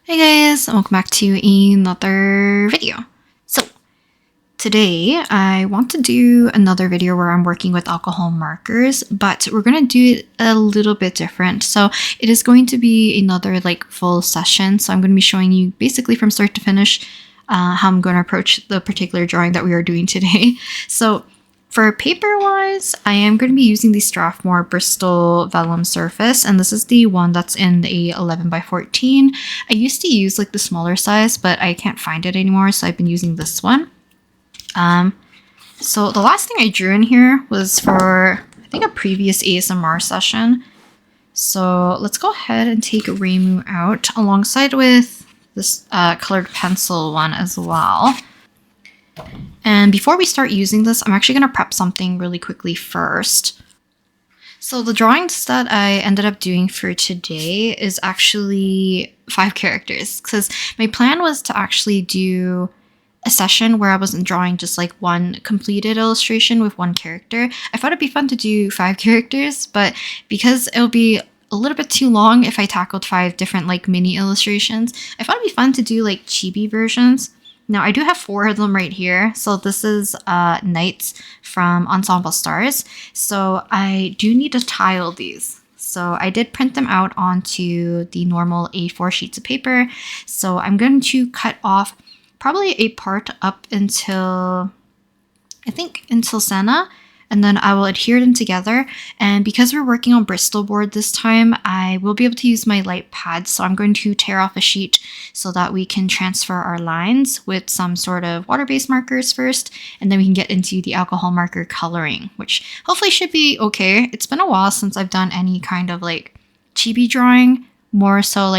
Hey guys, and welcome back to another video. So today I want to do another video where I'm working with alcohol markers, but we're going to do it a little bit different. So it is going to be another full session. So I'm going to be showing you basically from start to finish how I'm going to approach the particular drawing that we are doing today. So for paper wise, I am going to be using the Strathmore Bristol Vellum surface, and this is the one that's in the 11 by 14. I used to use the smaller size, but I can't find it anymore, so I've been using this one. So the last thing I drew in here was for, I think, a previous ASMR session. So let's go ahead and take Reimu out alongside with this colored pencil one as well. And before we start using this, I'm actually going to prep something really quickly first. So the drawings that I ended up doing for today is actually 5 characters, because my plan was to actually do a session where I wasn't drawing just one completed illustration with one character. I thought it'd be fun to do 5 characters, but because it'll be a little bit too long if I tackled 5 different mini illustrations, I thought it'd be fun to do chibi versions. Now, I do have 4 of them right here. So this is Knights from Ensemble Stars. So I do need to tile these. So I did print them out onto the normal A4 sheets of paper. So I'm going to cut off probably a part up until, I think, until Senna. And then I will adhere them together. And because we're working on Bristol board this time, I will be able to use my light pad. So I'm going to tear off a sheet so that we can transfer our lines with some sort of water-based markers first. And then we can get into the alcohol marker coloring, which hopefully should be okay. It's been a while since I've done any kind of chibi drawing, more so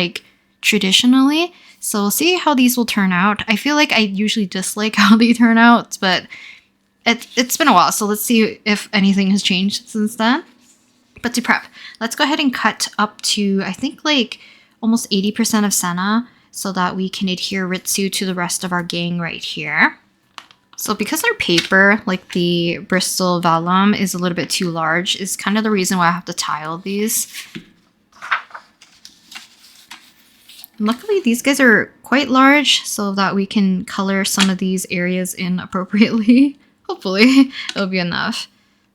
traditionally. So we'll see how these will turn out. I feel I usually dislike how they turn out, but it's been a while, so let's see if anything has changed since then. But to prep, let's go ahead and cut up to, I think, almost 80% of Senna so that we can adhere Ritsu to the rest of our gang right here. So because our paper, the Bristol Vellum, is a little bit too large, is kind of the reason why I have to tile these. And luckily, these guys are quite large so that we can color some of these areas in appropriately. Hopefully it'll be enough.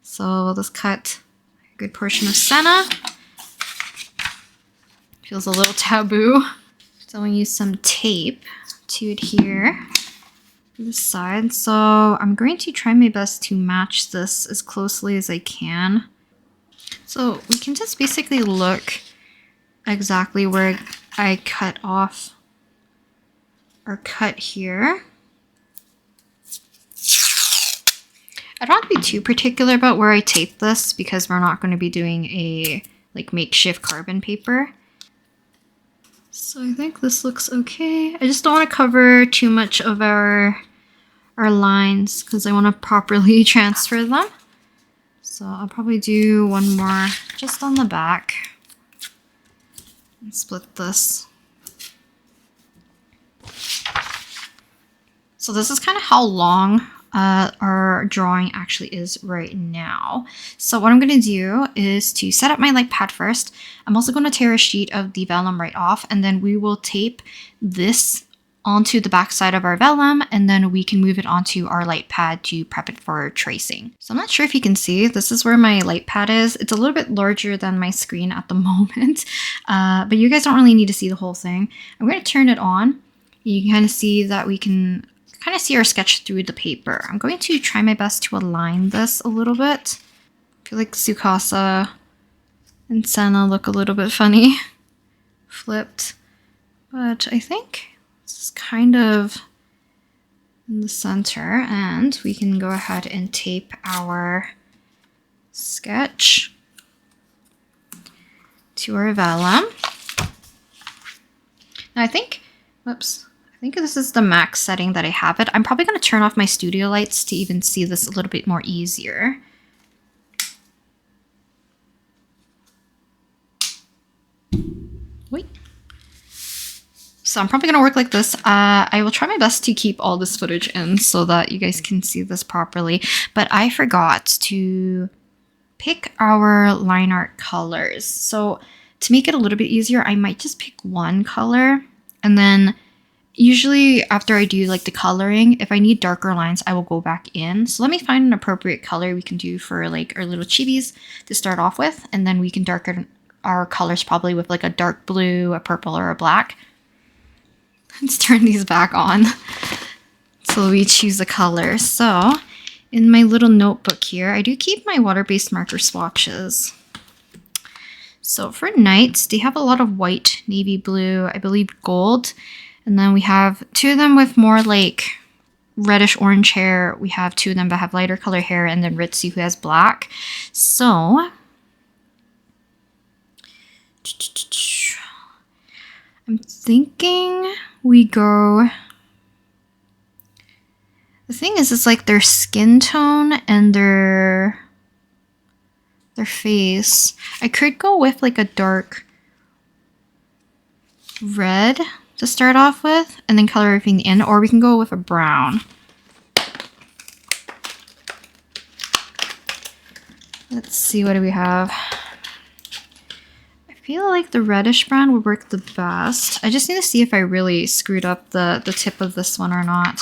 So we'll just cut a good portion of Senna. Feels a little taboo. So I'm going to use some tape to adhere to the side. So I'm going to try my best to match this as closely as I can. So we can just basically look exactly where I cut off or cut here. I don't want to be too particular about where I tape this because we're not going to be doing a makeshift carbon paper. So I think this looks okay. I just don't want to cover too much of our lines because I want to properly transfer them. So I'll probably do one more just on the back and split this. So this is kind of how long our drawing actually is right now. So what I'm going to do is to set up my light pad first. I'm also going to tear a sheet of the vellum right off, and then we will tape this onto the back side of our vellum, and then we can move it onto our light pad to prep it for tracing. So I'm not sure if you can see, this is where my light pad is. It's a little bit larger than my screen at the moment, but you guys don't really need to see the whole thing. I'm going to turn it on. You can kind of see that we can kind of see our sketch through the paper. I'm going to try my best to align this a little bit. I feel like Tsukasa and Senna look a little bit funny flipped, but I think this is kind of in the center, and we can go ahead and tape our sketch to our vellum. Now I think, whoops, I think this is the max setting that I have it. I'm probably going to turn off my studio lights to even see this a little bit more easier. Wait. So I'm probably going to work like this. I will try my best to keep all this footage in so that you guys can see this properly. But I forgot to pick our Lineart colors. So to make it a little bit easier, I might just pick one color And then usually after I do like the coloring, if I need darker lines, I will go back in. So let me find an appropriate color we can do for like our little chibis to start off with. And then we can darken our colors probably with like a dark blue, a purple, or a black. Let's turn these back on. So we choose a color. So in my little notebook here, I do keep my water-based marker swatches. So for Knights, they have a lot of white, navy blue, I believe gold. And then we have two of them with more like reddish orange hair. We have two of them that have lighter color hair, and then Ritsu who has black. So I'm thinking we go... The thing is, it's like their skin tone and their face. I could go with like a dark red to start off with, and then color everything in, or we can go with a brown. Let's see, what do we have? I feel like the reddish brown would work the best. I just need to see if I really screwed up the tip of this one or not.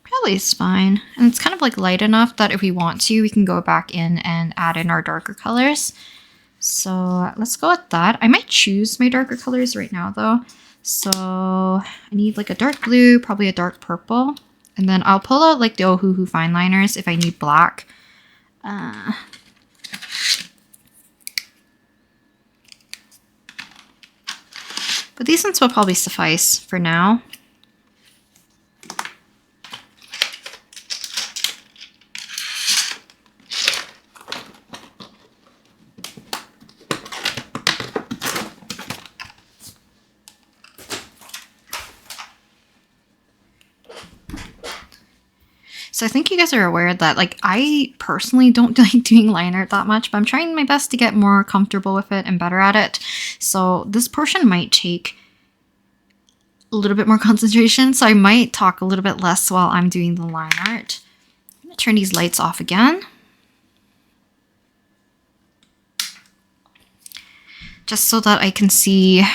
Probably is fine. And it's kind of like light enough that if we want to, we can go back in and add in our darker colors. So let's go with that. I might choose my darker colors right now though. So I need like a dark blue, probably a dark purple. And then I'll pull out like the Ohuhu Fineliners if I need black. But these ones will probably suffice for now. So I think you guys are aware that like I personally don't like doing line art that much, but I'm trying my best to get more comfortable with it and better at it. So this portion might take a little bit more concentration, so I might talk a little bit less while I'm doing the line art. I'm gonna turn these lights off again. Just so that I can see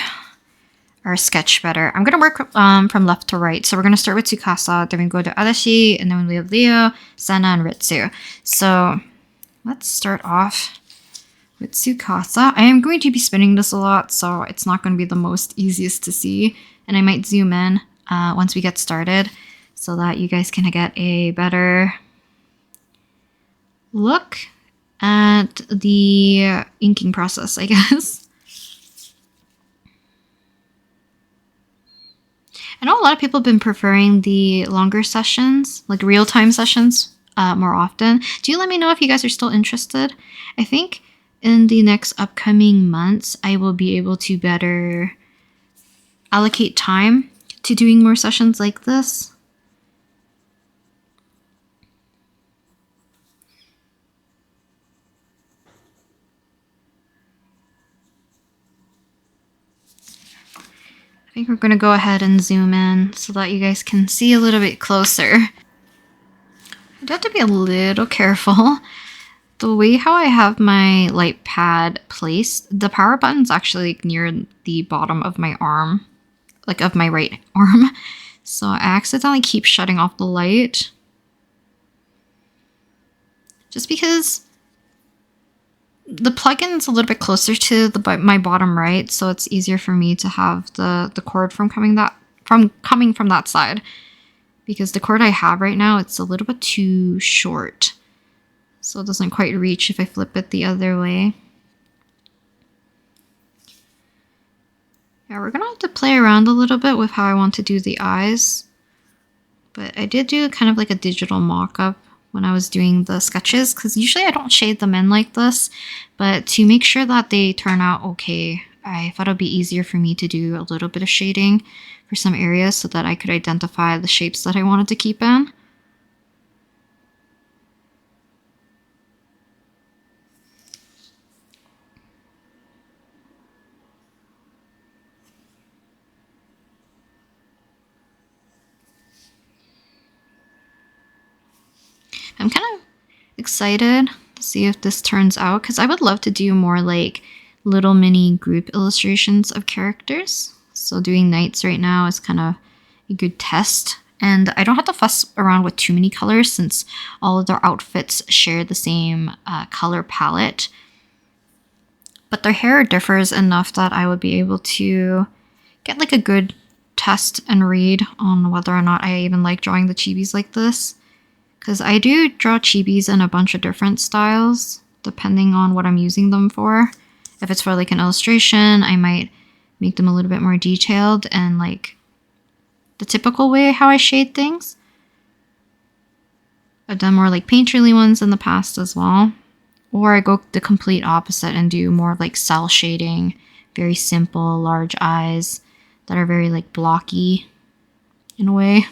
our sketch better. I'm going to work from left to right. So we're going to start with Tsukasa, then we go to Arashi, and then we have Leo, Senna, and Ritsu. So let's start off with Tsukasa. I am going to be spinning this a lot, so it's not going to be the most easiest to see. And I might zoom in once we get started so that you guys can get a better look at the inking process, I guess. I know a lot of people have been preferring the longer sessions, like real-time sessions, more often. Do let me know if you guys are still interested. I think in the next upcoming months, I will be able to better allocate time to doing more sessions like this. I think we're going to go ahead and zoom in so that you guys can see a little bit closer. I have to be a little careful. The way how I have my light pad placed, the power button's actually near the bottom of my arm, like of my right arm. So I accidentally keep shutting off the light. Just because the plugin-is a little bit closer to my bottom right, so it's easier for me to have the cord from coming from that side. Because the cord I have right now, it's a little bit too short. So it doesn't quite reach if I flip it the other way. Yeah, we're gonna have to play around a little bit with how I want to do the eyes. But I did do kind of like a digital mock-up when I was doing the sketches, because usually I don't shade them in like this, but to make sure that they turn out okay, I thought it would be easier for me to do a little bit of shading for some areas so that I could identify the shapes that I wanted to keep in. I'm kind of excited to see if this turns out, because I would love to do more like little mini group illustrations of characters. So doing knights right now is kind of a good test. And I don't have to fuss around with too many colors since all of their outfits share the same color palette. But their hair differs enough that I would be able to get like a good test and read on whether or not I even like drawing the chibis like this. Because I do draw chibis in a bunch of different styles depending on what I'm using them for. If it's for like an illustration, I might make them a little bit more detailed and like the typical way how I shade things. I've done more like painterly ones in the past as well. Or I go the complete opposite and do more like cell shading, very simple, large eyes that are very like blocky in a way.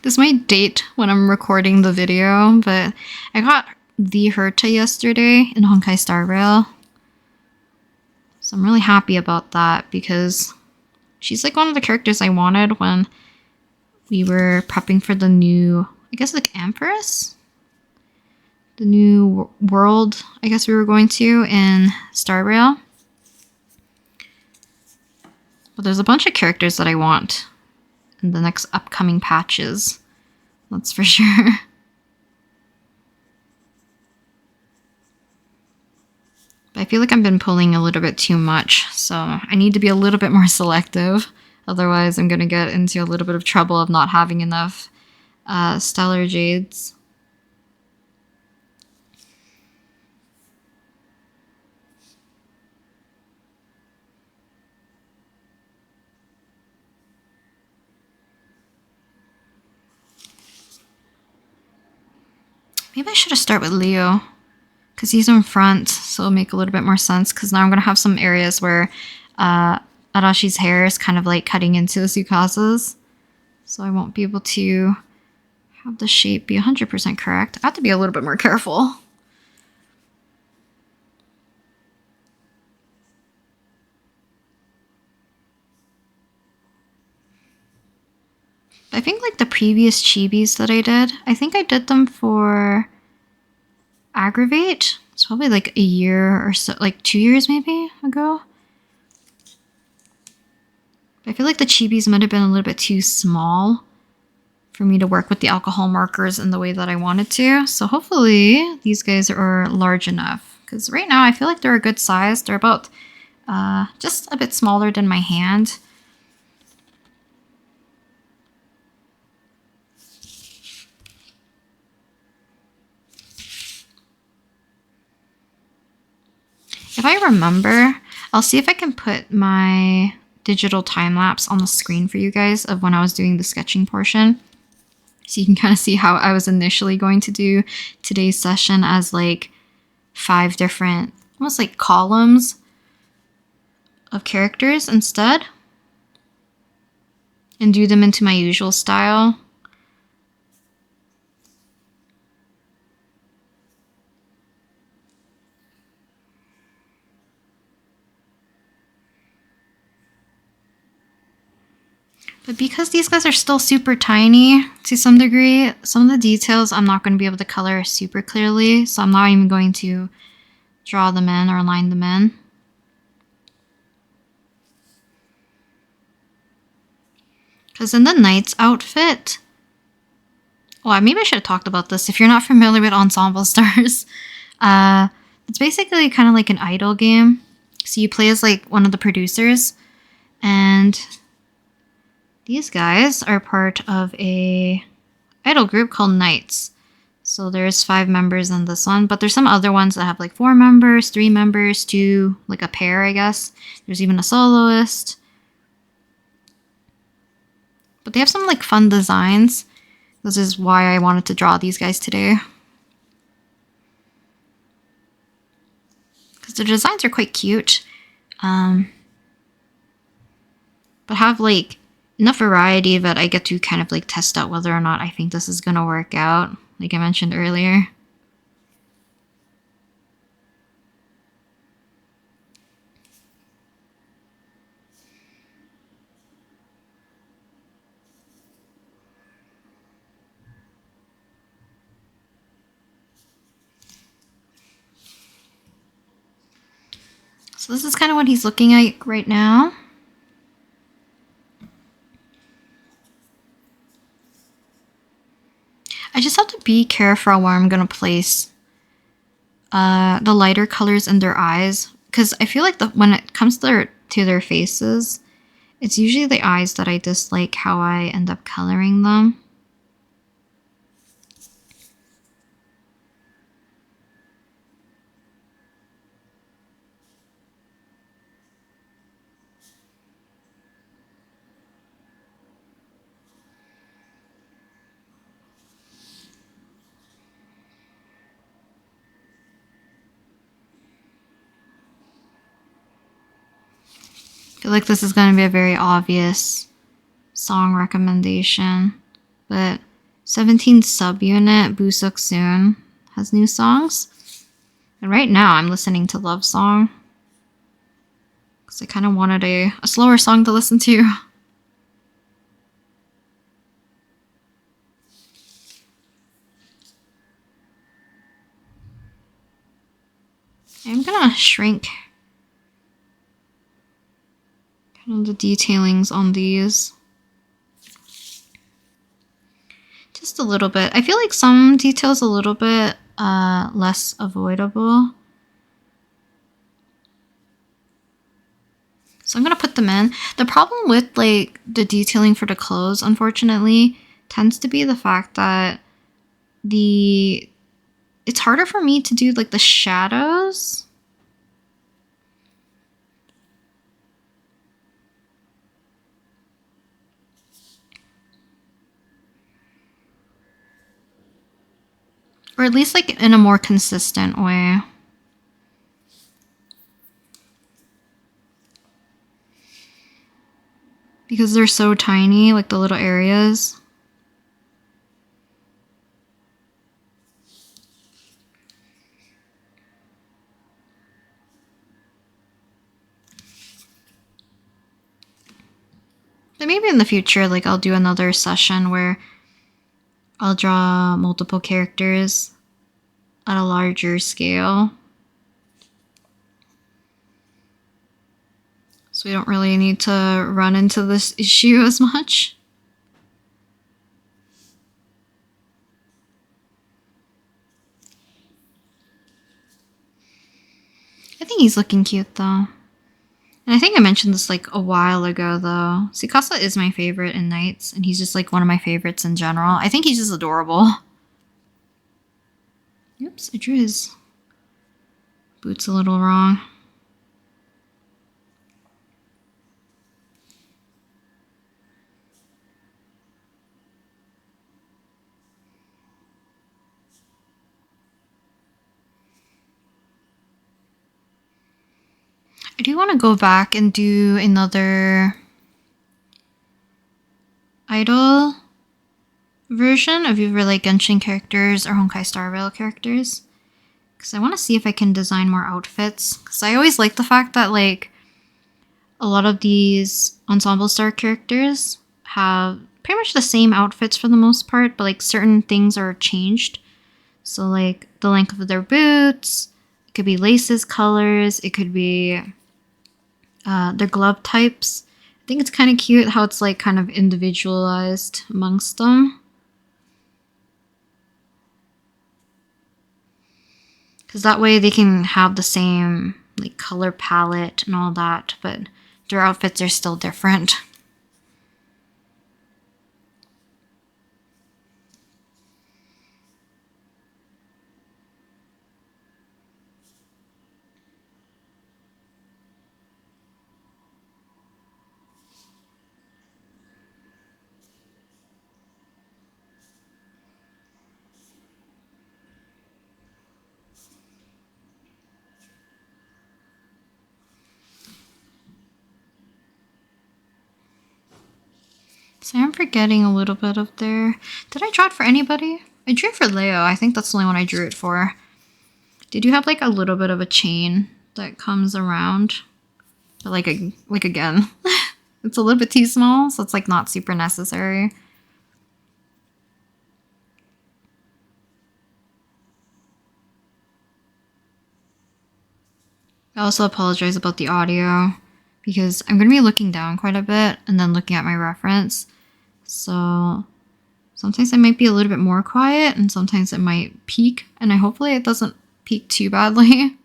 This might date when I'm recording the video, but I got the Arrtx yesterday in Honkai Star Rail. So I'm really happy about that because she's like one of the characters I wanted when we were prepping for the new, I guess like Empress? The new world I guess we were going to in Star Rail. But there's a bunch of characters that I want in the next upcoming patches. That's for sure. But I feel like I've been pulling a little bit too much, so I need to be a little bit more selective. Otherwise, I'm going to get into a little bit of trouble of not having enough stellar jades. Maybe I should have started with Leo, because he's in front, so it'll make a little bit more sense, because now I'm going to have some areas where Arashi's hair is kind of like cutting into Tsukasa's, so I won't be able to have the shape be 100% correct. I have to be a little bit more careful. I think like the previous chibis that I did, I think I did them for Aggravate. It's probably like a year or so, like 2 years maybe ago. I feel like the chibis might have been a little bit too small for me to work with the alcohol markers in the way that I wanted to. So hopefully these guys are large enough. Because right now I feel like they're a good size. They're about just a bit smaller than my hand. If I remember, I'll see if I can put my digital time lapse on the screen for you guys of when I was doing the sketching portion. So you can kind of see how I was initially going to do today's session as like 5 different, almost like columns of characters instead. And do them into my usual style. But because these guys are still super tiny to some degree, some of the details I'm not going to be able to color super clearly, so I'm not even going to draw them in or line them in. Because in the knight's outfit, well, maybe I should have talked about this. If you're not familiar with Ensemble Stars, it's basically kind of like an idol game. So you play as like one of the producers, and these guys are part of a idol group called Knights. So there's 5 members in this one, but there's some other ones that have like 4 members, 3 members, 2, like a pair, I guess. There's even a soloist. But they have some like fun designs. This is why I wanted to draw these guys today. Because the designs are quite cute. But have like enough variety that I get to kind of like test out whether or not I think this is going to work out, like I mentioned earlier. So this is kind of what he's looking at right now. I just have to be careful where I'm going to place the lighter colors in their eyes. Because I feel like when it comes to their faces, it's usually the eyes that I dislike how I end up coloring them. I feel like this is going to be a very obvious song recommendation, but 17 subunit Busuk Soon has new songs, and right now I'm listening to Love Song because I kind of wanted a slower song to listen to. I'm gonna shrink kind of the detailings on these just a little bit. I feel like some details a little bit less avoidable. So I'm gonna put them in. The problem with like the detailing for the clothes, unfortunately, tends to be the fact that it's harder for me to do like the shadows. Or at least like in a more consistent way. Because they're so tiny, like the little areas. But maybe in the future, like I'll do another session where I'll draw multiple characters at a larger scale. So we don't really need to run into this issue as much. I think he's looking cute though. And I think I mentioned this like a while ago though. Sikasa is my favorite in Knights, and he's just like one of my favorites in general. I think he's just adorable. Oops, I drew his boots a little wrong. I do want to go back and do another idol version of either like Genshin characters or Honkai Star Rail characters. Because I want to see if I can design more outfits. Because I always like the fact that like a lot of these Ensemble Star characters have pretty much the same outfits for the most part, but like certain things are changed. So like the length of their boots, it could be laces colors, it could be their glove types. I think it's kind of cute how it's like kind of individualized amongst them. Because that way they can have the same like color palette and all that, but their outfits are still different. So I'm forgetting a little bit of there. Did I draw it for anybody? I drew it for Leo. I think that's the only one I drew it for. Did you have like a little bit of a chain that comes around? But like again, it's a little bit too small, so it's like not super necessary. I also apologize about the audio because I'm going to be looking down quite a bit and then looking at my reference. So sometimes it might be a little bit more quiet and sometimes it might peak, and hopefully it doesn't peak too badly.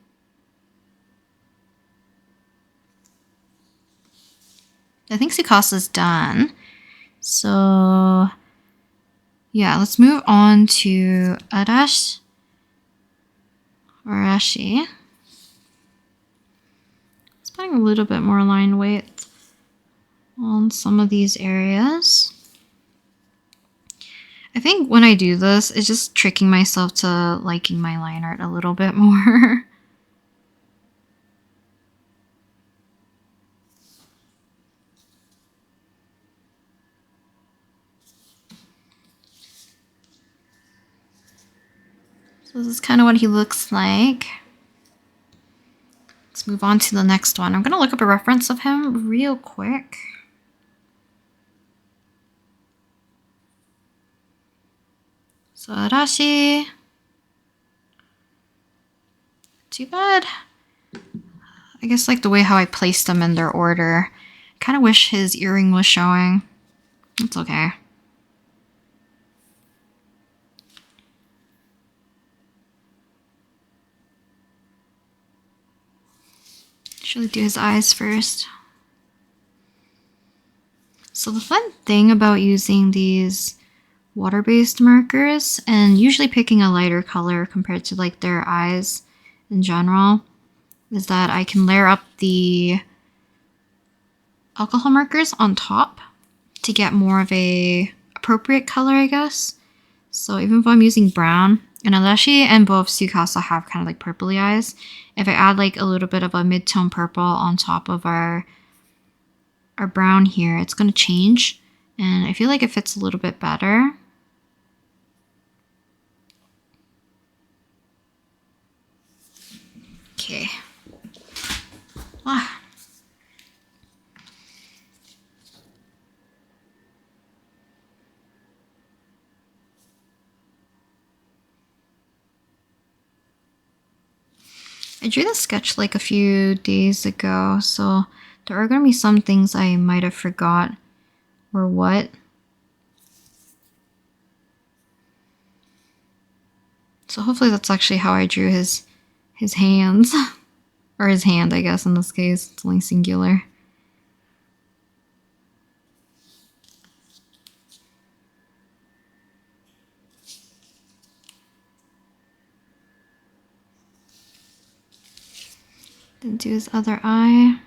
I think Sukasa's done. So yeah, let's move on to Arashi. It's putting a little bit more line weight on some of these areas. I think when I do this, it's just tricking myself to liking my line art a little bit more. So this is kind of what he looks like. Let's move on to the next one. I'm going to look up a reference of him real quick. So Arashi. Too bad. I guess like the way how I placed them in their order. Kind of wish his earring was showing. It's okay. Should do his eyes first. So the fun thing about using these water-based markers and usually picking a lighter color compared to like their eyes in general is that I can layer up the alcohol markers on top to get more of a appropriate color, I guess. So even if I'm using brown, and Arashi and both Tsukasa have kind of like purpley eyes, if I add like a little bit of a mid-tone purple on top of our brown here, it's going to change. And I feel like it fits a little bit better. Okay. Ah. I drew this sketch like a few days ago, so there are going to be some things I might have forgot or what. So hopefully that's actually how I drew his hands. Or his hand, I guess, in this case. It's only singular. Then do his other eye.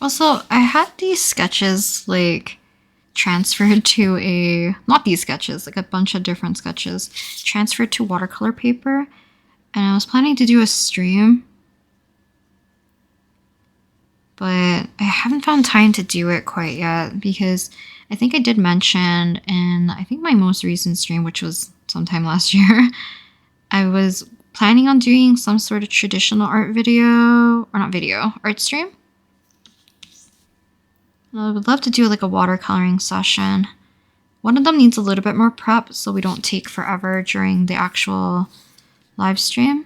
Also, I had these sketches like transferred to not these sketches, like a bunch of different sketches transferred to watercolor paper, and I was planning to do a stream, but I haven't found time to do it quite yet because I think I did mention in I think my most recent stream, which was sometime last year, I was planning on doing some sort of traditional art video, or not video, art stream. I would love to do like a watercoloring session. One of them needs a little bit more prep so we don't take forever during the actual live stream.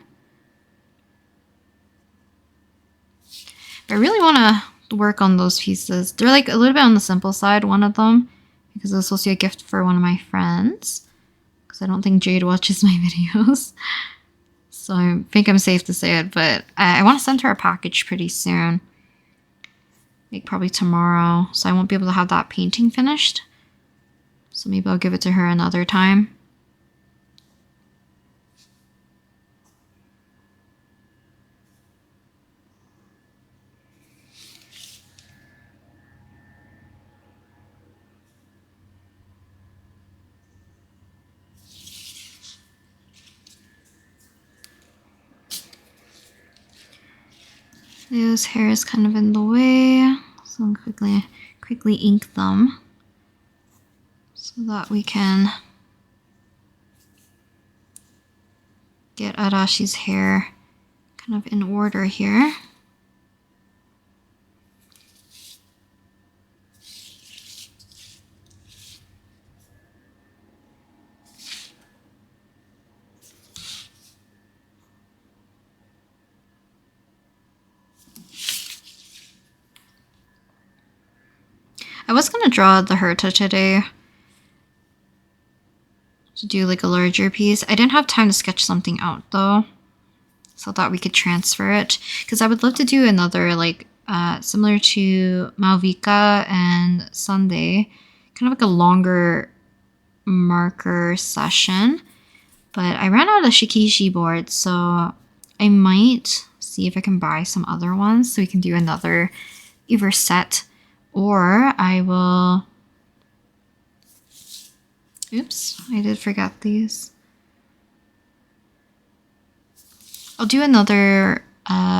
But I really want to work on those pieces. They're like a little bit on the simple side, one of them, because it was supposed to be a gift for one of my friends. Because I don't think Jade watches my videos. So I think I'm safe to say it, but I want to send her a package pretty soon. Like probably tomorrow, so I won't be able to have that painting finished. So maybe I'll give it to her another time. Leo's hair is kind of in the way, so I'll quickly ink them so that we can get Arashi's hair kind of in order here. I was gonna draw the Herta today to do like a larger piece. I didn't have time to sketch something out though, so I thought we could transfer it because I would love to do another like similar to Malvika and Sunday, kind of like a longer marker session. But I ran out of Shikishi boards, so I might see if I can buy some other ones so we can do another either set, or I will... Oops, I did forget these. I'll do another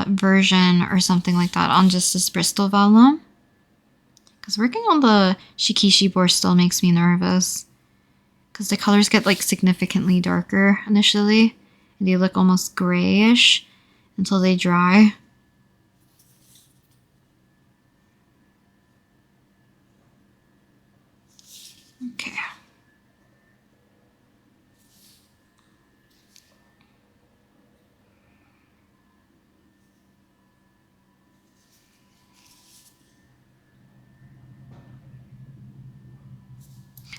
version or something like that on just this Bristol Vellum. Because working on the Shikishi board still makes me nervous. Because the colors get like significantly darker initially. And they look almost grayish until they dry. Okay.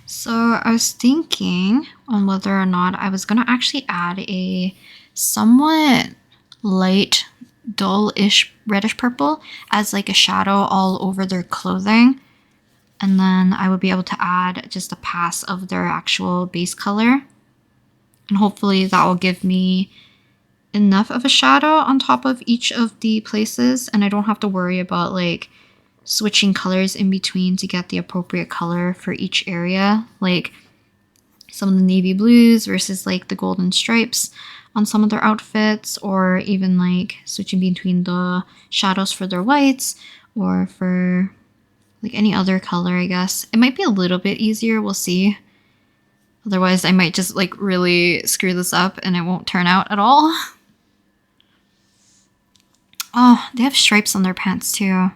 So I was thinking on whether or not I was gonna actually add a somewhat light, dull-ish reddish purple as like a shadow all over their clothing. And then I would be able to add just a pass of their actual base color. And hopefully that will give me enough of a shadow on top of each of the places. And I don't have to worry about like switching colors in between to get the appropriate color for each area. Like some of the navy blues versus like the golden stripes on some of their outfits, or even like switching between the shadows for their whites or for like any other color, I guess. It might be a little bit easier, we'll see. Otherwise, I might just like really screw this up and it won't turn out at all. Oh, they have stripes on their pants too.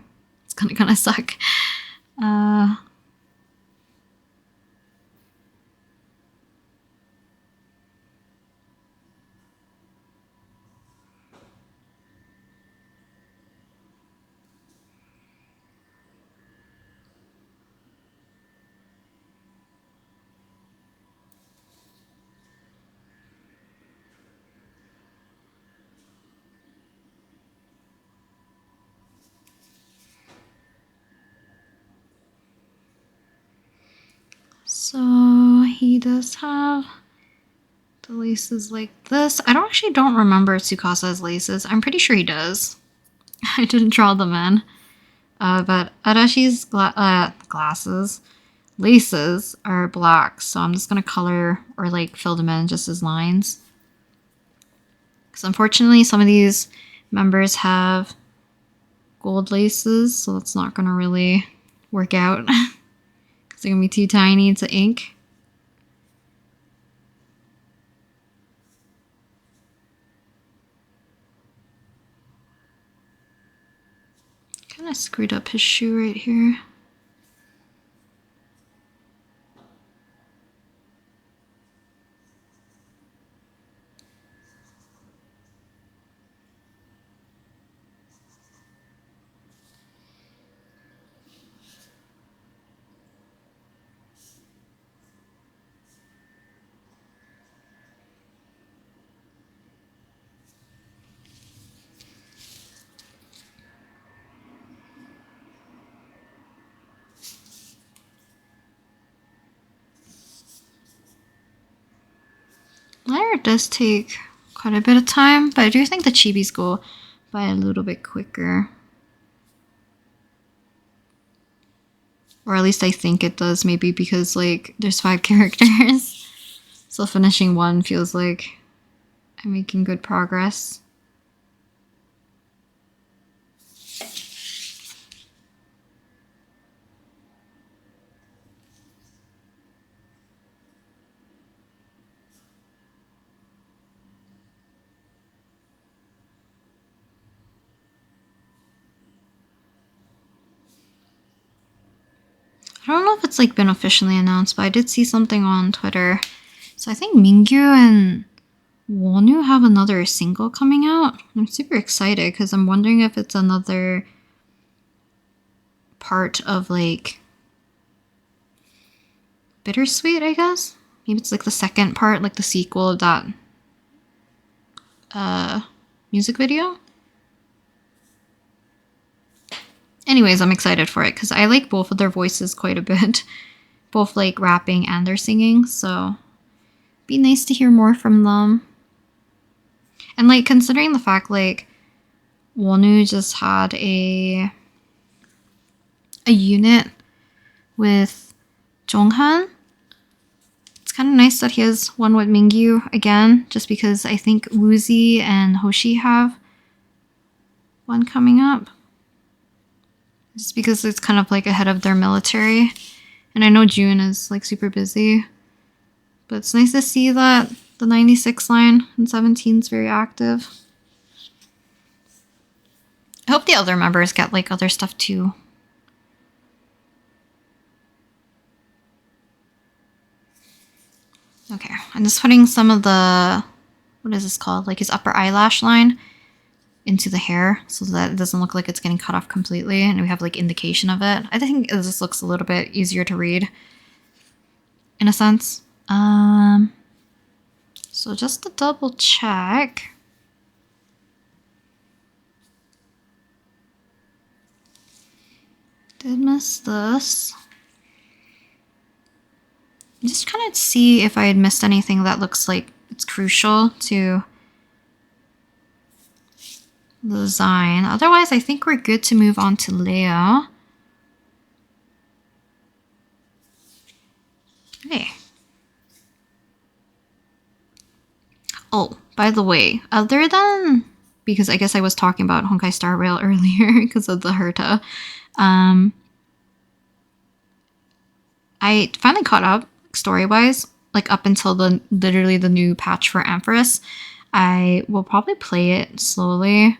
It's gonna suck. So he does have the laces like this. I don't remember Tsukasa's laces. I'm pretty sure he does. I didn't draw them in. But Arashi's laces are black, so I'm just gonna color or like fill them in just as lines. Because unfortunately some of these members have gold laces, so it's not gonna really work out. Because they're gonna be too tiny to ink. Kind of screwed up his shoe right here. Lineart does take quite a bit of time, but I do think the Chibis go by a little bit quicker. Or at least I think it does, maybe because like there's 5 characters. So finishing one feels like I'm making good progress. I don't know if it's like been officially announced, but I did see something on Twitter. So I think Mingyu and Wonu have another single coming out. I'm super excited because I'm wondering if it's another part of like Bittersweet, I guess. Maybe it's like the second part, like the sequel of that music video. Anyways, I'm excited for it because I like both of their voices quite a bit. Both like rapping and their singing, so be nice to hear more from them. And like considering the fact like Wonu just had a unit with Jonghan, it's kind of nice that he has one with Mingyu again, just because I think Woozi and Hoshi have one coming up. Just because it's kind of like ahead of their military. And I know June is like super busy. But it's nice to see that the 96 line and 17 is very active. I hope the other members get like other stuff too. Okay, I'm just putting some of the, what is this called? Like his upper eyelash line into the hair so that it doesn't look like it's getting cut off completely and we have like indication of it. I think this looks a little bit easier to read in a sense. So just to double check. Did miss this. Just kind of see if I had missed anything that looks like it's crucial to the design. Otherwise, I think we're good to move on to Leo. Okay. Oh, by the way, other than, because I guess I was talking about Honkai Star Rail earlier because of the Herta, I finally caught up story-wise, like up until literally the new patch for Empress. I will probably play it slowly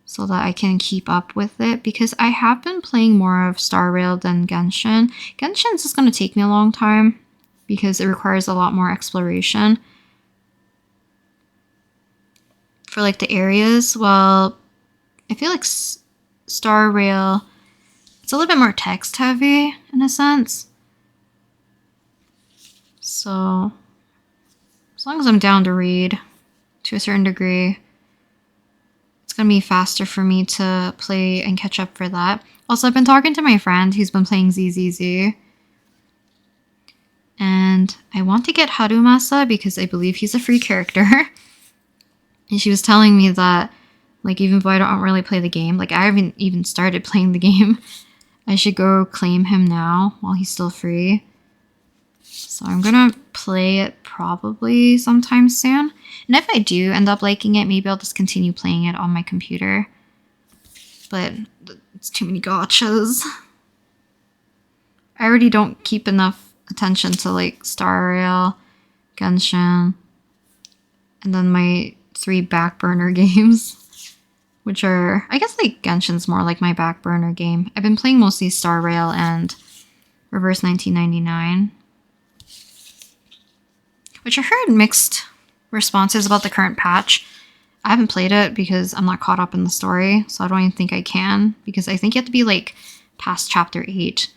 so that I can keep up with it because I have been playing more of Star Rail than Genshin. Genshin's just going to take me a long time because it requires a lot more exploration for like the areas. Well, I feel like Star Rail, it's a little bit more text heavy in a sense. So as long as I'm down to read to a certain degree, it's going to be faster for me to play and catch up for that. Also, I've been talking to my friend who's been playing ZZZ. And I want to get Harumasa because I believe he's a free character. And she was telling me that, like, even though I don't really play the game, like, I haven't even started playing the game, I should go claim him now while he's still free. So I'm gonna play it probably sometime soon. And if I do end up liking it, maybe I'll just continue playing it on my computer. But it's too many gotchas. I already don't keep enough attention to like Star Rail, Genshin, and then my 3 back burner games, which are, I guess like Genshin's more like my back burner game. I've been playing mostly Star Rail and Reverse 1999. Which I heard mixed responses about the current patch. I haven't played it because I'm not caught up in the story, so I don't even think I can, because I think you have to be like past chapter 8.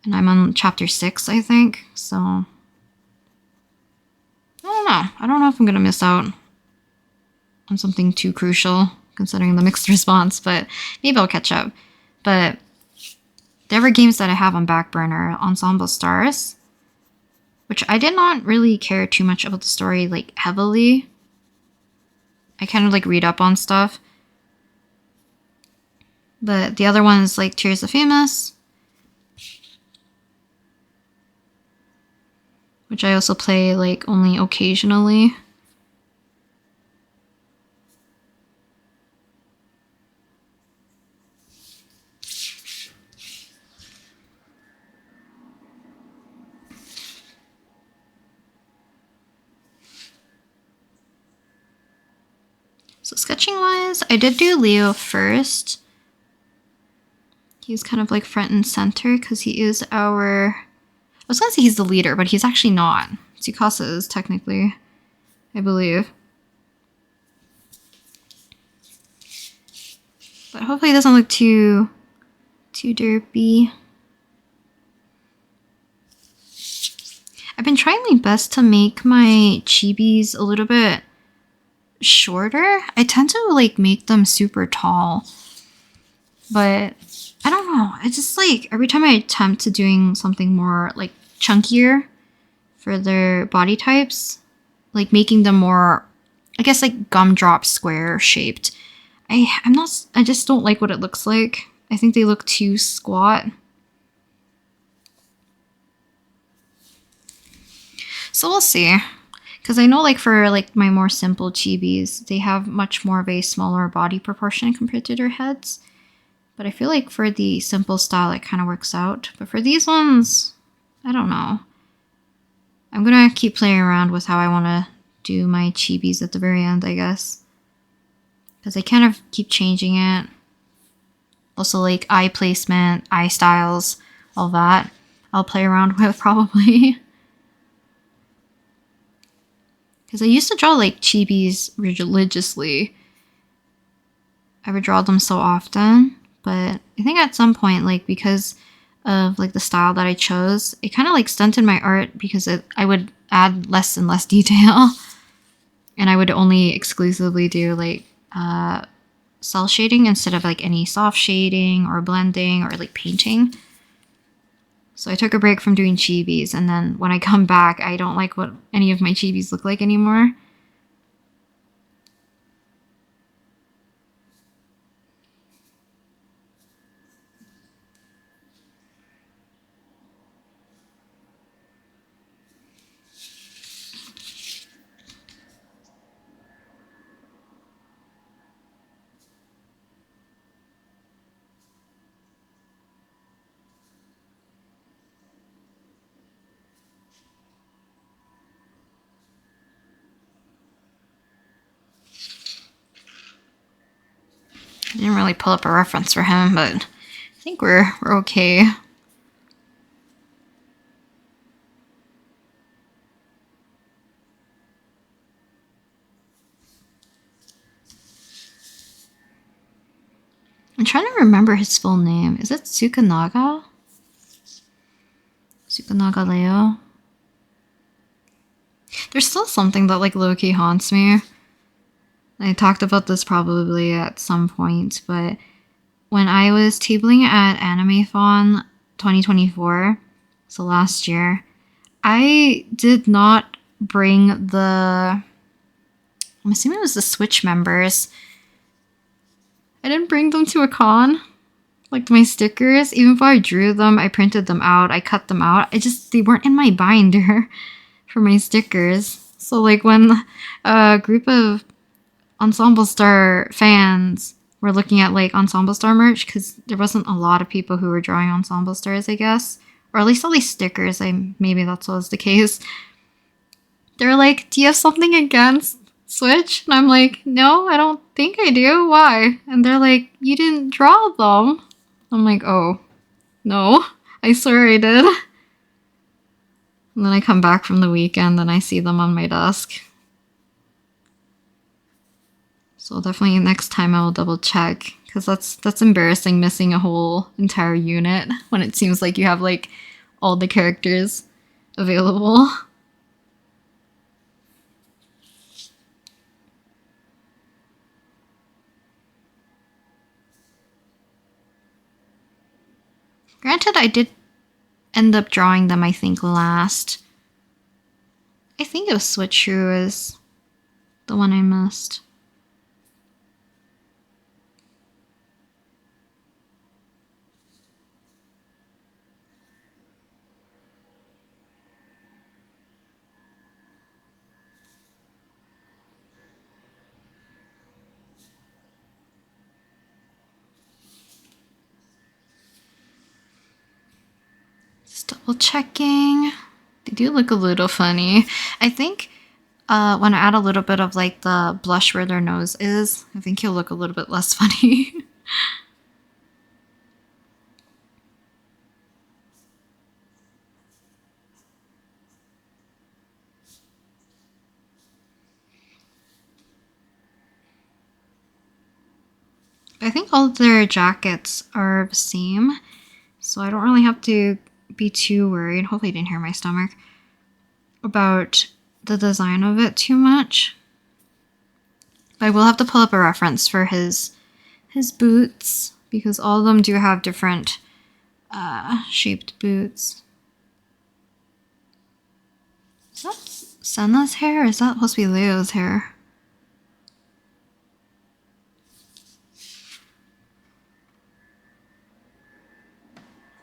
And I'm on chapter 6, I think, so I don't know. I don't know if I'm gonna miss out on something too crucial, considering the mixed response, but maybe I'll catch up. But the other games that I have on back burner are Ensemble Stars, which I did not really care too much about the story, like, heavily. I kind of, like, read up on stuff. But the other one is, like, Tears of Famous, which I also play, like, only occasionally. So sketching wise, I did do Leo first. He's kind of like front and center because he is our... I was gonna say he's the leader, but he's actually not. Tsukasa is technically, I believe. But hopefully it doesn't look too derpy. I've been trying my best to make my chibis a little bit shorter. I tend to like make them super tall, but I don't know. I just like every time I attempt to doing something more like chunkier for their body types, like making them more, I guess like gumdrop square shaped. I just don't like what it looks like. I think they look too squat. So we'll see. Because I know like for like my more simple chibis, they have much more of a smaller body proportion compared to their heads. But I feel like for the simple style, it kind of works out. But for these ones, I don't know. I'm going to keep playing around with how I want to do my chibis at the very end, I guess. Because I kind of keep changing it. Also like eye placement, eye styles, all that. I'll play around with probably. Because I used to draw like chibis religiously. I would draw them so often. But I think at some point, like because of like the style that I chose, it kind of like stunted my art because I would add less and less detail. And I would only exclusively do like cell shading instead of like any soft shading or blending or like painting. So I took a break from doing chibis, and then when I come back, I don't like what any of my chibis look like anymore. I didn't really pull up a reference for him, but I think we're okay. I'm trying to remember his full name. Is it Tsukanaga? Tsukanaga Leo? There's still something that like low-key haunts me. I talked about this probably at some point, but when I was tabling at AnimeFon 2024, so last year, I did not bring the... I'm assuming it was the Switch members. I didn't bring them to a con. Like my stickers, even though I drew them, I printed them out, I cut them out. They weren't in my binder for my stickers. So like when a group of Ensemble Star fans were looking at like Ensemble Star merch, because there wasn't a lot of people who were drawing Ensemble Stars, I guess. Or at least all these stickers, maybe that's what was the case. They were like, do you have something against Switch? And I'm like, no, I don't think I do. Why? And they're like, you didn't draw them. I'm like, oh, no, I swear I did. And then I come back from the weekend and I see them on my desk. So definitely next time I will double check, because that's embarrassing, missing a whole entire unit when it seems like you have like all the characters available. Granted, I did end up drawing them, I think, last. I think it was Switcheroo is the one I missed. Just double checking. They do look a little funny. I think when I add a little bit of like the blush where their nose is, I think he'll look a little bit less funny. I think all of their jackets are the same, so I don't really have to be too worried. Hopefully you didn't hear my stomach about the design of it too much. But I will have to pull up a reference for his boots, because all of them do have different shaped boots. Is that Senna's hair, or is that supposed to be Leo's hair?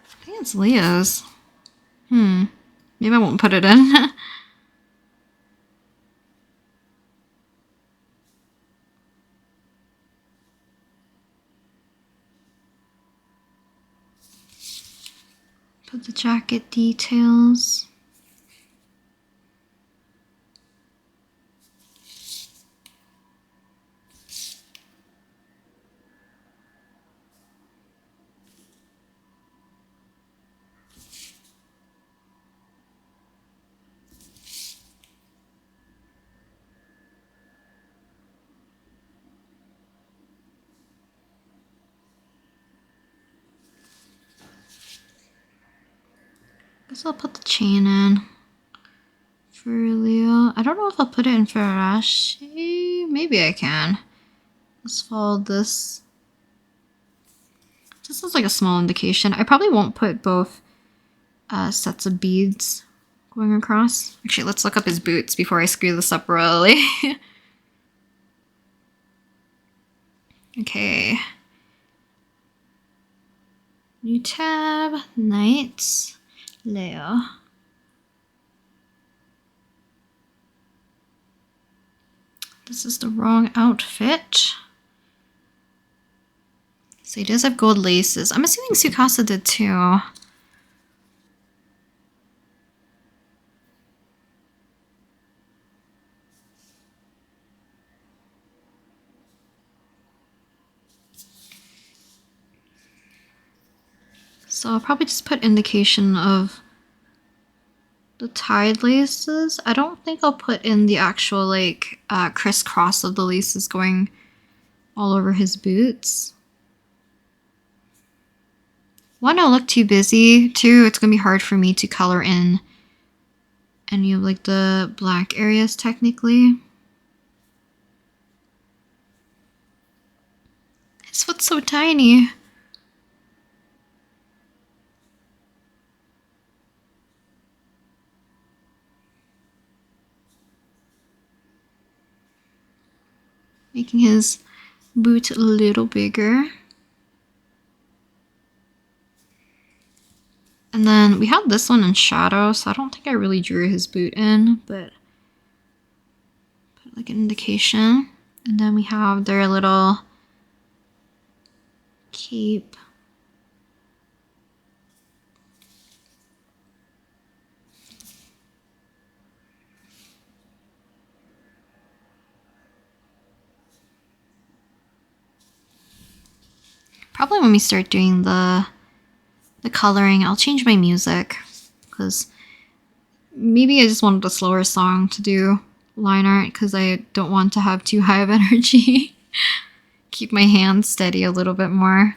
I think it's Leo's. Maybe I won't put it in. Put the jacket details. Guess I'll put the chain in for Leo. I don't know if I'll put it in for Rashi. Maybe I can. Let's follow this. This is like a small indication. I probably won't put both sets of beads going across. Actually, let's look up his boots before I screw this up royally. Okay. New tab, Knights. Leo. This is the wrong outfit. So he does have gold laces. I'm assuming Tsukasa did too. So I'll probably just put indication of the tied laces. I don't think I'll put in the actual like crisscross of the laces going all over his boots. One, I'll look too busy. Two, it's gonna be hard for me to color in any of like the black areas technically. His foot's so tiny. Making his boot a little bigger. And then we have this one in shadow, so I don't think I really drew his boot in, but put like an indication. And then we have their little cape. Probably when we start doing the coloring, I'll change my music, because maybe I just wanted a slower song to do line art because I don't want to have too high of energy. Keep my hands steady a little bit more.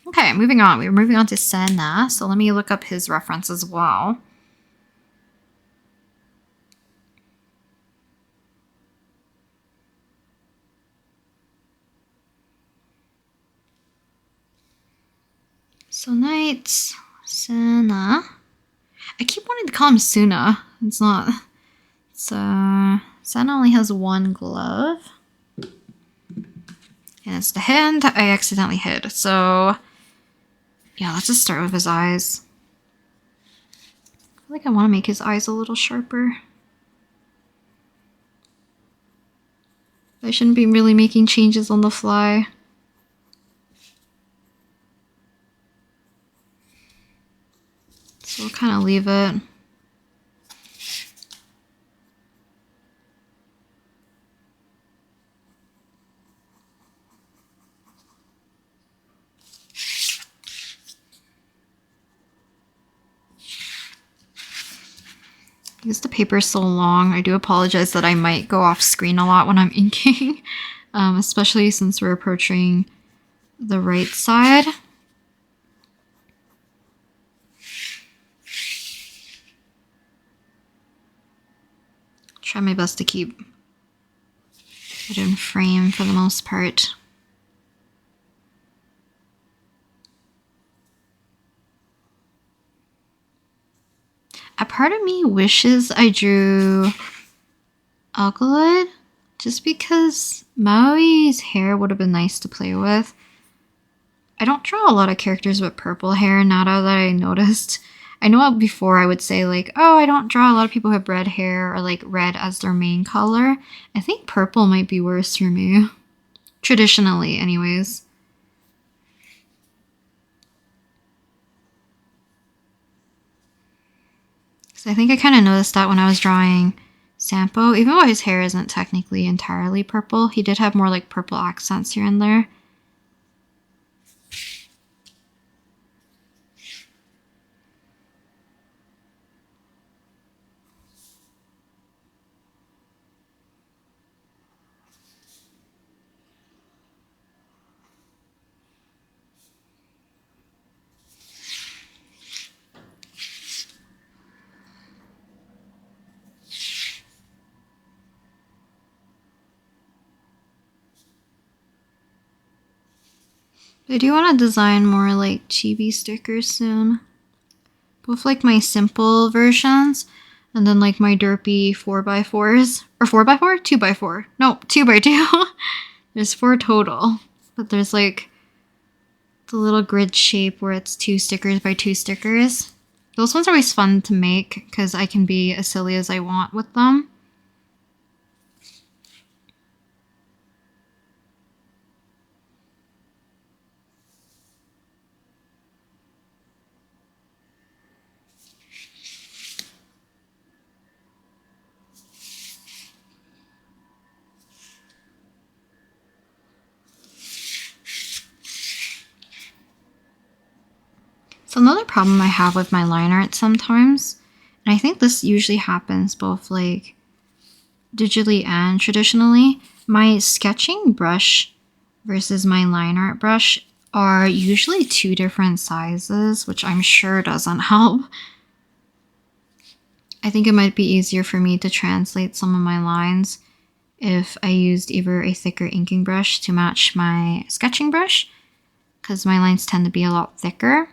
Okay, moving on. We're moving on to Senna, so let me look up his reference as well. So Knights, Senna. I keep wanting to call him Suna. It's not. So Senna only has one glove. And it's the hand I accidentally hid. So yeah, let's just start with his eyes. I feel like I want to make his eyes a little sharper. I shouldn't be really making changes on the fly. So we'll kind of leave it. Because the paper is so long, I do apologize that I might go off screen a lot when I'm inking, especially since we're approaching the right side. Try my best to keep it in frame for the most part. A part of me wishes I drew Alkaloid, just because Maui's hair would have been nice to play with. I don't draw a lot of characters with purple hair now that I noticed. I know before I would say like, oh, I don't draw a lot of people who have red hair or like red as their main color. I think purple might be worse for me. Traditionally, anyways. So I think I kind of noticed that when I was drawing Sampo. Even though his hair isn't technically entirely purple, he did have more like purple accents here and there. I do want to design more like chibi stickers soon. Both like my simple versions and then like my derpy 4x4s. Or 4x4? 2x4. No, 2x2. There's 4 total. But there's like the little grid shape where it's 2 stickers by 2 stickers. Those ones are always fun to make because I can be as silly as I want with them. So another problem I have with my line art sometimes, and I think this usually happens both like digitally and traditionally, my sketching brush versus my line art brush are usually 2 different sizes, which I'm sure doesn't help. I think it might be easier for me to translate some of my lines if I used either a thicker inking brush to match my sketching brush, because my lines tend to be a lot thicker,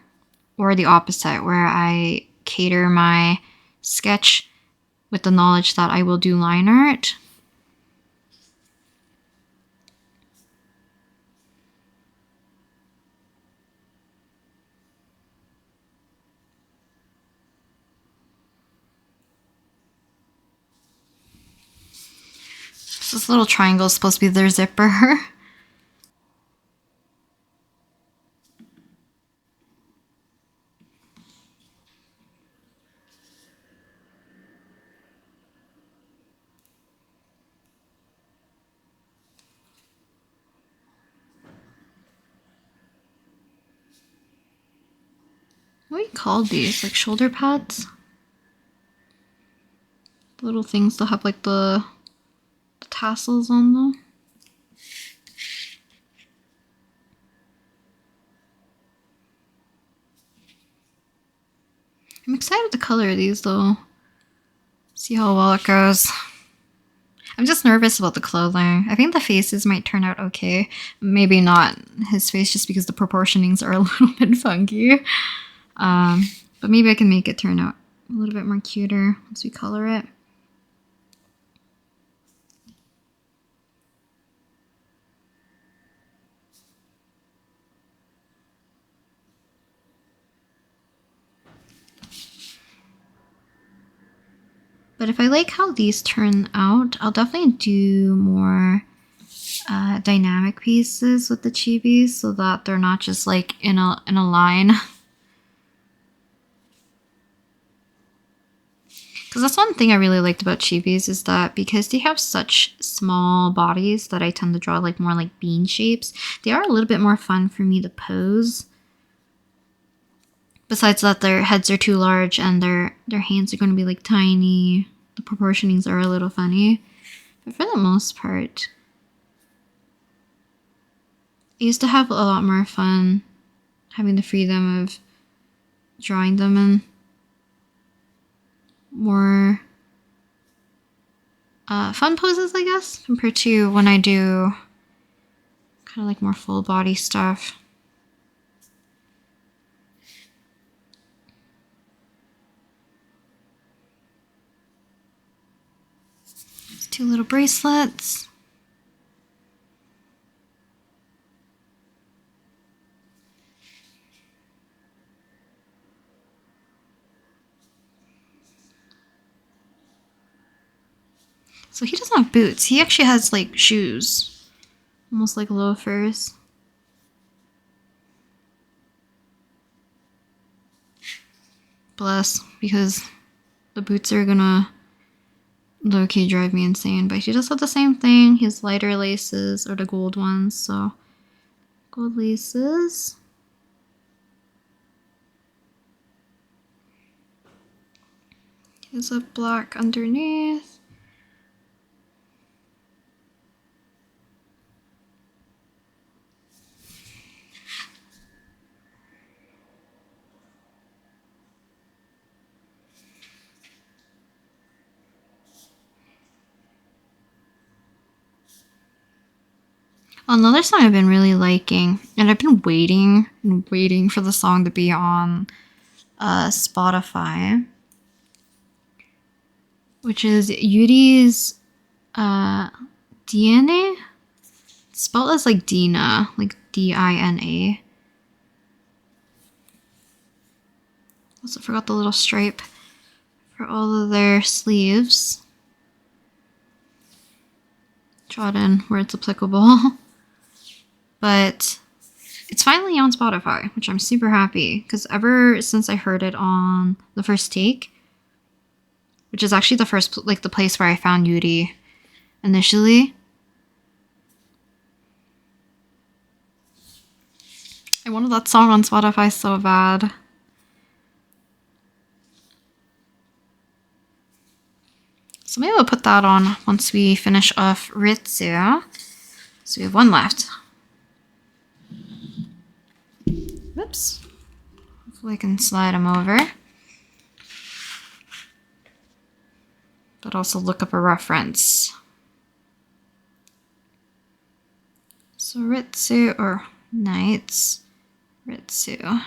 or the opposite, where I cater my sketch with the knowledge that I will do line art. So this little triangle is supposed to be their zipper. What do you call these? Like shoulder pads? The little things that have like the tassels on them. I'm excited to color these though. See how well it goes. I'm just nervous about the clothing. I think the faces might turn out okay. Maybe not his face just because the proportionings are a little bit funky. But maybe I can make it turn out a little bit more cuter once we color it. But if I like how these turn out, I'll definitely do more dynamic pieces with the chibis so that they're not just like in a line. Because that's one thing I really liked about chibis is that because they have such small bodies that I tend to draw like more like bean shapes, they are a little bit more fun for me to pose. Besides that, their heads are too large and their hands are going to be like tiny. The proportionings are a little funny. But for the most part, I used to have a lot more fun having the freedom of drawing them in more fun poses, I guess, compared to when I do kind of like more full body stuff. These 2 little bracelets. So he doesn't have boots. He actually has like shoes. Almost like loafers. Bless, because the boots are gonna low-key drive me insane. But he does have the same thing. He has lighter laces, or the gold ones, so gold laces. He has a black underneath. Another song I've been really liking, and I've been waiting and waiting for the song to be on Spotify, which is Yuri's DNA? It's spelled as like Dina, like D-I-N-A. Also forgot the little stripe for all of their sleeves. Draw it in where it's applicable. But it's finally on Spotify, which I'm super happy, because ever since I heard it on the first take, which is actually the first, like the place where I found Yuri initially, I wanted that song on Spotify so bad. So maybe we'll put that on once we finish off Ritsu. So we have 1 left. Whoops. Hopefully I can slide him over. But also look up a reference. So Ritsu, or Knights, Ritsu.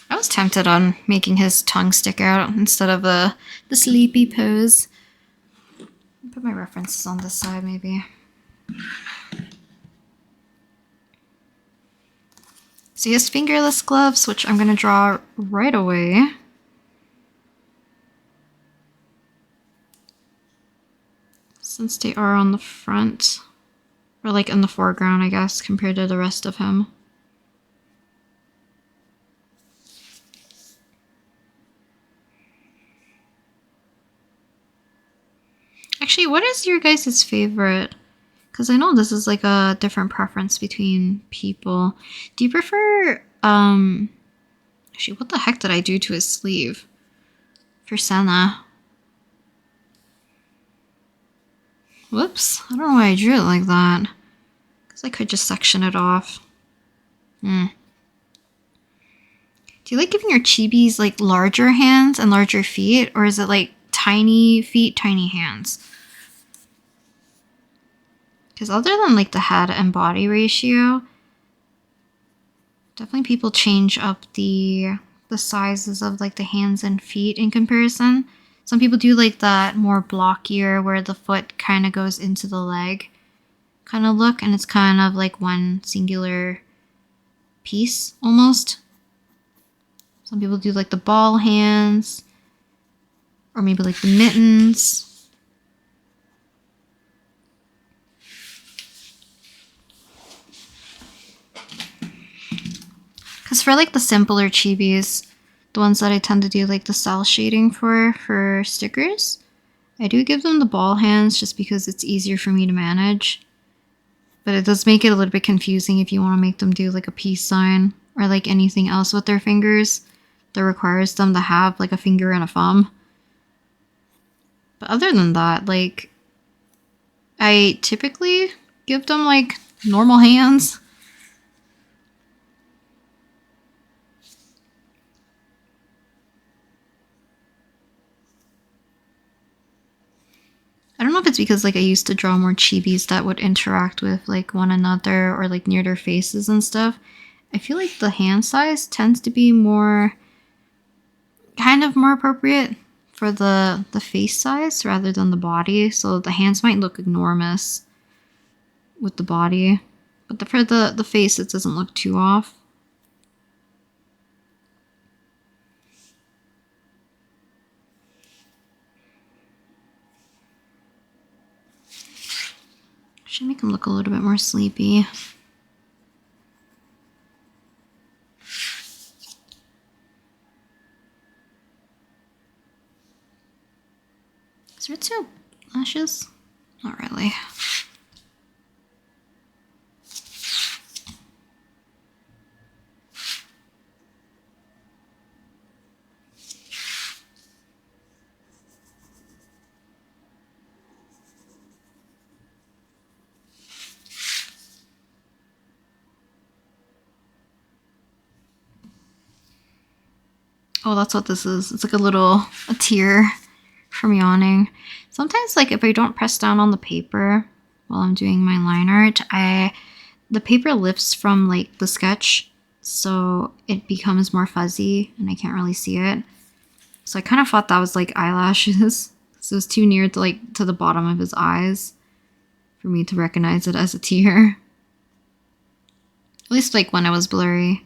I was tempted on making his tongue stick out instead of the sleepy pose. Put my references on this side maybe. So he has fingerless gloves, which I'm going to draw right away. Since they are on the front, or like in the foreground, I guess, compared to the rest of him. Actually, what is your guys' favorite? Because I know this is like a different preference between people. Do you prefer, actually, what the heck did I do to his sleeve? For Senna. Whoops, I don't know why I drew it like that. Because I could just section it off. Do you like giving your chibis like larger hands and larger feet? Or is it like tiny feet, tiny hands? Because other than like the head and body ratio, definitely people change up the sizes of like the hands and feet in comparison. Some people do like that more blockier where the foot kind of goes into the leg kind of look, and it's kind of like one singular piece almost. Some people do like the ball hands, or maybe like the mittens. Because for like the simpler chibis, the ones that I tend to do like the cell shading for stickers, I do give them the ball hands just because it's easier for me to manage. But it does make it a little bit confusing if you want to make them do like a peace sign or like anything else with their fingers that requires them to have like a finger and a thumb. But other than that, like, I typically give them like normal hands. I don't know if it's because like I used to draw more chibis that would interact with like one another or like near their faces and stuff. I feel like the hand size tends to be more kind of more appropriate for the face size rather than the body. So the hands might look enormous with the body, but for the face it doesn't look too off. Should make him look a little bit more sleepy. Is there two lashes? Not really. Oh, that's what this is. It's like a tear from yawning. Sometimes, like, if I don't press down on the paper while I'm doing my line art, the paper lifts from, like, the sketch, so it becomes more fuzzy, and I can't really see it. So I kind of thought that was, like, eyelashes. So it was too near to, like, to the bottom of his eyes for me to recognize it as a tear. At least, like, when it was blurry.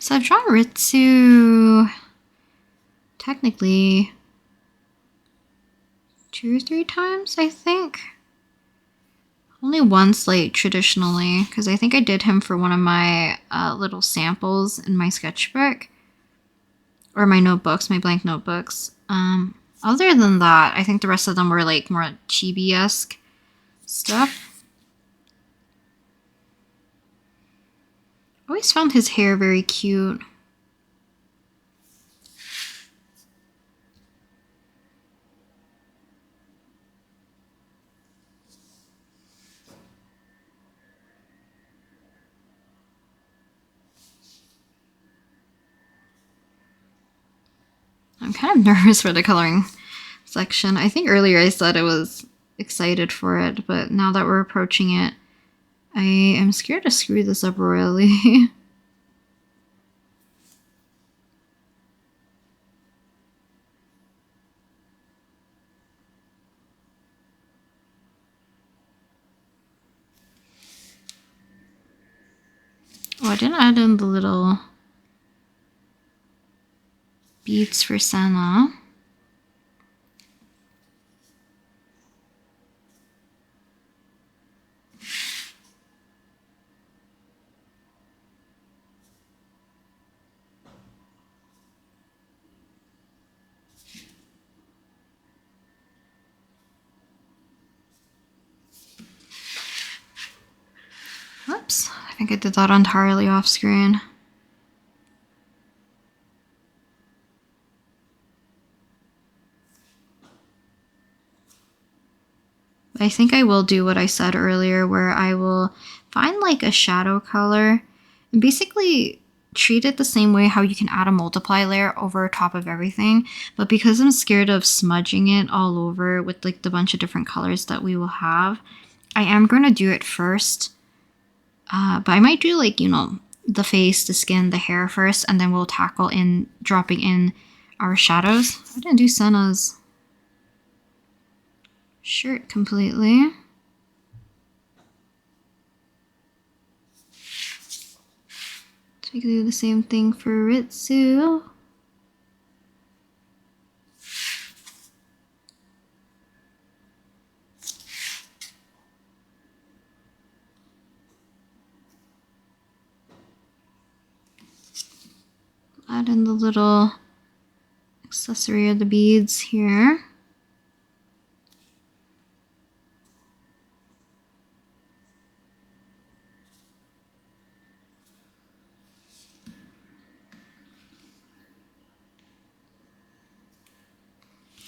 So I've drawn Ritsu technically 2 or 3 times, I think. Only once, like, traditionally, because I think I did him for one of my little samples in my sketchbook. Or my notebooks, my blank notebooks. Other than that, I think the rest of them were, like, more chibi-esque stuff. I always found his hair very cute. I'm kind of nervous for the coloring section. I think earlier I said I was excited for it, but now that we're approaching it, I am scared to screw this up royally. Oh, I didn't add in the little beads for Senna. Oops, I think I did that entirely off screen. I think I will do what I said earlier, where I will find like a shadow color and basically treat it the same way how you can add a multiply layer over top of everything. But because I'm scared of smudging it all over with like the bunch of different colors that we will have, I am going to do it first. But I might do like, you know, the face, the skin, the hair first, and then we'll tackle in dropping in our shadows. I didn't do Senna's shirt completely. So we can do the same thing for Ritsu. in the little accessory of the beads here.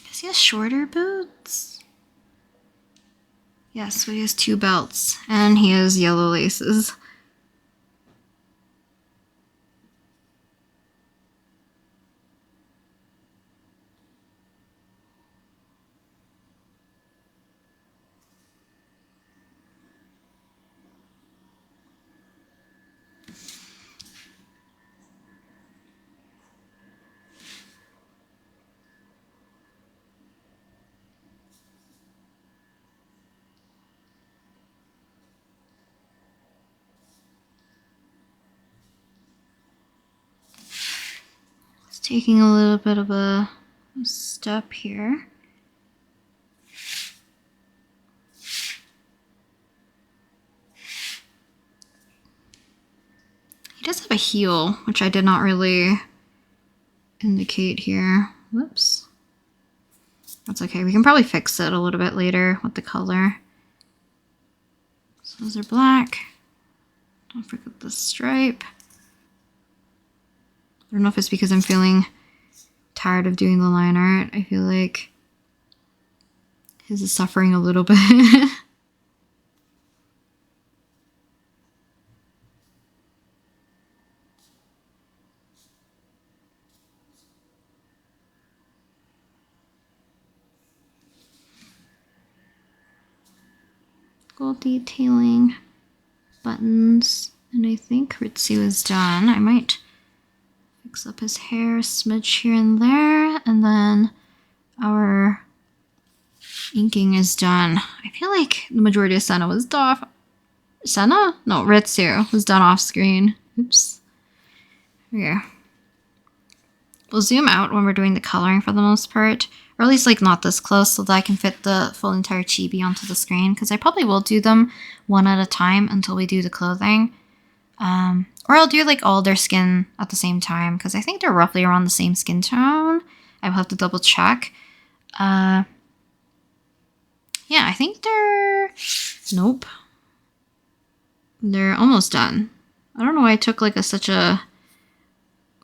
Does he have shorter boots? Yes, so he has 2 belts and he has yellow laces. Taking a little bit of a step here. He does have a heel, which I did not really indicate here. Whoops. That's okay. We can probably fix it a little bit later with the color. So those are black. Don't forget the stripe. I don't know if it's because I'm feeling tired of doing the line art. I feel like his is suffering a little bit. Gold detailing, buttons, and I think Ritsu is done. I might fix up his hair a smidge here and there, and then our inking is done. I feel like the majority of Senna was off. Senna? No, Ritsu was done off screen. Oops. Okay. We'll zoom out when we're doing the coloring for the most part, or at least like not this close so that I can fit the full entire chibi onto the screen, because I probably will do them one at a time until we do the clothing. Or I'll do like all their skin at the same time, because I think they're roughly around the same skin tone. I will have to double check. Yeah, I think they're... Nope. They're almost done. I don't know why I took like such a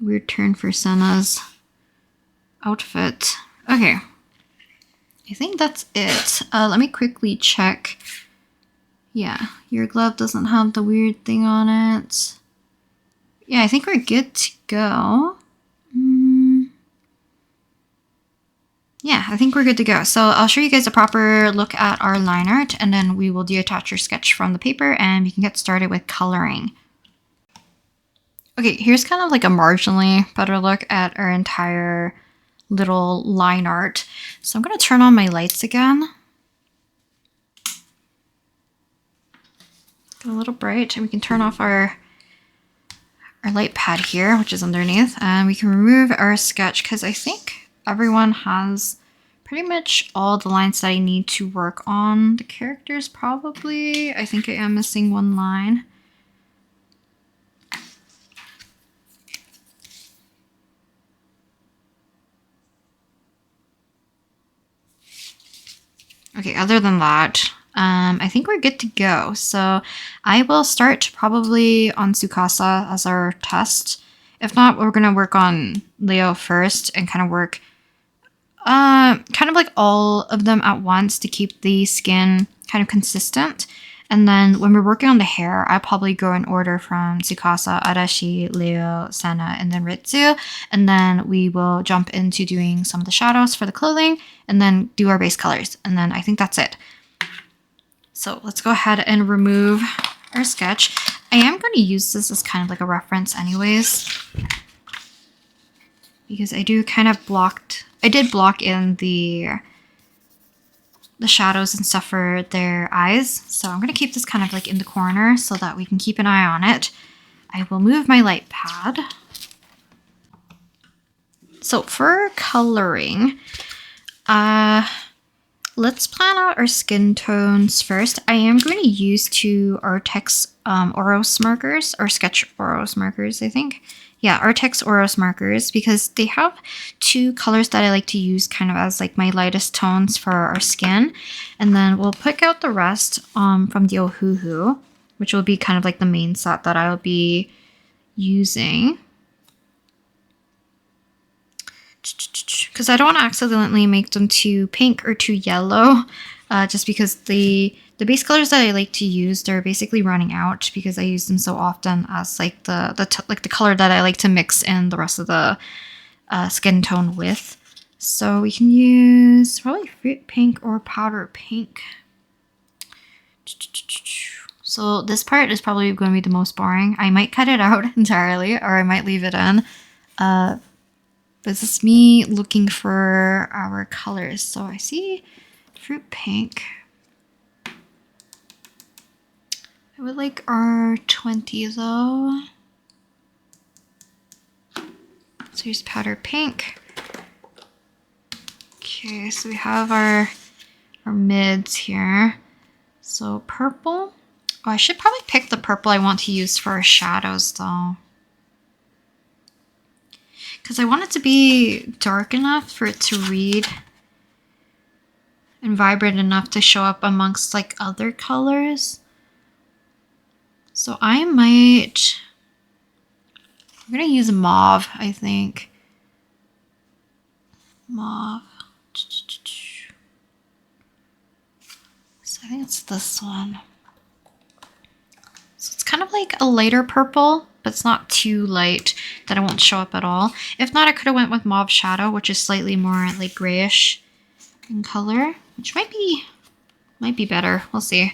weird turn for Senna's outfit. Okay. I think that's it. Let me quickly check. Yeah, your glove doesn't have the weird thing on it. Yeah, I think we're good to go. Yeah, I think we're good to go. So I'll show you guys a proper look at our line art, and then we will detach your sketch from the paper and we can get started with coloring. Okay, here's kind of like a marginally better look at our entire little line art. So I'm going to turn on my lights again. Get a little bright, and we can turn off our light pad here, which is underneath, and we can remove our sketch because I think everyone has pretty much all the lines that I need to work on. The characters probably, I think I am missing one line. Okay, other than that, I think we're good to go. So I will start probably on Tsukasa as our test. If not, we're going to work on Leo first and kind of work kind of like all of them at once to keep the skin kind of consistent. And then when we're working on the hair, I'll probably go in order from Tsukasa, Arashi, Leo, Senna, and then Ritsu. And then we will jump into doing some of the shadows for the clothing and then do our base colors. And then I think that's it. So let's go ahead and remove our sketch. I am going to use this as kind of like a reference anyways, because I do kind of I did block in the shadows and stuff for their eyes. So I'm going to keep this kind of like in the corner so that we can keep an eye on it. I will move my light pad. So for coloring, let's plan out our skin tones first. I am going to use two Arrtx Oros markers, or Sketch Oros markers, I think. Yeah, Arrtx Oros markers, because they have two colors that I like to use kind of as like my lightest tones for our skin. And then we'll pick out the rest from the Ohuhu, which will be kind of like the main set that I'll be using. Because I don't want to accidentally make them too pink or too yellow, just because the base colors that I like to use, they're basically running out because I use them so often as like the color that I like to mix in the rest of the skin tone with. So we can use probably fruit pink or powder pink. So this part is probably going to be the most boring. I might cut it out entirely, or I might leave it in. This is me looking for our colors. So I see fruit pink. I would like R20 though. So here's powder pink. Okay, so we have our mids here. So purple. Oh, I should probably pick the purple I want to use for our shadows though. Because I want it to be dark enough for it to read and vibrant enough to show up amongst like other colors. So I'm gonna use mauve, I think. Mauve. So I think it's this one. So it's kind of like a lighter purple, but it's not too light that it won't show up at all. If not, I could have went with mauve shadow, which is slightly more like grayish in color, which might be better. We'll see.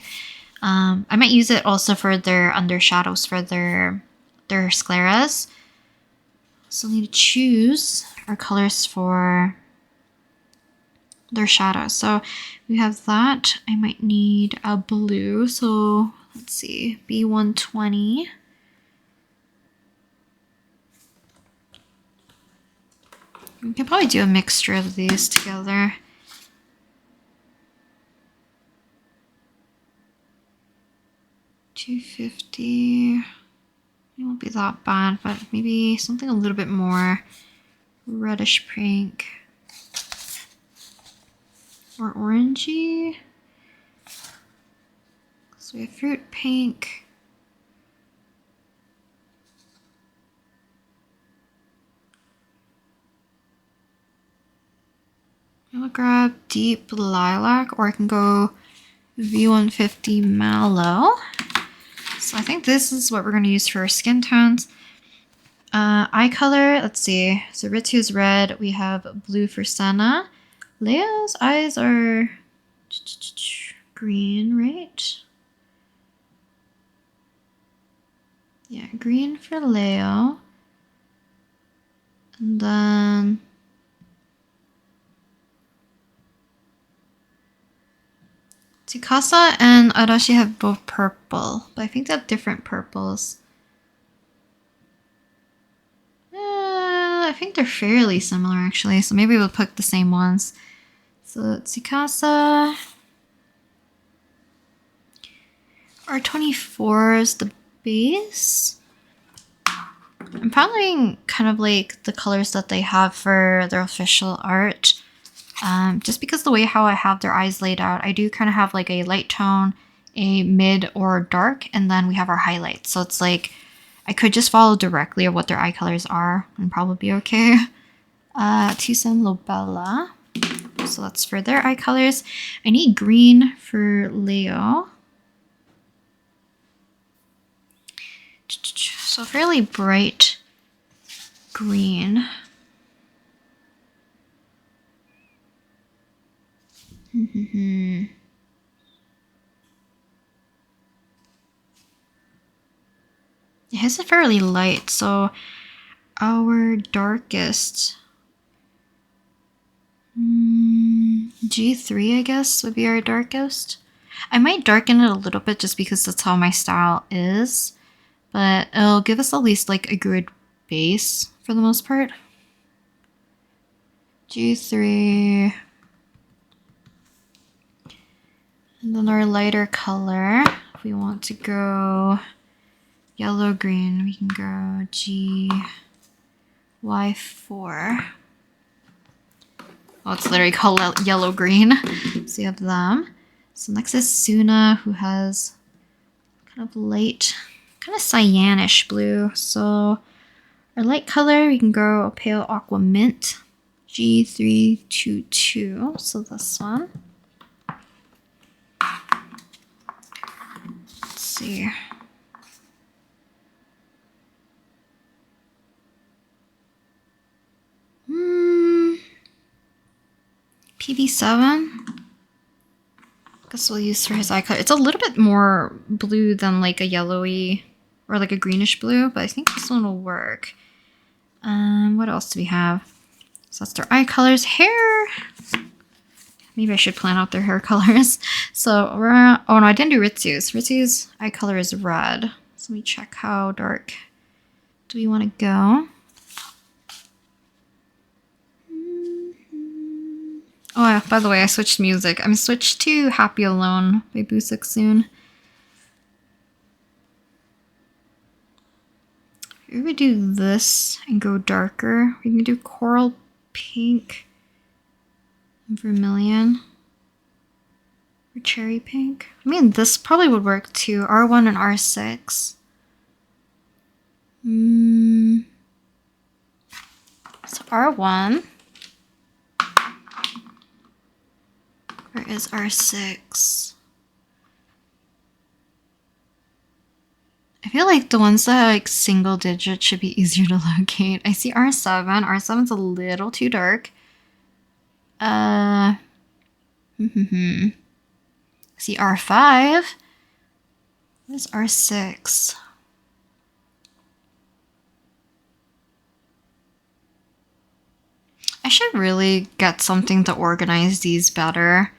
I might use it also for their undershadows for their scleras. So we need to choose our colors for their shadows. So we have that. I might need a blue. So let's see, B120. We can probably do a mixture of these together. $250. It won't be that bad, but maybe something a little bit more reddish pink or orangey. So we have fruit pink. I'll grab deep lilac, or I can go V150 mallow. So I think this is what we're going to use for our skin tones. Eye color, let's see. So Ritsu's red. We have blue for Senna. Leo's eyes are green, right? Yeah, green for Leo. And then Tsukasa and Arashi have both purple, but I think they have different purples. I think they're fairly similar actually, so maybe we'll pick the same ones. So Tsukasa. R24 is the base. I'm probably kind of like the colors that they have for their official art. Just because the way how I have their eyes laid out, I do kind of have like a light tone, a mid or dark, and then we have our highlights. So it's like I could just follow directly of what their eye colors are and probably be okay. Tucson Lobella. So that's for their eye colors. I need green for Leo. So fairly bright green. It has a fairly light, so our darkest G3 I guess would be our darkest. I might darken it a little bit just because that's how my style is, but it'll give us at least like a good base for the most part. G3. And then our lighter color, if we want to go yellow green, we can go G4. Y4. Oh, it's literally called yellow green. So you have them. So next is Suna, who has kind of light, kind of cyanish blue. So our light color, we can go pale aqua mint, G322. So this one. Let's see. PV7. Guess we'll use for his eye color. It's a little bit more blue than like a yellowy or like a greenish blue, but I think this one will work. What else do we have? So that's their eye colors. Hair. Maybe I should plan out their hair colors. So we're oh no, I didn't do Ritsu's. Ritsu's eye color is red. So let me check how dark do we want to go. Oh, yeah, by the way, I switched music. I'm switched to Happy Alone by Busek soon. If we do this and go darker, we can do coral pink and vermilion or cherry pink. I mean, this probably would work too. R1 and R6. So R1. Where is R6? I feel like the ones that are like single digit should be easier to locate. I see R7. R7's a little too dark. See R5. Where's R6? I should really get something to organize these better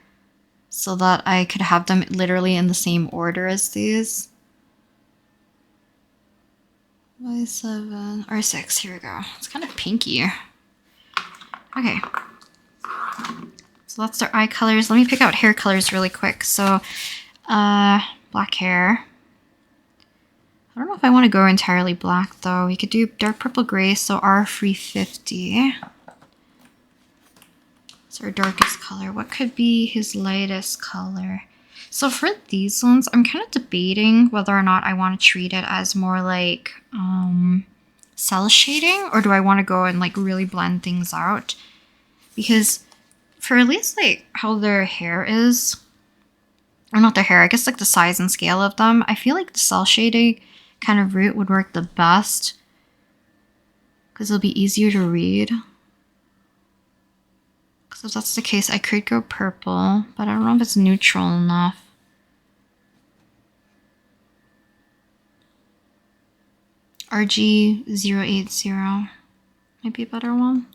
so that I could have them literally in the same order as these. Y7, R6, here we go. It's kind of pinky. Okay. So that's their eye colors. Let me pick out hair colors really quick. So, black hair. I don't know if I want to go entirely black though. We could do dark purple gray, so R350. It's our darkest color. What could be his lightest color? So for these ones, I'm kind of debating whether or not I want to treat it as more like cell shading, or do I want to go and like really blend things out? Because for at least like how their hair is, or not their hair, I guess like the size and scale of them, I feel like the cell shading kind of route would work the best because it'll be easier to read. So if that's the case, I could go purple, but I don't know if it's neutral enough. RG080 might be a better one.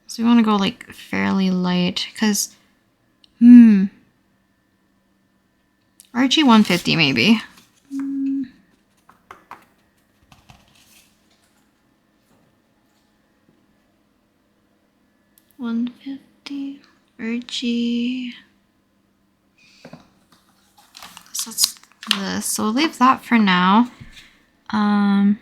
So we want to go like fairly light, because RG150 maybe. 150 RG. So that's this. So we'll leave that for now. I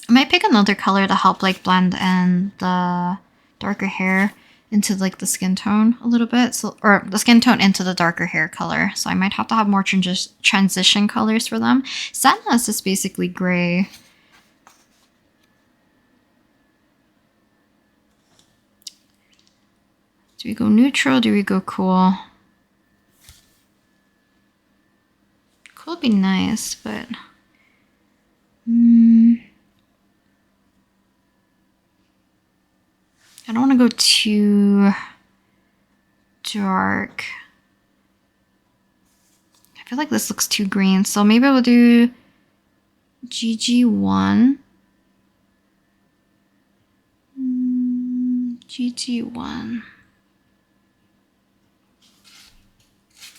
might pick another color to help like blend in the darker hair into like the skin tone a little bit. So, or the skin tone into the darker hair color. So I might have to have more transition colors for them. Senna's is basically gray. Do we go neutral? Do we go cool? Cool would be nice, but I don't want to go too dark. I feel like this looks too green, so maybe we'll do GG1. GG1.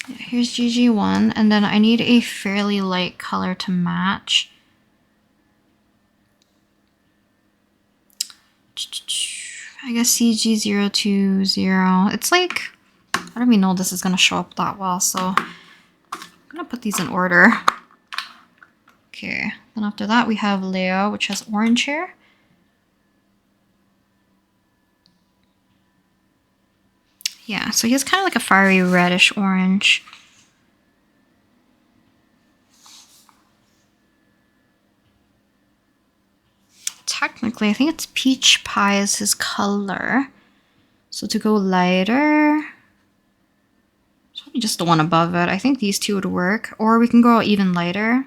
Yeah, here's GG1, and then I need a fairly light color to match. I guess CG020. It's like, I don't even know this is going to show up that well, so I'm going to put these in order. Okay, then after that we have Leo, which has orange hair. Yeah, so he has kind of like a fiery reddish orange. Technically, I think it's peach pie is his color. So to go lighter, it's probably just the one above it. I think these two would work. Or we can go even lighter.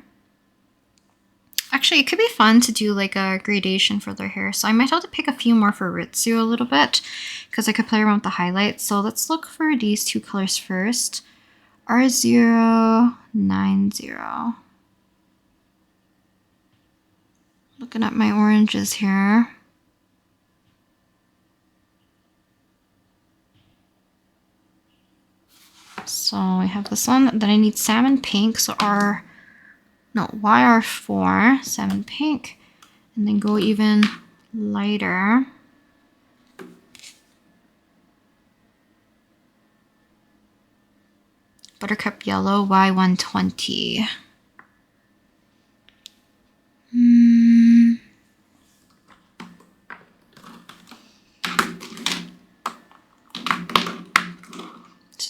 Actually, it could be fun to do like a gradation for their hair. So I might have to pick a few more for Ritsu a little bit, because I could play around with the highlights. So let's look for these two colors first. R090. Looking at my oranges here. So we have this one. Then I need salmon pink. So YR4, salmon pink. And then go even lighter. Buttercup yellow, Y120.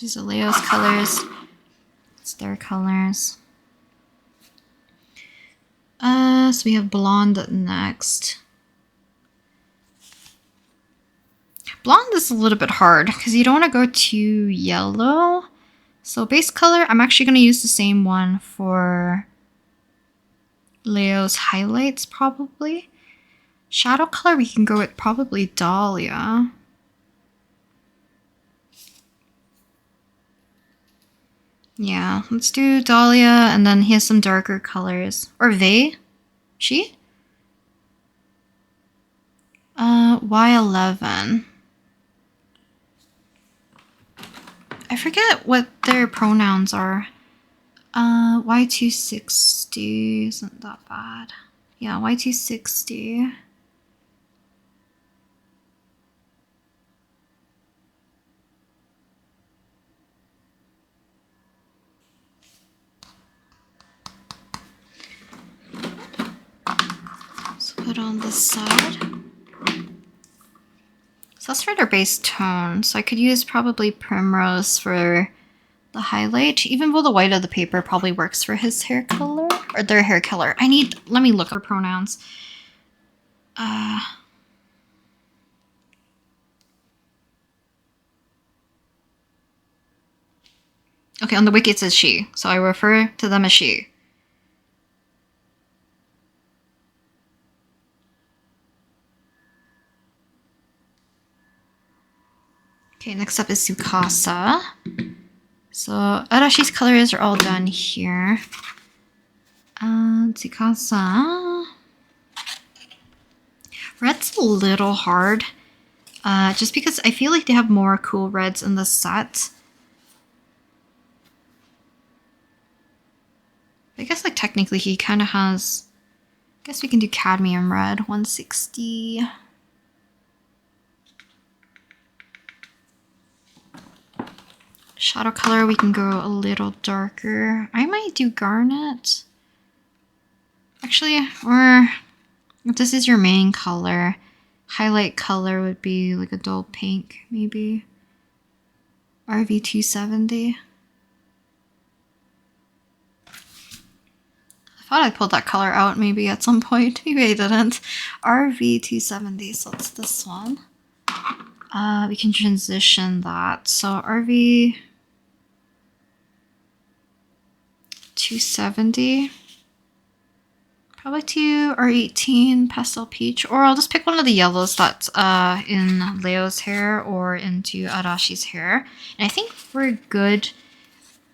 These are Leo's colors. It's their colors. So we have blonde next. Blonde is a little bit hard because you don't want to go too yellow. So base color, I'm actually going to use the same one for Leo's highlights probably. Shadow color, we can go with probably Dahlia. Yeah, let's do Dahlia, and then he has some darker colors. Or Vey? She? Y11. I forget what their pronouns are. Y260 isn't that bad. Yeah, Y260. So put on this side. So that's for their base tone. So I could use probably Primrose for the highlight, even though the white of the paper probably works for his hair color, or their hair color. Let me look up pronouns. Okay, on the wiki it says she, so I refer to them as she. Okay, next up is Sukasa. So Arashi's colors are all done here. Sukasa. Red's a little hard, just because I feel like they have more cool reds in the set. I guess like technically he kind of has, I guess we can do cadmium red, 160. Shadow color, we can go a little darker. I might do garnet. Actually, or if this is your main color, highlight color would be like a dull pink, maybe. RV270. I thought I pulled that color out maybe at some point. Maybe I didn't. RV270, so it's this one. We can transition that. So RV270. Probably to R18 pastel peach, or I'll just pick one of the yellows that's in Leo's hair or into Arashi's hair. And I think we're good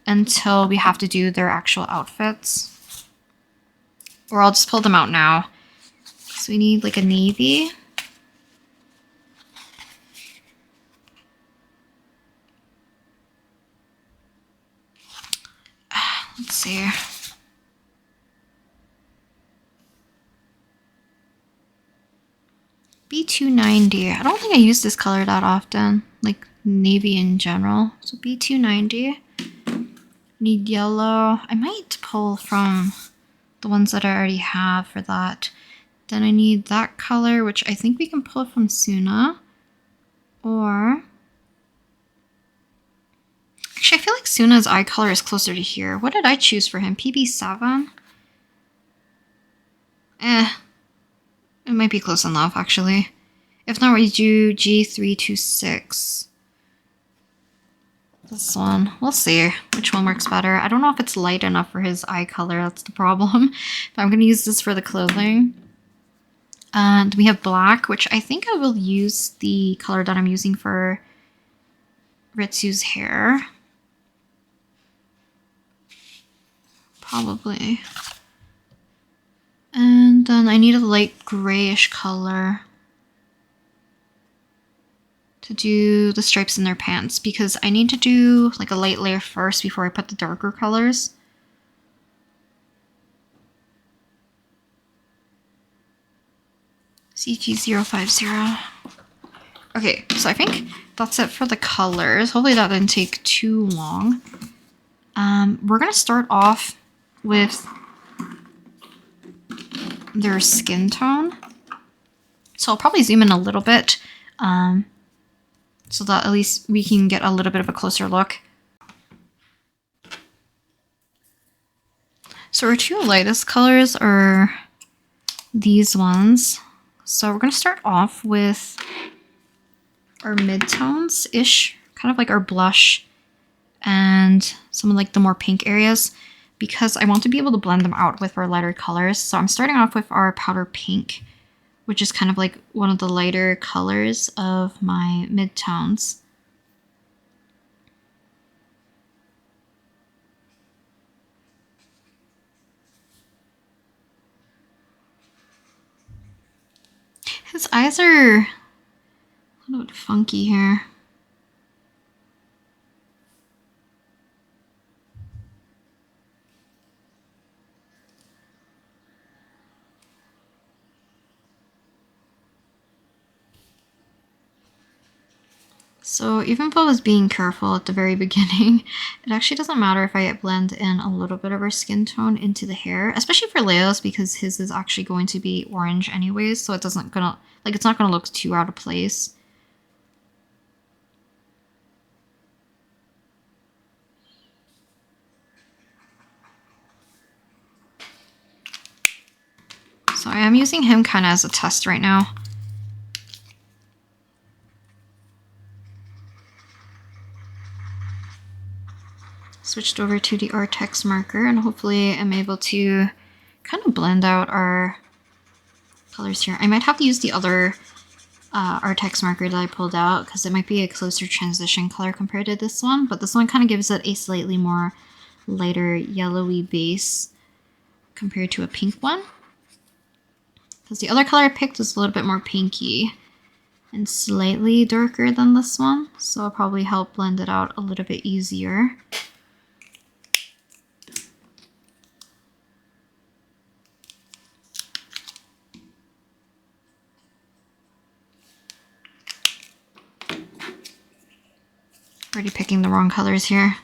until we have to do their actual outfits. Or I'll just pull them out now. So we need like a navy. Let's see. B290. I don't think I use this color that often, like navy in general. So B290. Need yellow. I might pull from the ones that I already have for that. Then I need that color, which I think we can pull from Suna. Or Actually, I feel like Suna's eye color is closer to here. What did I choose for him? PB7? It might be close enough, actually. If not, we do G326. This one. We'll see which one works better. I don't know if it's light enough for his eye color. That's the problem. But I'm going to use this for the clothing. And we have black, which I think I will use the color that I'm using for Ritsu's hair. Probably. And then I need a light grayish color to do the stripes in their pants, because I need to do like a light layer first before I put the darker colors. CG050. Okay, so I think that's it for the colors. Hopefully that didn't take too long. We're gonna start off with their skin tone. So I'll probably zoom in a little bit, so that at least we can get a little bit of a closer look. So our two lightest colors are these ones. So we're going to start off with our mid-tones-ish, kind of like our blush and some of like the more pink areas, because I want to be able to blend them out with our lighter colors. So I'm starting off with our powder pink, which is kind of like one of the lighter colors of my mid-tones. His eyes are a little bit funky here. So even if I was being careful at the very beginning, it actually doesn't matter if I blend in a little bit of our skin tone into the hair, especially for Leo's, because his is actually going to be orange anyways, so it's not gonna look too out of place. So I am using him kind of as a test right now. Switched over to the Arrtx marker, and hopefully I'm able to kind of blend out our colors here. I might have to use the other Arrtx marker that I pulled out, because it might be a closer transition color compared to this one, but this one kind of gives it a slightly more lighter yellowy base compared to a pink one. Because the other color I picked was a little bit more pinky and slightly darker than this one, so I'll probably help blend it out a little bit easier. Already picking the wrong colors here.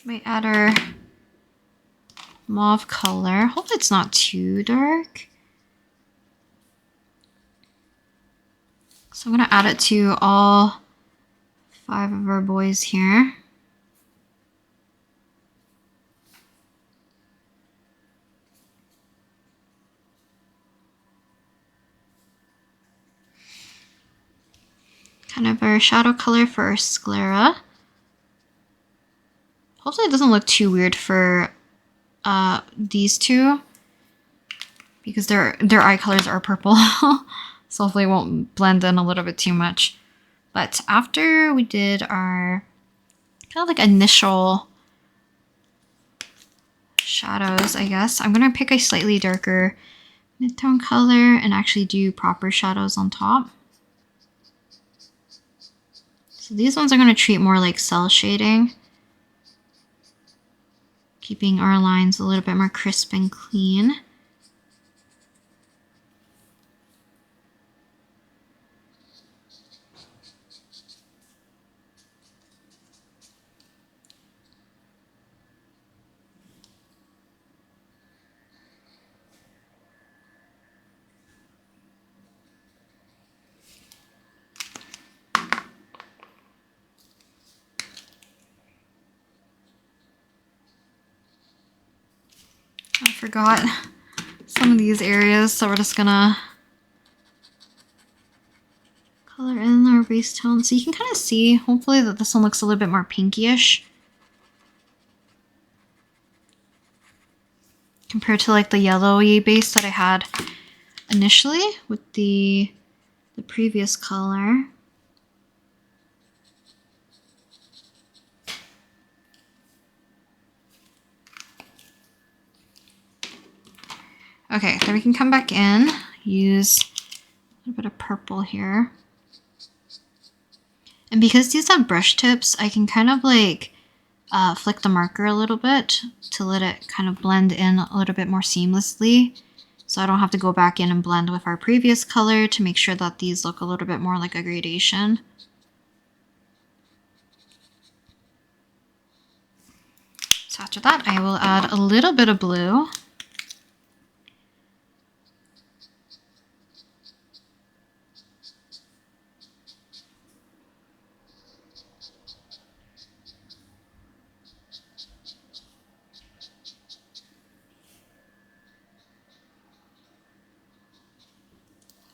Might add our mauve color. Hope it's not too dark. So I'm going to add it to all 5 of our boys here. Kind of our shadow color for our sclera. Hopefully it doesn't look too weird for these two, because their eye colors are purple. So hopefully it won't blend in a little bit too much. But after we did our kind of like initial shadows, I guess, I'm going to pick a slightly darker mid-tone color and actually do proper shadows on top. So these ones I'm going to treat more like cell shading, keeping our lines a little bit more crisp and clean. forgot some of these areas, so we're just gonna color in our base tone. So you can kind of see, hopefully, that this one looks a little bit more pinkyish compared to like the yellowy base that I had initially with the previous color. Okay, then we can come back in, use a little bit of purple here. And because these have brush tips, I can kind of like flick the marker a little bit to let it kind of blend in a little bit more seamlessly. So I don't have to go back in and blend with our previous color to make sure that these look a little bit more like a gradation. So after that, I will add a little bit of blue.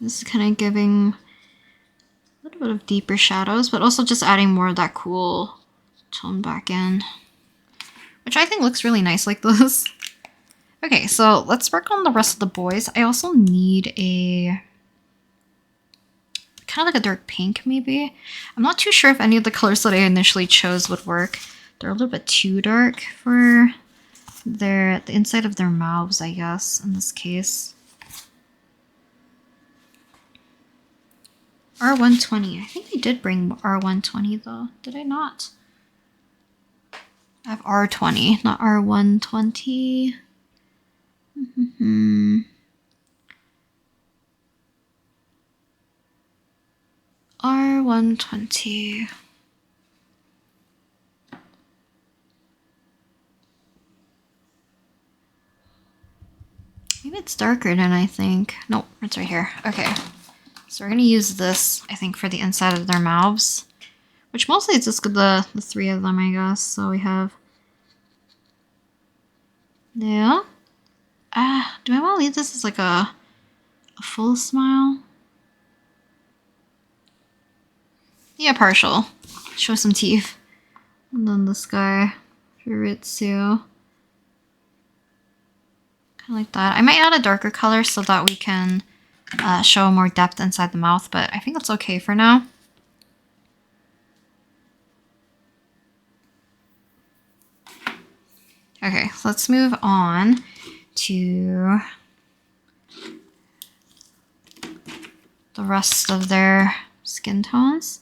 This is kind of giving a little bit of deeper shadows, but also just adding more of that cool tone back in, which I think looks really nice like this. Okay, so let's work on the rest of the boys. I also need a kind of like a dark pink maybe. I'm not too sure if any of the colors that I initially chose would work. They're a little bit too dark for the inside of their mouths, I guess, in this case. R120. I think I did bring R120 though. Did I not? I have R20, not R120. R120. Maybe it's darker than I think. Nope, it's right here. Okay. So we're going to use this, I think, for the inside of their mouths. Which mostly it's just the three of them, I guess. So we have... Yeah. Do I want to leave this as like a full smile? Yeah, partial. Show some teeth. And then this guy, Arrtx. Kind of like that. I might add a darker color so that we can show more depth inside the mouth, but I think that's okay for now. Okay, so let's move on to the rest of their skin tones.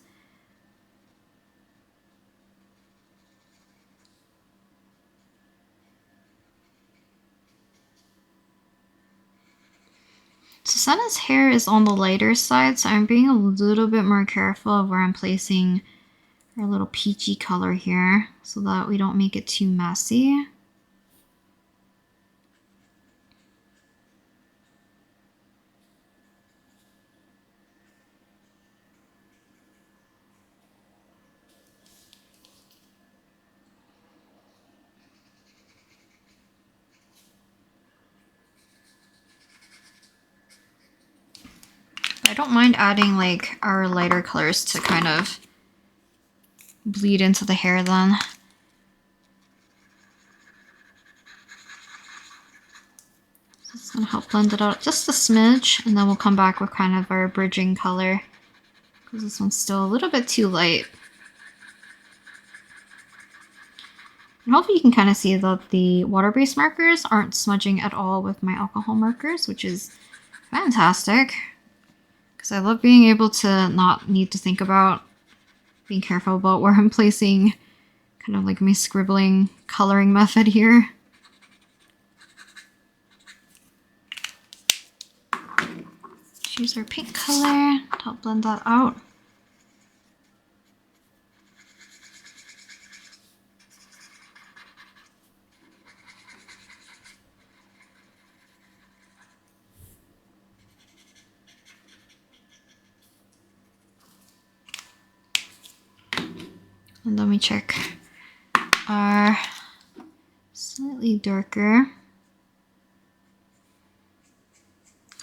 So Senna's hair is on the lighter side, so I'm being a little bit more careful of where I'm placing our little peachy color here so that we don't make it too messy. I don't mind adding like our lighter colors to kind of bleed into the hair then. So it's gonna help blend it out just a smidge, and then we'll come back with kind of our bridging color because this one's still a little bit too light. And hopefully you can kind of see that the water-based markers aren't smudging at all with my alcohol markers, which is fantastic. Because I love being able to not need to think about being careful about where I'm placing kind of like my scribbling coloring method here. Choose our pink color to help blend that out. And then we check our slightly darker.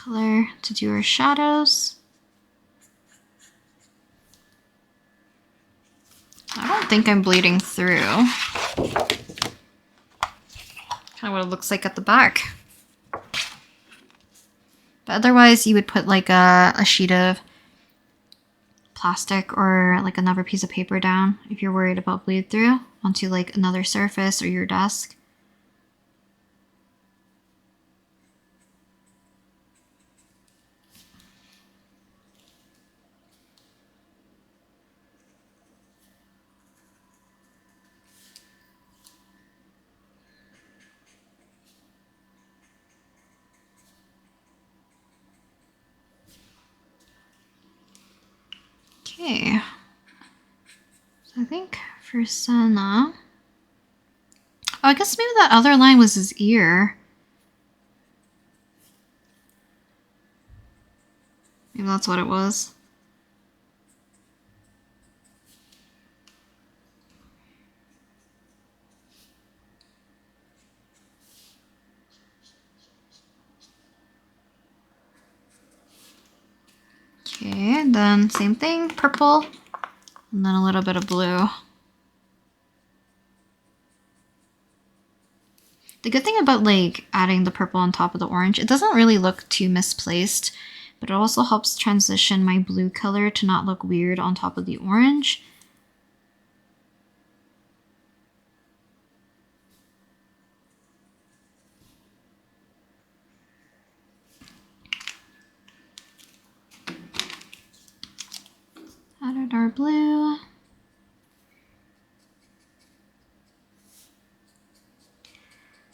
color to do our shadows. I don't think I'm bleeding through. Kind of what it looks like at the back. But otherwise, you would put like a sheet of plastic or like another piece of paper down if you're worried about bleed through onto like another surface or your desk. Okay, so I think for Senna, oh, I guess maybe that other line was his ear. Maybe that's what it was. Okay, and then same thing, purple, and then a little bit of blue. The good thing about like adding the purple on top of the orange, it doesn't really look too misplaced, but it also helps transition my blue color to not look weird on top of the orange. Added our blue.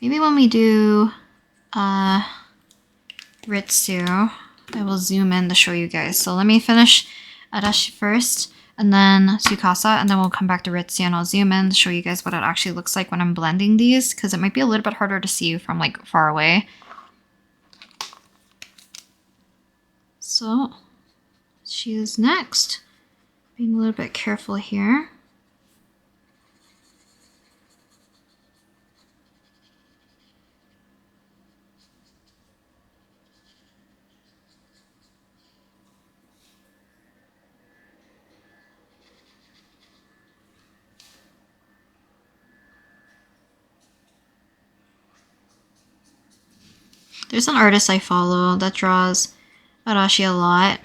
Maybe when we do Ritsu, I will zoom in to show you guys. So let me finish Arashi first, and then Tsukasa, and then we'll come back to Ritsu and I'll zoom in to show you guys what it actually looks like when I'm blending these, because it might be a little bit harder to see from like far away. So she is next. Being a little bit careful here. There's an artist I follow that draws Arashi a lot.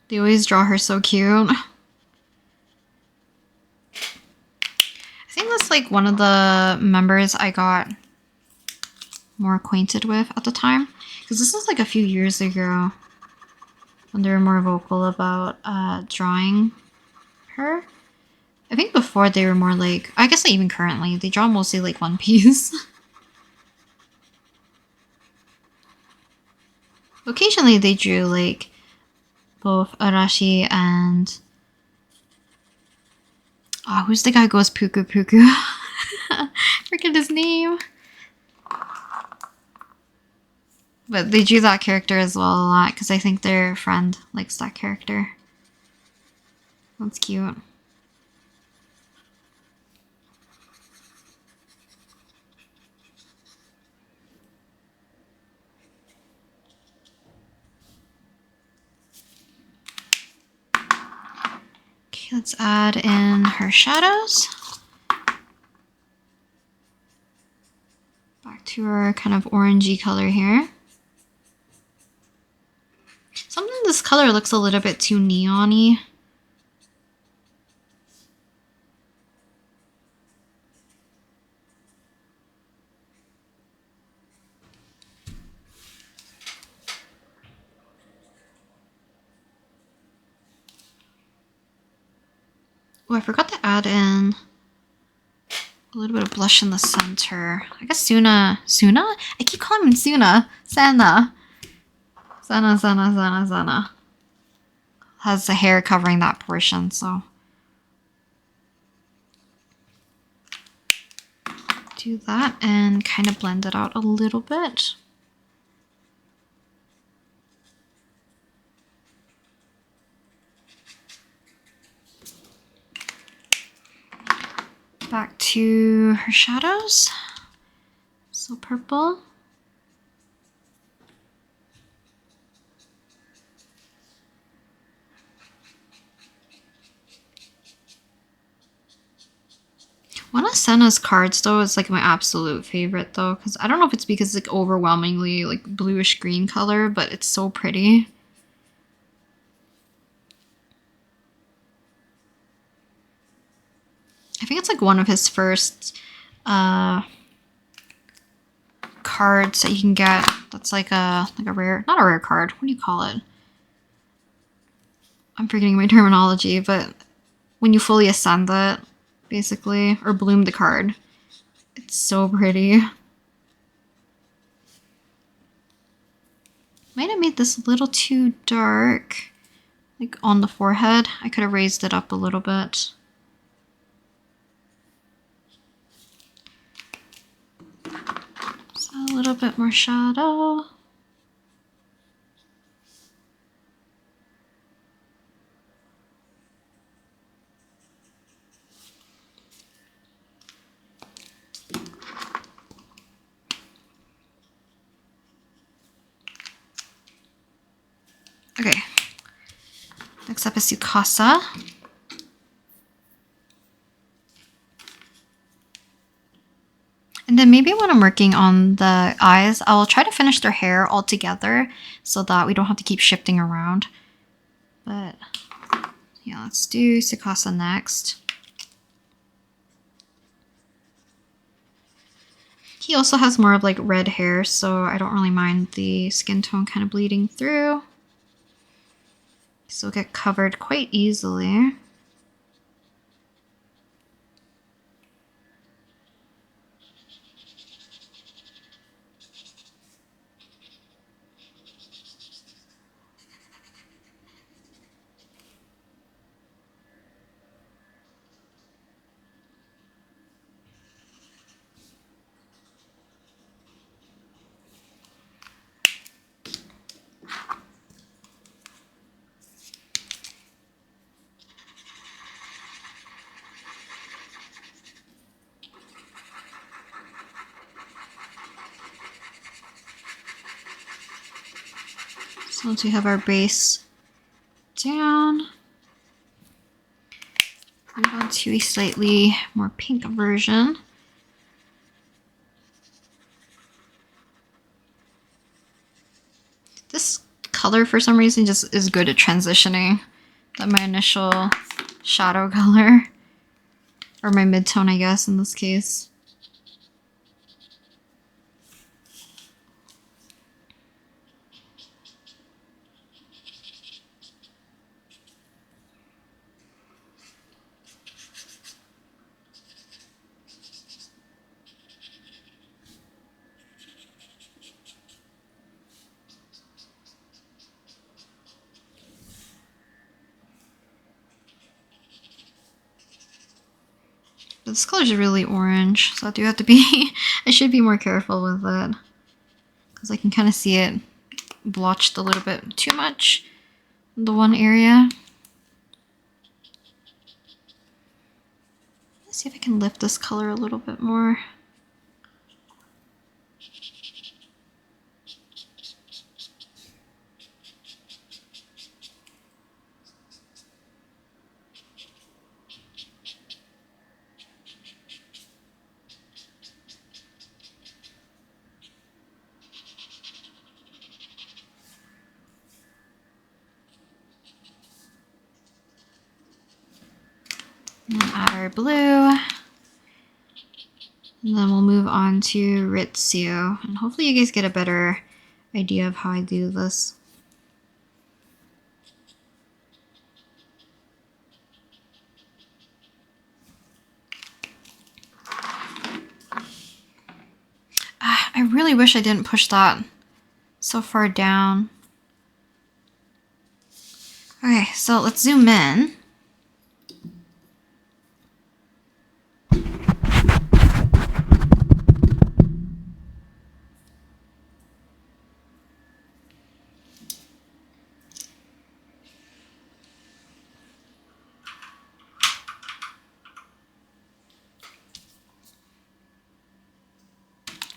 They always draw her so cute. I think that's like one of the members I got more acquainted with at the time. Because this was like a few years ago when they were more vocal about drawing her. I think before they were more like, I guess like even currently, they draw mostly like One Piece. Occasionally they drew like both Arashi and who's the guy who goes Puku Puku? Forget his name. But they drew that character as well a lot because I think their friend likes that character. That's cute. Okay, let's add in her shadows. Back to our kind of orangey color here. Sometimes this color looks a little bit too neon-y. Oh, I forgot to add in a little bit of blush in the center. I guess Suna? I keep calling him Suna. Sana has the hair covering that portion, so do that and kind of blend it out a little bit. Back to her shadows. So purple. One of Senna's cards though is like my absolute favorite though, because I don't know if it's because it's like overwhelmingly like bluish green color, but it's so pretty. I think it's like one of his first cards that you can get. That's like a rare, not a rare card. What do you call it? I'm forgetting my terminology, but when you fully ascend it, basically, or bloom the card. It's so pretty. Might have made this a little too dark, like on the forehead. I could have raised it up a little bit. So a little bit more shadow. Okay, next up is Sukasa. And then maybe when I'm working on the eyes, I'll try to finish their hair all together so that we don't have to keep shifting around. But yeah, let's do Sukasa next. He also has more of like red hair, so I don't really mind the skin tone kind of bleeding through. So it'll get covered quite easily. So once we have our base down, move on to a slightly more pink version. This color for some reason just is good at transitioning. That my initial shadow color, or my mid-tone I guess in this case. But this color is really orange, so I do have to be, I should be more careful with it. Because I can kind of see it blotched a little bit too much in the one area. Let's see if I can lift this color a little bit more. And then add our blue. And then we'll move on to Ritsu. And hopefully you guys get a better idea of how I do this. I really wish I didn't push that so far down. Okay, so let's zoom in.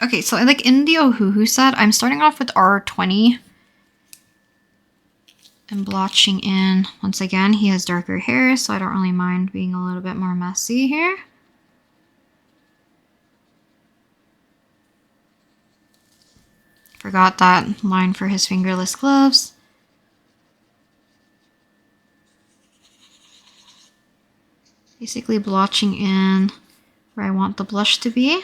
Okay, so like in the Ohuhu set, I'm starting off with R20 and blotching in. Once again, he has darker hair, so I don't really mind being a little bit more messy here. Forgot that line for his fingerless gloves. Basically blotching in where I want the blush to be.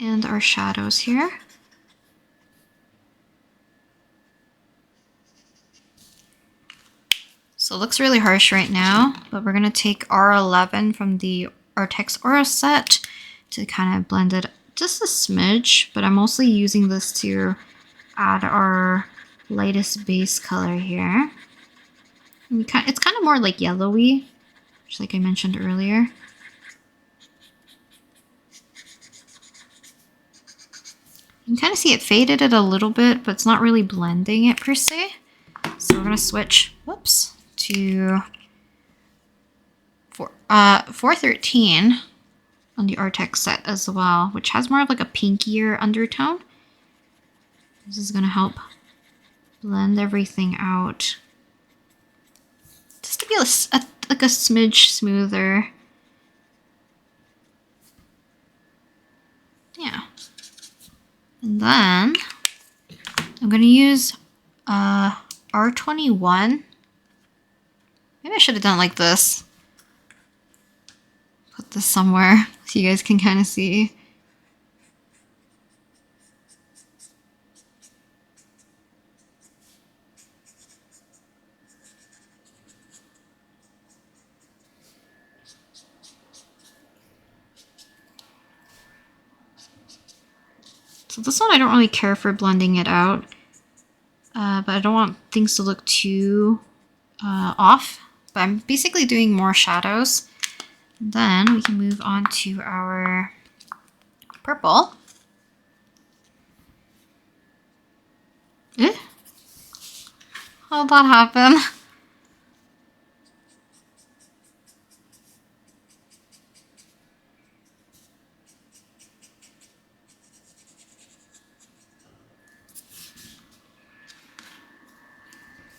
And our shadows here. So it looks really harsh right now, but we're gonna take R11 from the Arrtx Oros set to kind of blend it just a smidge, but I'm mostly using this to add our lightest base color here. And it's kind of more like yellowy, just like I mentioned earlier. You can kind of see it faded it a little bit, but it's not really blending it per se. So we're gonna switch, whoops, to 413 on the Arrtx set as well, which has more of like a pinkier undertone. This is gonna help blend everything out, just to be like a smidge smoother. Yeah. And then I'm gonna use R21. Maybe I should have done it like this. Put this somewhere so you guys can kind of see. So this one I don't really care for blending it out, but I don't want things to look too off. But I'm basically doing more shadows. Then we can move on to our purple. Eh? How'd that happen?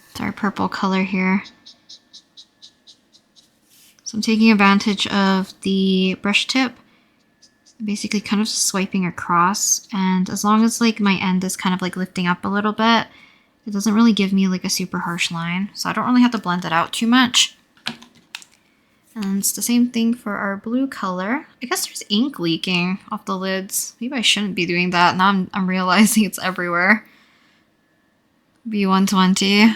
It's our purple color here. So I'm taking advantage of the brush tip, basically kind of swiping across, and as long as like my end is kind of like lifting up a little bit, it doesn't really give me like a super harsh line, so I don't really have to blend it out too much. And it's the same thing for our blue color. I guess there's ink leaking off the lids. Maybe I shouldn't be doing that. Now I'm realizing it's everywhere. B120.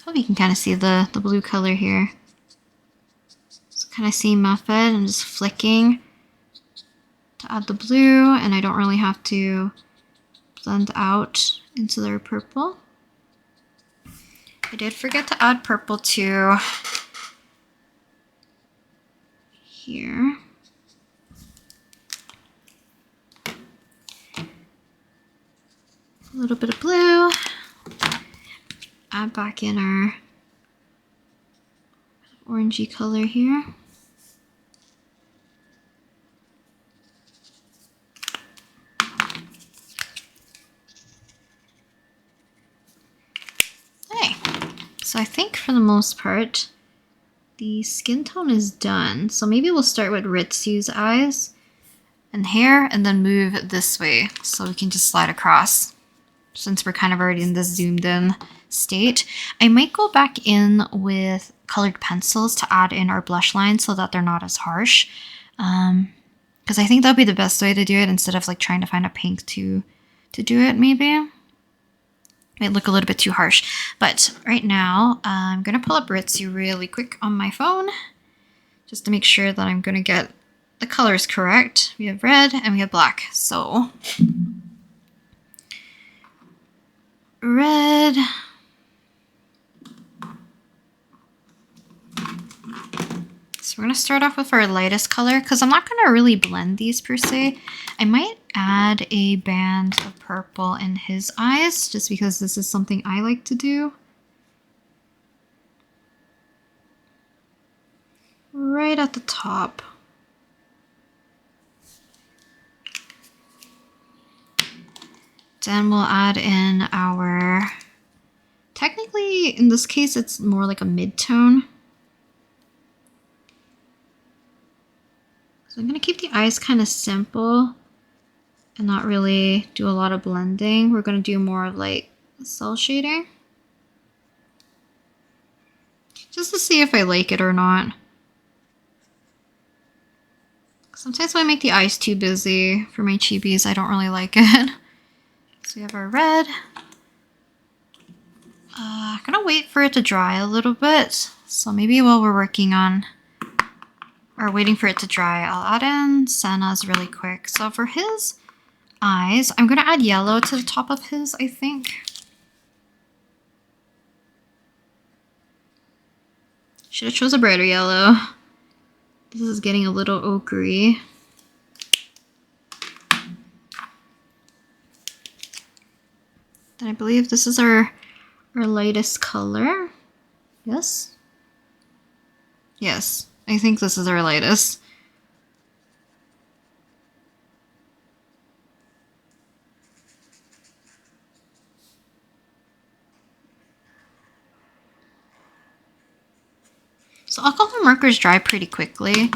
Hope you can kind of see the blue color here. It's kind of same method. I'm just flicking to add the blue, and I don't really have to blend out into their purple. I did forget to add purple to here. A little bit of blue. Add back in our orangey color here. Okay, so I think for the most part, the skin tone is done. So maybe we'll start with Ritsu's eyes and hair and then move this way so we can just slide across. Since we're kind of already in this zoomed in state, I might go back in with colored pencils to add in our blush lines so that they're not as harsh. Because I think that'd be the best way to do it instead of like trying to find a pink to do it maybe. Might look a little bit too harsh. But right now, I'm gonna pull up Ritsu really quick on my phone just to make sure that I'm gonna get the colors correct. We have red and we have black. So red. So we're going to start off with our lightest color because I'm not going to really blend these per se. I might add a band of purple in his eyes just because this is something I like to do. Right at the top. Then we'll add in our Technically, in this case, it's more like a mid-tone. So I'm going to keep the eyes kind of simple and not really do a lot of blending. We're going to do more of like cell shading. Just to see if I like it or not. Sometimes when I make the eyes too busy for my chibis, I don't really like it. So we have our red. I'm gonna wait for it to dry a little bit. So maybe while we're working on, or waiting for it to dry, I'll add in Senna's really quick. So for his eyes, I'm gonna add yellow to the top of his, I think. Should have chose a brighter yellow. This is getting a little ochre-y. Then I believe this is our lightest color. Yes? Yes, I think this is our lightest. So alcohol markers dry pretty quickly,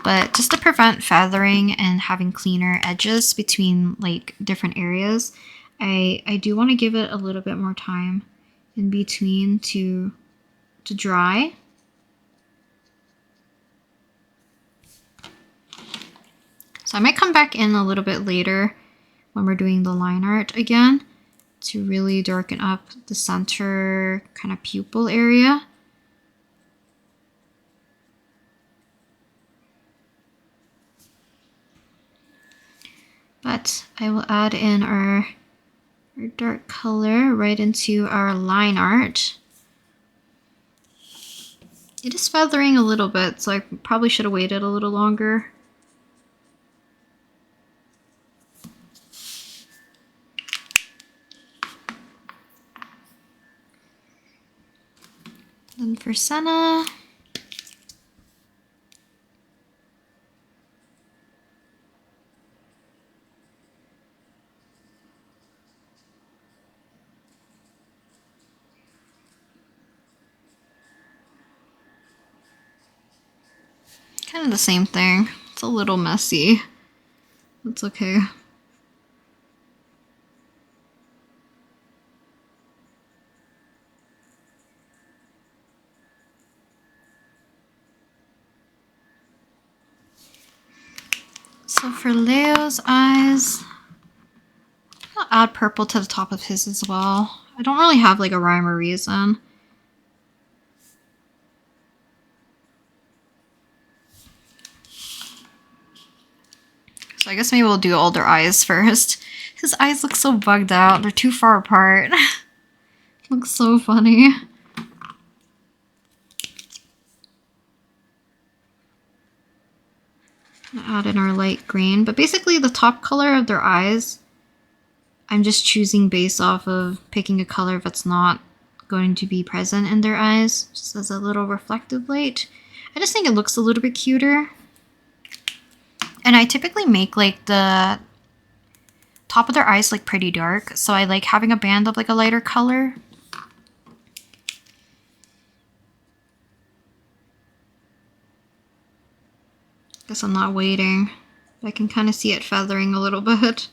but just to prevent feathering and having cleaner edges between like different areas, I do want to give it a little bit more time in between to dry. So I might come back in a little bit later when we're doing the line art again to really darken up the center kind of pupil area. But I will add in our dark color right into our line art. It is feathering a little bit, so I probably should have waited a little longer. Then for Senna, kind of the same thing. It's a little messy. That's okay. So for Leo's eyes, I'll add purple to the top of his as well. I don't really have like a rhyme or reason. So I guess maybe we'll do older eyes first. His eyes look so bugged out. They're too far apart. Looks so funny. Add in our light green, but basically the top color of their eyes, I'm just choosing based off of picking a color that's not going to be present in their eyes, just as a little reflective light. I just think it looks a little bit cuter. And I typically make like the top of their eyes like pretty dark, so I like having a band of like a lighter color. Guess I'm not waiting. I can kind of see it feathering a little bit.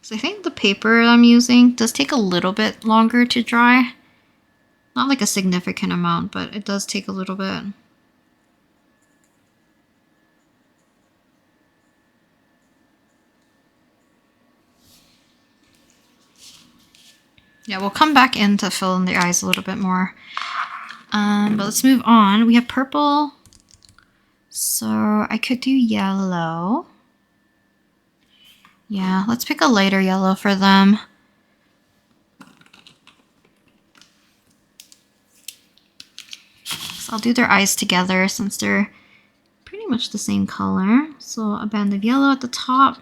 So I think the paper I'm using does take a little bit longer to dry. Not like a significant amount, but it does take a little bit. Yeah, we'll come back in to fill in the eyes a little bit more. But let's move on. We have purple. So I could do yellow. Yeah, let's pick a lighter yellow for them. So I'll do their eyes together since they're pretty much the same color. So a band of yellow at the top.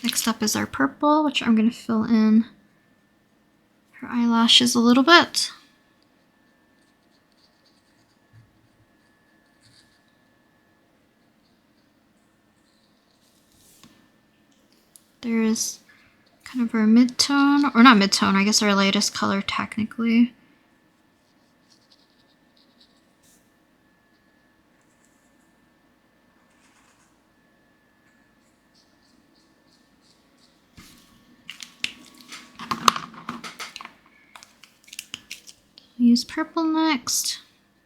Next up is our purple, which I'm going to fill in her eyelashes a little bit. There's kind of our mid-tone, or not mid-tone, I guess our lightest color technically. Use purple next.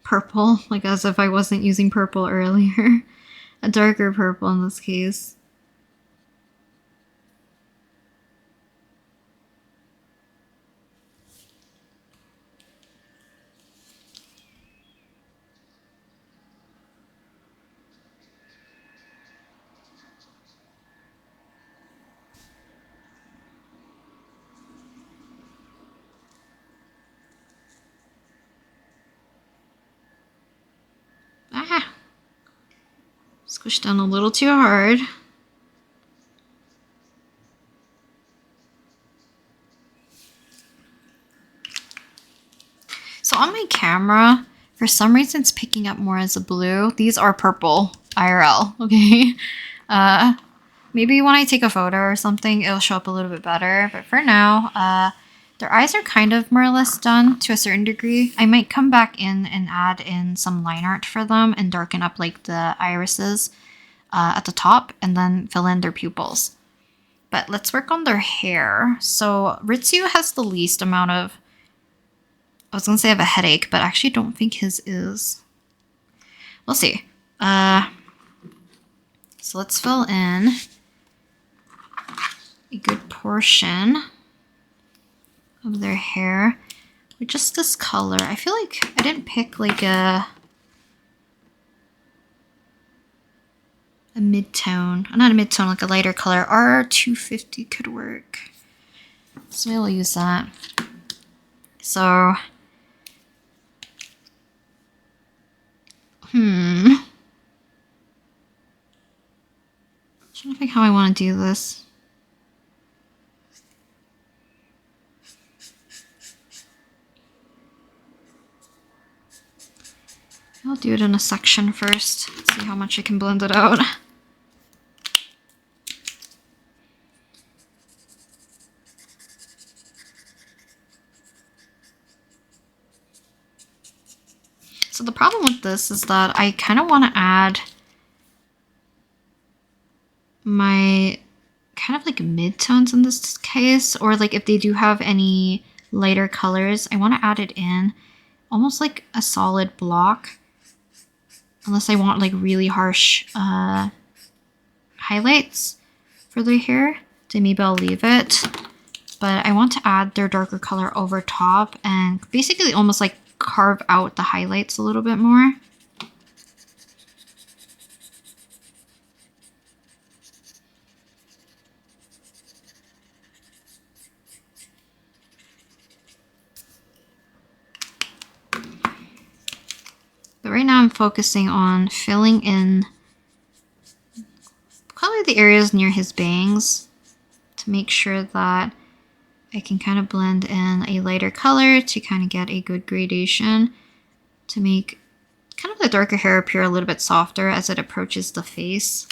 Purple, like as if I wasn't using purple earlier. A darker purple in this case. Ah! Squished down a little too hard. So on my camera, for some reason it's picking up more as a blue. These are purple IRL, okay? Maybe when I take a photo or something, it'll show up a little bit better. But for now, their eyes are kind of more or less done to a certain degree. I might come back in and add in some line art for them and darken up like the irises at the top and then fill in their pupils. But let's work on their hair. So Ritsu has the least amount of, I was gonna say I have a headache, but I actually don't think his is. We'll see. So let's fill in a good portion of their hair with just this color. I feel like I didn't pick like a mid-tone, not a mid-tone, like a lighter color. R250 could work. So we'll use that. So, I'm trying to think how I want to do this. I'll do it in a section first, see how much I can blend it out. So the problem with this is that I kind of want to add my kind of like mid-tones in this case, or like if they do have any lighter colors, I want to add it in almost like a solid block, unless I want like really harsh highlights for their hair, then maybe I'll leave it. But I want to add their darker color over top and basically almost like carve out the highlights a little bit more. But right now I'm focusing on filling in probably the areas near his bangs to make sure that I can kind of blend in a lighter color to kind of get a good gradation to make kind of the darker hair appear a little bit softer as it approaches the face.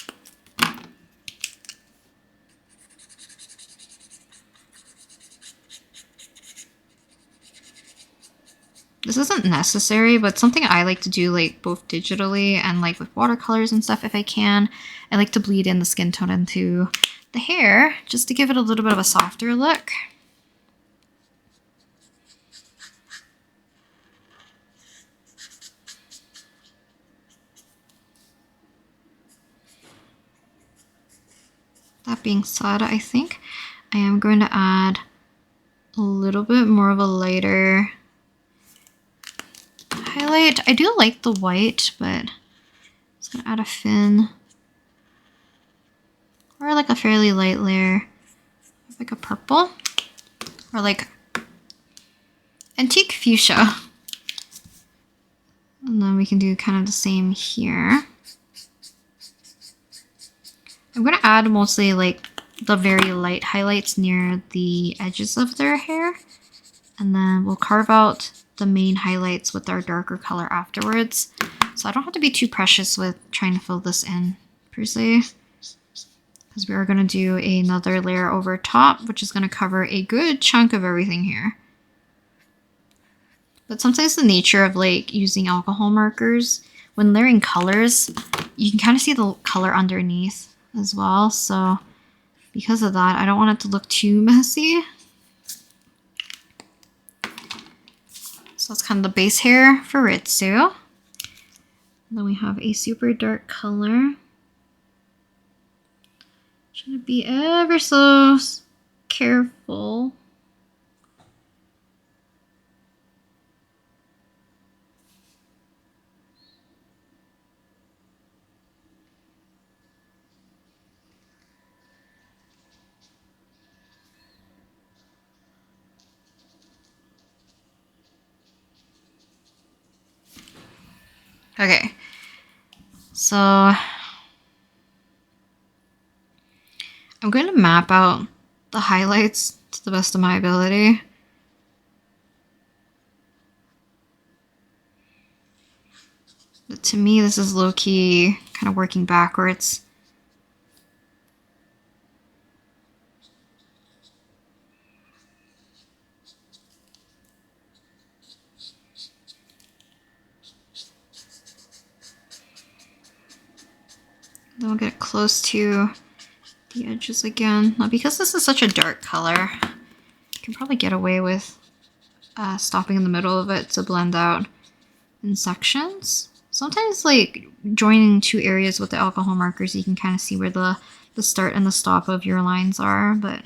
This isn't necessary, but something I like to do like both digitally and like with watercolors and stuff if I can. I like to bleed in the skin tone into the hair just to give it a little bit of a softer look. That being said, I think I am going to add a little bit more of a lighter highlight. I do like the white, but I'm just gonna add a fin or like a fairly light layer, like a purple or like antique fuchsia. And then we can do kind of the same here. I'm going to add mostly like the very light highlights near the edges of their hair. And then we'll carve out the main highlights with our darker color afterwards. So I don't have to be too precious with trying to fill this in per se. because we are going to do another layer over top, which is going to cover a good chunk of everything here. But sometimes the nature of like using alcohol markers, when layering colors, you can kind of see the color underneath as well. So because of that, I don't want it to look too messy. So that's kind of the base hair for Ritsu. And then we have a super dark color. Trying to be ever so careful. Okay, so I'm going to map out the highlights to the best of my ability. But to me, this is low-key kind of working backwards. Then we'll get close to the edges again. Now, because this is such a dark color, I can probably get away with stopping in the middle of it to blend out in sections. Sometimes, like, joining two areas with the alcohol markers, you can kind of see where the start and the stop of your lines are, but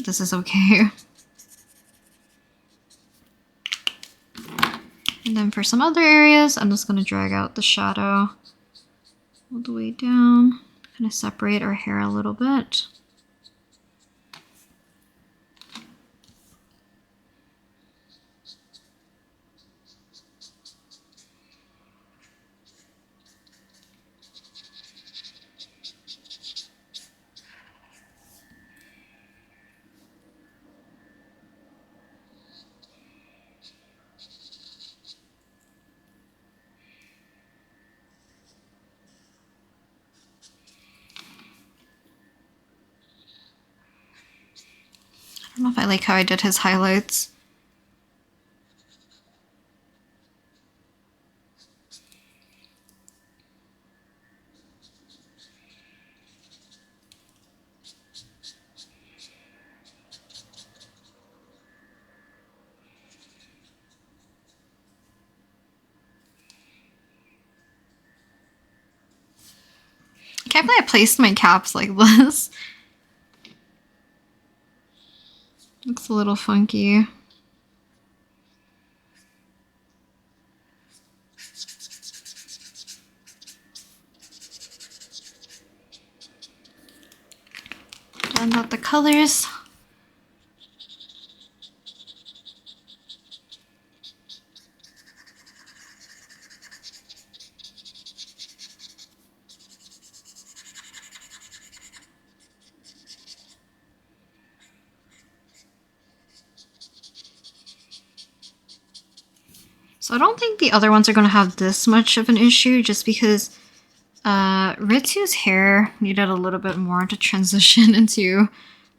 this is okay. And then for some other areas, I'm just going to drag out the shadow all the way down, kind of separate our hair a little bit. I don't know if I like how I did his highlights. I can't believe I placed my caps like this. Looks a little funky. Blend out the colors. So I don't think the other ones are going to have this much of an issue just because Ritsu's hair needed a little bit more to transition into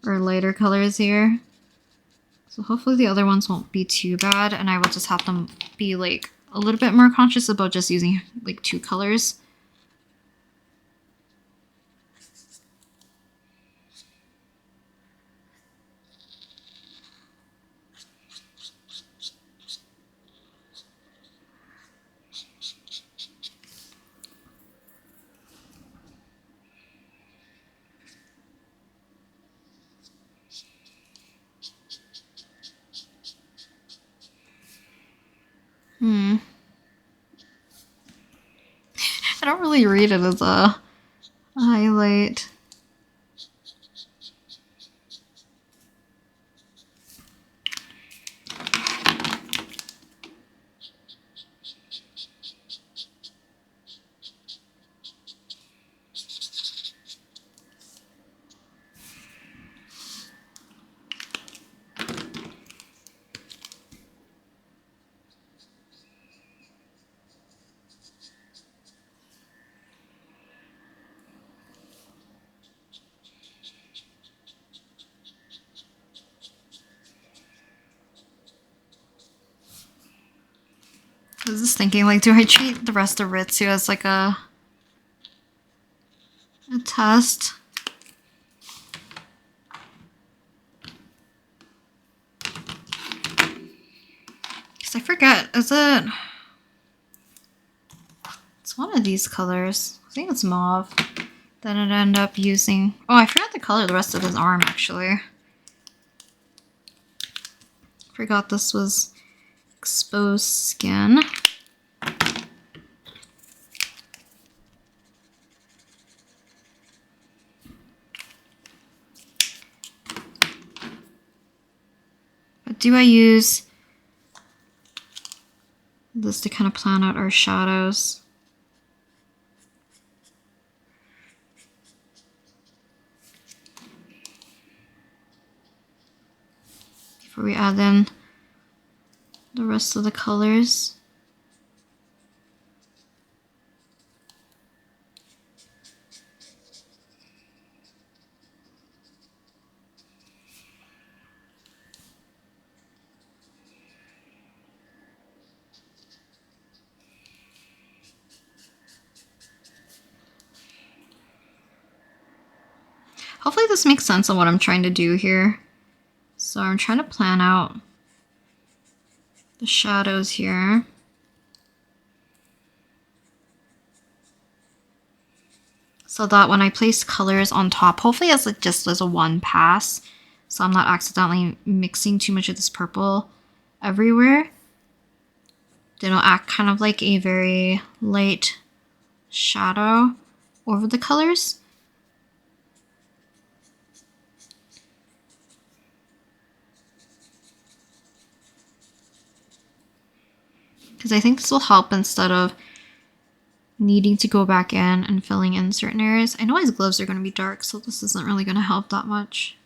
our lighter colors here. So hopefully the other ones won't be too bad, and I will just have them be like a little bit more conscious about just using like two colors. I don't really read it as a highlight. thinking, like, do I treat the rest of Ritsu as like a test? Because I forget, is it... It's one of these colors. I think it's mauve. Then it ended up using... Oh, I forgot to color the rest of his arm, actually. Forgot this was exposed skin. But do I use this to kind of plan out our shadows? Before we add in the rest of the colors. Hopefully this makes sense of what I'm trying to do here. So I'm trying to plan out the shadows here. So that when I place colors on top, hopefully it's like just as a one pass. So I'm not accidentally mixing too much of this purple everywhere. Then it'll act kind of like a very light shadow over the colors. Because I think this will help instead of needing to go back in and filling in certain areas. I know his gloves are going to be dark, so this isn't really going to help that much.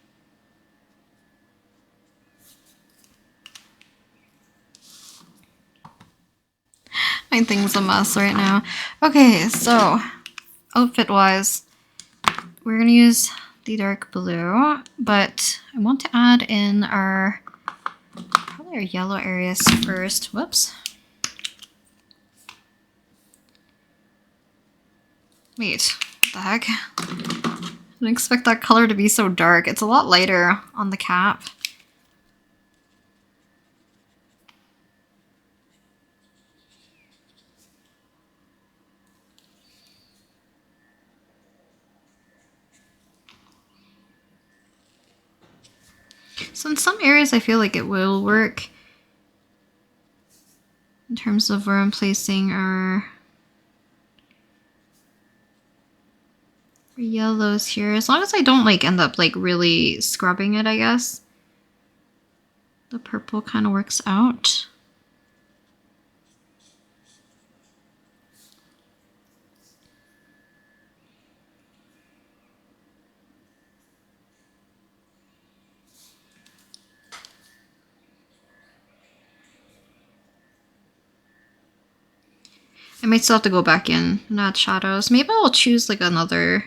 My thing's a mess right now. Okay, so outfit-wise, we're going to use the dark blue, but I want to add in our, probably our yellow areas first. Whoops. Wait, what the heck? I didn't expect that color to be so dark. It's a lot lighter on the cap. So in some areas I feel like it will work in terms of where I'm placing our yellows here, as long as I don't like end up like really scrubbing it, I guess. The purple kind of works out. I might still have to go back in and add shadows. Maybe I'll choose like another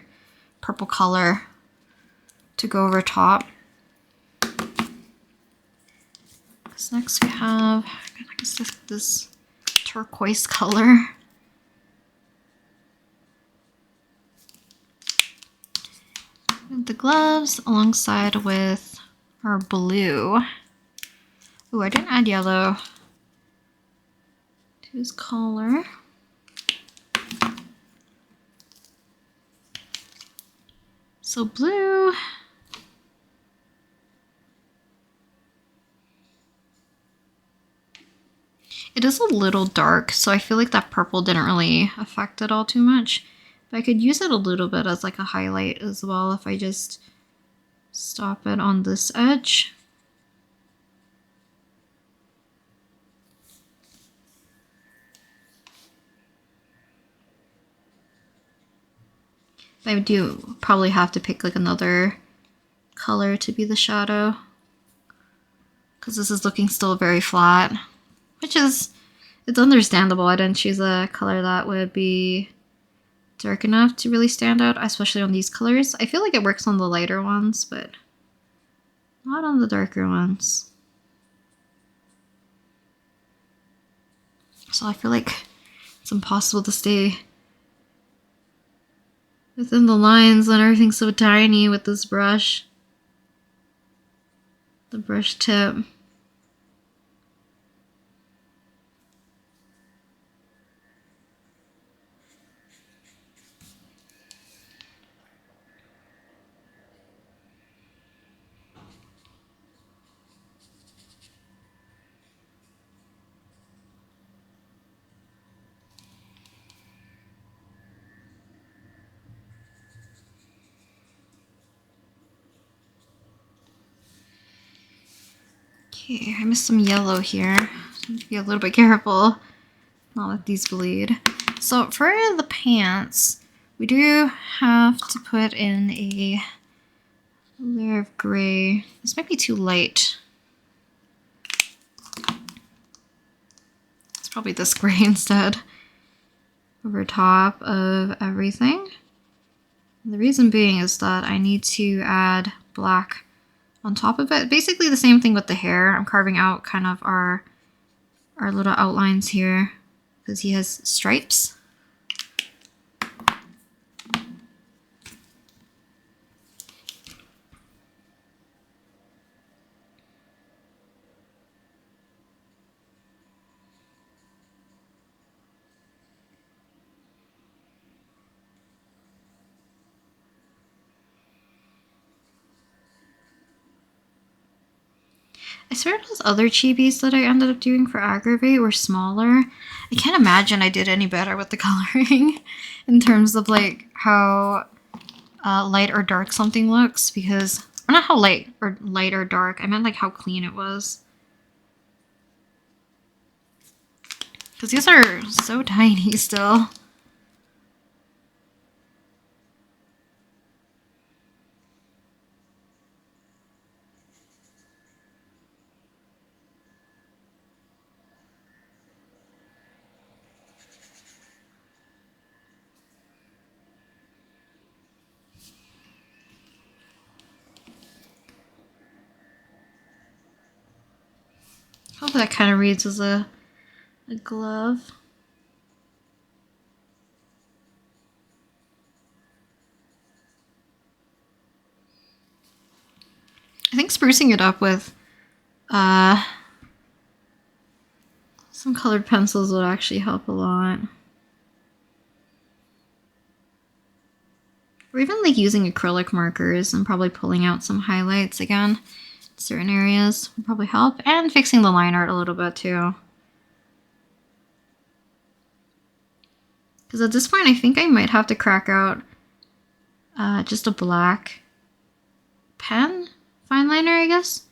purple color to go over top. So next we have, I guess this turquoise color. And the gloves alongside with our blue. Ooh, I didn't add yellow to his collar. So blue. It is a little dark, so I feel like that purple didn't really affect it all too much. But I could use it a little bit as like a highlight as well if I just stop it on this edge. I do probably have to pick like another color to be the shadow, because this is looking still very flat, which is, it's understandable. I didn't choose a color that would be dark enough to really stand out, especially on these colors. I feel like it works on the lighter ones, but not on the darker ones. So I feel like it's impossible to stay within the lines when everything's so tiny with this brush. The brush tip. Okay, I missed some yellow here. So be a little bit careful. Not let these bleed. So for the pants, we do have to put in a layer of gray. This might be too light. It's probably this gray instead. Over top of everything. And the reason being is that I need to add black on top of it. Basically the same thing with the hair. I'm carving out kind of our little outlines here because he has stripes. I swear those other chibis that I ended up doing for Aggravate were smaller. I can't imagine I did any better with the coloring in terms of like how light or dark something looks, because, or not how light or dark, I meant like how clean it was. Because these are so tiny still. Hope that kind of reads as a glove. I think sprucing it up with some colored pencils would actually help a lot. Or even like using acrylic markers and probably pulling out some highlights again. Certain areas would probably help, and fixing the line art a little bit too. Because at this point I think I might have to crack out just a black pen fine liner, I guess.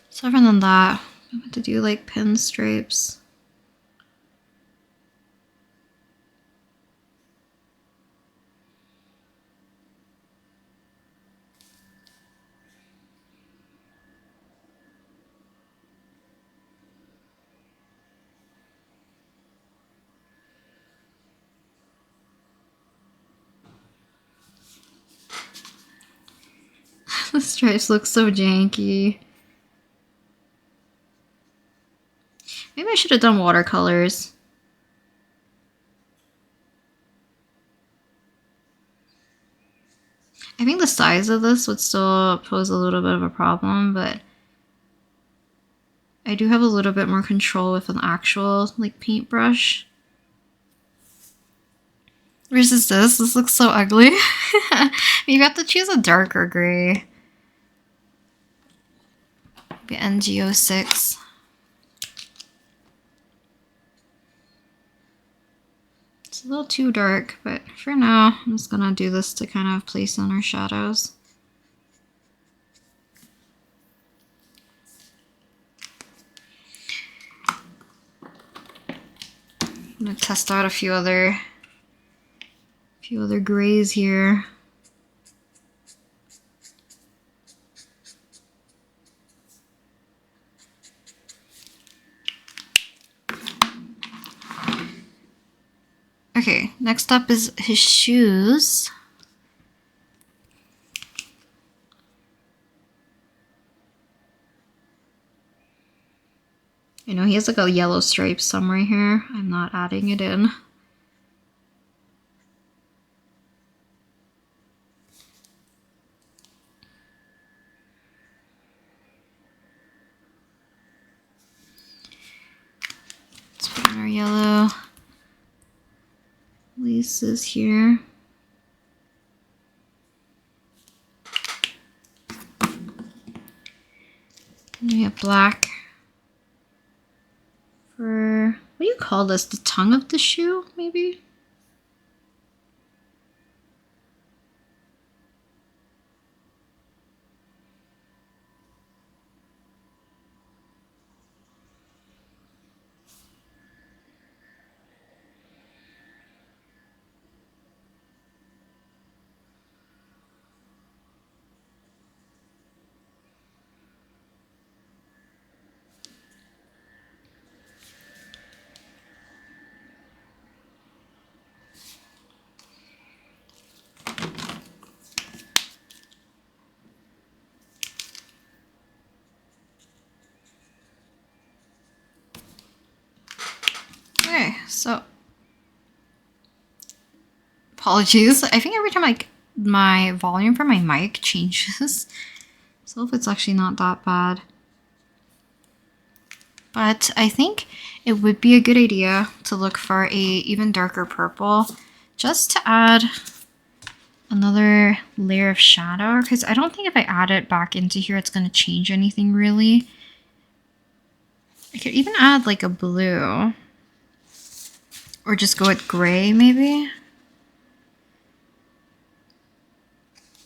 So other than that, I'm going to do like pinstripes. The stripes look so janky. Maybe I should have done watercolors. I think the size of this would still pose a little bit of a problem, but I do have a little bit more control with an actual like paintbrush. Versus this. This looks so ugly. Maybe I have to choose a darker gray. Maybe NG06. It's a little too dark, but for now, I'm just gonna do this to kind of place in our shadows. I'm gonna test out a few other grays here. Next up is his shoes. I know he has like a yellow stripe somewhere here. I'm not adding it in. Let's put in our yellow laces here. And we have black for, what do you call this? The tongue of the shoe, maybe? Okay, so apologies. I think every time my volume for my mic changes, so if it's actually not that bad. But I think it would be a good idea to look for a even darker purple just to add another layer of shadow, because I don't think if I add it back into here it's going to change anything really. I could even add like a blue. Or just go with gray, maybe?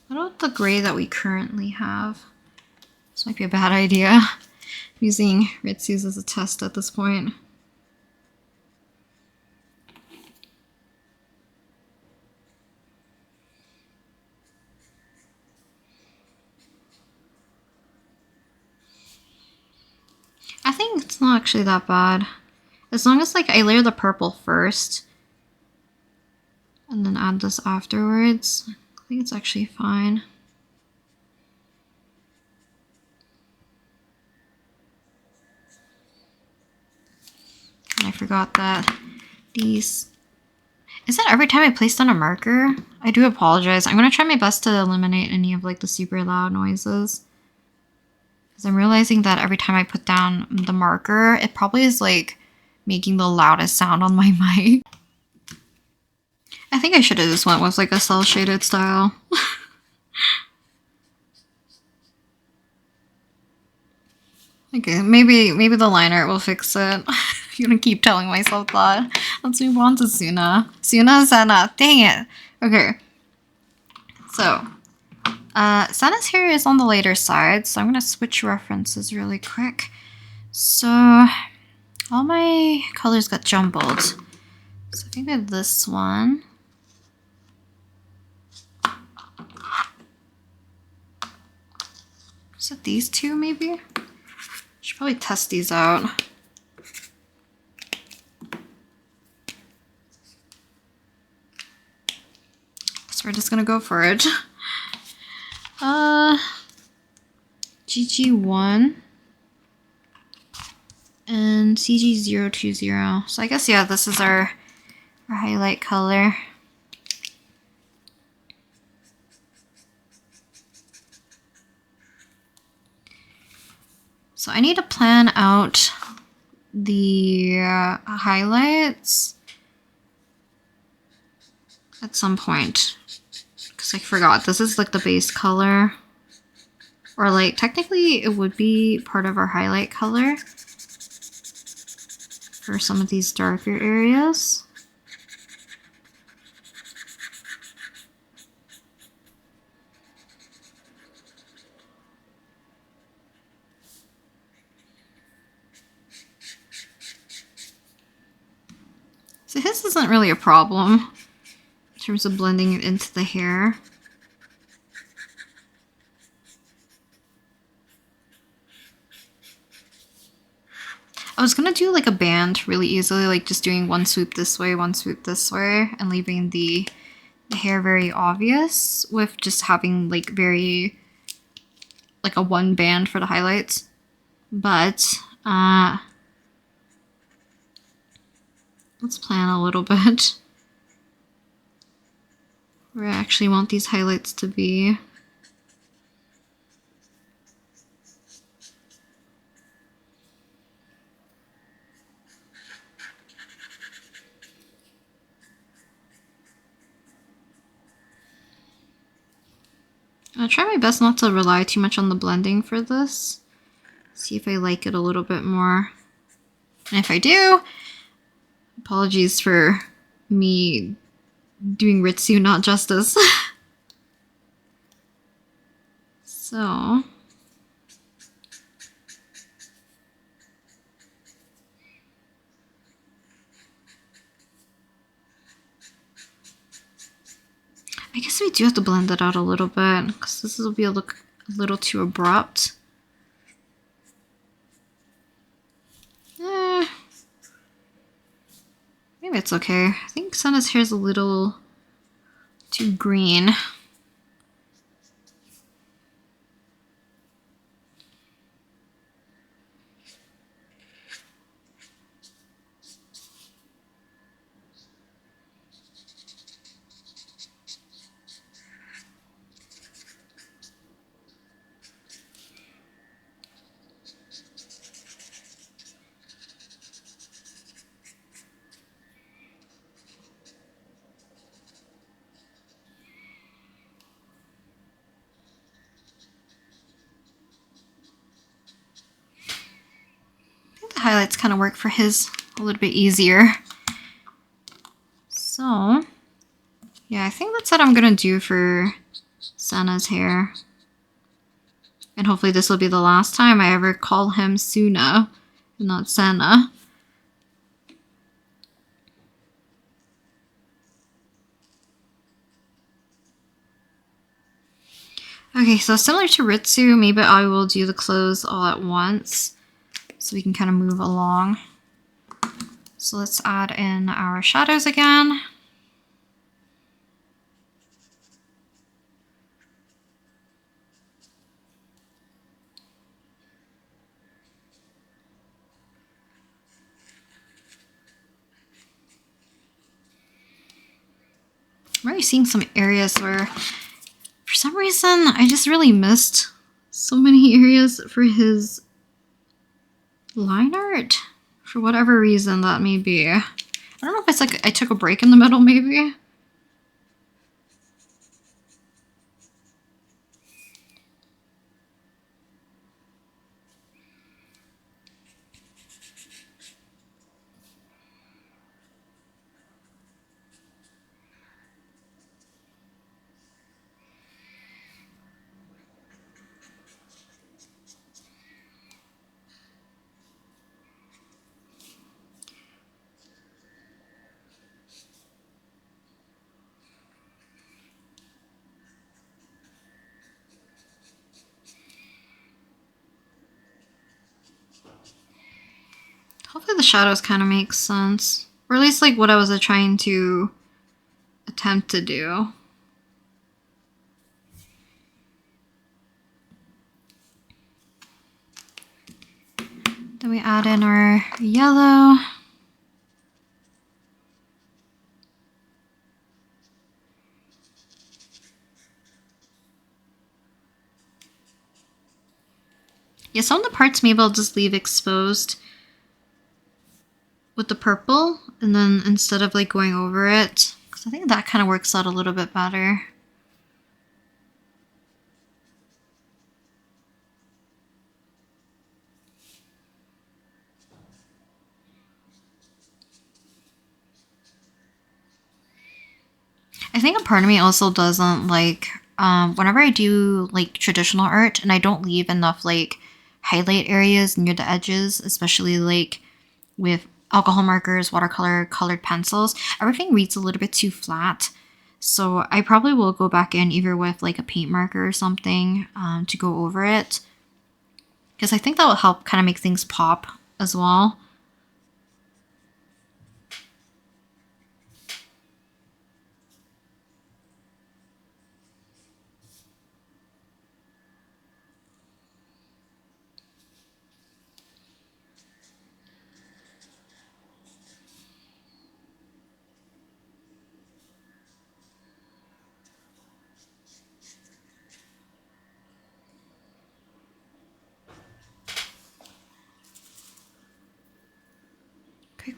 What about the gray that we currently have? This might be a bad idea. I'm using Arrtx as a test at this point. I think it's not actually that bad. As long as like I layer the purple first and then add this afterwards, I think it's actually fine. And I forgot that these... Is that every time I place down a marker? I do apologize. I'm going to try my best to eliminate any of like the super loud noises. Because I'm realizing that every time I put down the marker, it probably is like making the loudest sound on my mic. I think I should have just went with like a cell shaded style. Okay, maybe the line art will fix it. I'm gonna keep telling myself that. Let's move on to Suna. Suna, Sana. Dang it. Okay. So, Sana's hair is on the later side, so I'm gonna switch references really quick. So, all my colors got jumbled. So I think I have this one. Is it these two, maybe? Should probably test these out. So we're just gonna go for it. GG1 and CG020. So I guess, yeah, this is our highlight color. So I need to plan out the highlights at some point, because I forgot this is like the base color, or like technically it would be part of our highlight color for some of these darker areas. So his isn't really a problem in terms of blending it into the hair. I was gonna do like a band really easily, like just doing one swoop this way, one swoop this way, and leaving the hair very obvious with just having like like a one band for the highlights. But let's plan a little bit where I actually want these highlights to be. I'll try my best not to rely too much on the blending for this. See if I like it a little bit more. And if I do, apologies for me doing Ritsu not justice. So I guess we do have to blend that out a little bit because this will be a little too abrupt. Maybe it's okay. I think Senna's hair is a little too green. Highlights kind of work for his a little bit easier. So yeah, I think that's what I'm gonna do for Senna's hair. And hopefully this will be the last time I ever call him Suna and not Senna. Okay, so similar to Ritsu, maybe I will do the clothes all at once so we can kind of move along. So let's add in our shadows again. I'm already seeing some areas where, for some reason, I just really missed so many areas for his line art. For whatever reason that may be. I don't know if it's like I took a break in the middle, maybe. Hopefully the shadows kind of make sense. Or at least like what I was trying to attempt to do. Then we add in our yellow. Yeah, some of the parts maybe I'll just leave exposed with the purple, and then instead of like going over it, because I think that kind of works out a little bit better. I think a part of me also doesn't like, whenever I do like traditional art and I don't leave enough like highlight areas near the edges, especially like with alcohol markers, watercolor, colored pencils, everything reads a little bit too flat. So I probably will go back in either with like a paint marker or something to go over it. Because I think that will help kind of make things pop as well.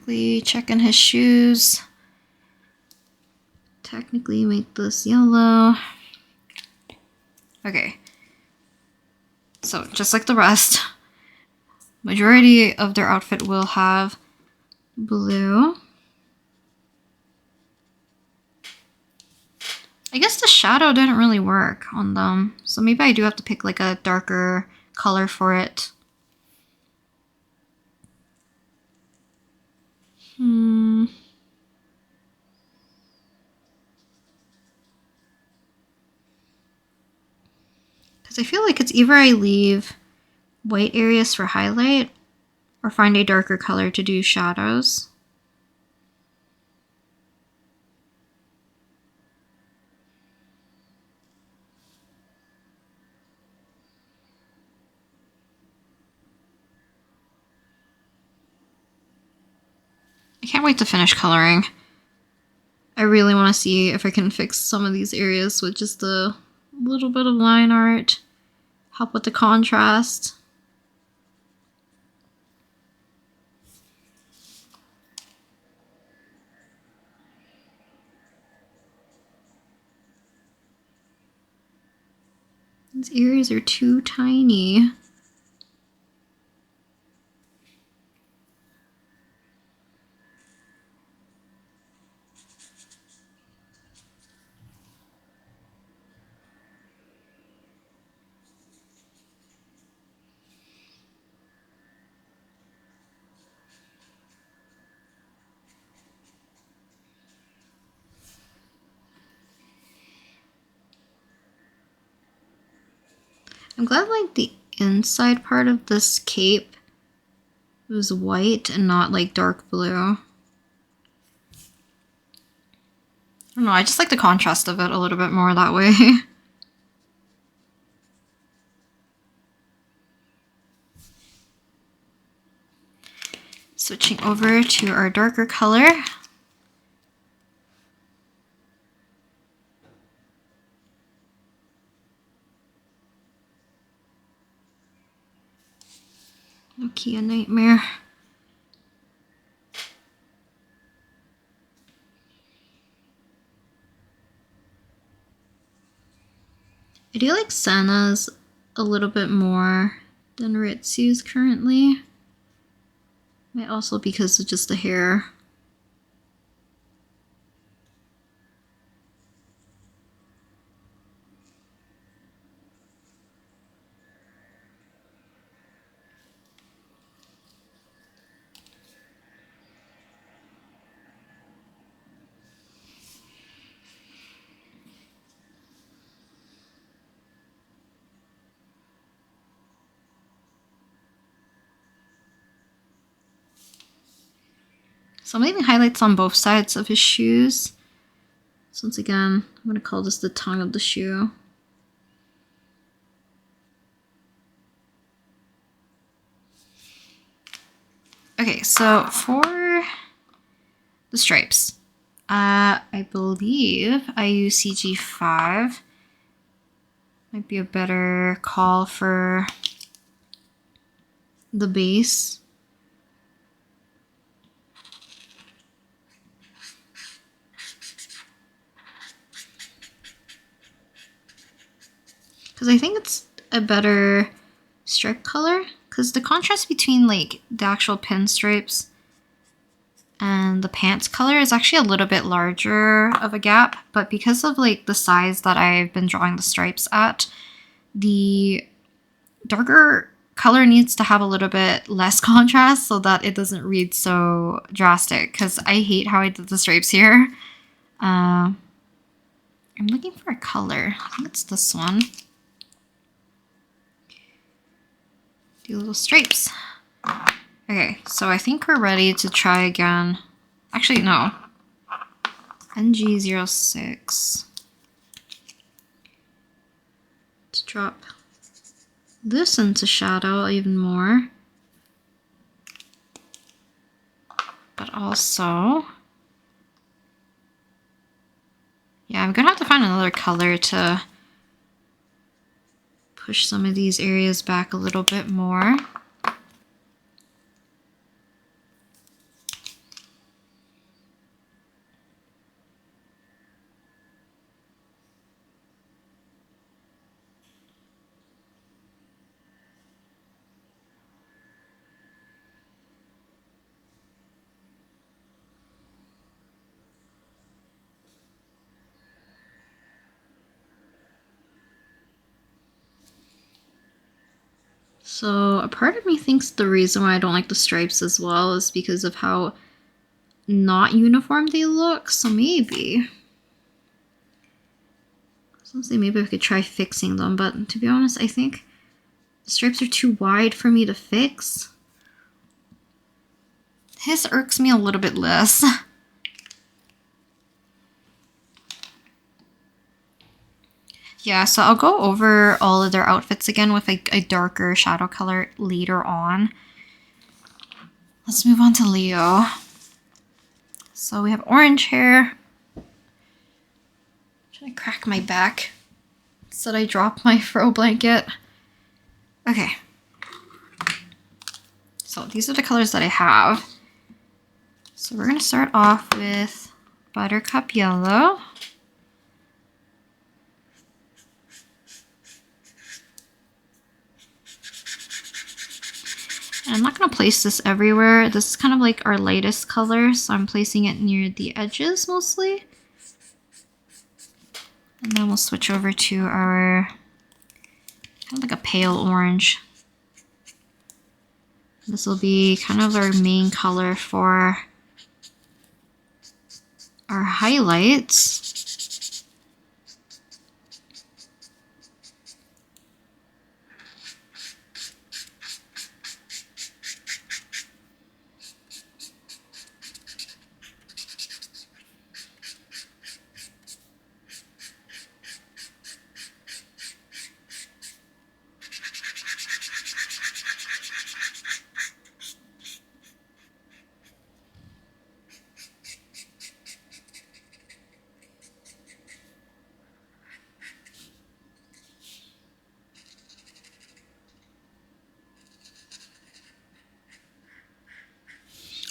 quickly check in his shoes. Technically make this yellow. Okay. So just like the rest, majority of their outfit will have blue. I guess the shadow didn't really work on them, so maybe I do have to pick like a darker color for it. Because I feel like it's either I leave white areas for highlight or find a darker color to do shadows. I can't wait to finish coloring. I really want to see if I can fix some of these areas with just a little bit of line art. Help with the contrast. These areas are too tiny. I'm glad like the inside part of this cape was white and not like dark blue. I don't know, I just like the contrast of it a little bit more that way. Switching over to our darker color. Okay, a nightmare. I do like Senna's a little bit more than Ritsu's currently. Might also be because of just the hair. So I'm leaving highlights on both sides of his shoes. So once again, I'm going to call this the tongue of the shoe. Okay, so for the stripes, I believe I use CG5. Might be a better call for the base. Because I think it's a better stripe color. Because the contrast between like the actual pinstripes and the pants color is actually a little bit larger of a gap. But because of like the size that I've been drawing the stripes at, the darker color needs to have a little bit less contrast so that it doesn't read so drastic. Because I hate how I did the stripes here. I'm looking for a color. I think it's this one. Do little stripes. Okay, so I think we're ready to try again. Actually, no. NG06. Let's drop this into shadow even more. But also, yeah, I'm gonna have to find another color to push some of these areas back a little bit more. So a part of me thinks the reason why I don't like the stripes as well is because of how not uniform they look. So maybe I could try fixing them, but to be honest, I think the stripes are too wide for me to fix. His irks me a little bit less. Yeah, so I'll go over all of their outfits again with a darker shadow color later on. Let's move on to Leo. So we have orange hair. I'm trying to crack my back so that I drop my fro blanket. Okay. So these are the colors that I have. So we're going to start off with Buttercup Yellow. And I'm not going to place this everywhere. This is kind of like our lightest color, so I'm placing it near the edges mostly. And then we'll switch over to our kind of like a pale orange. This will be kind of our main color for our highlights.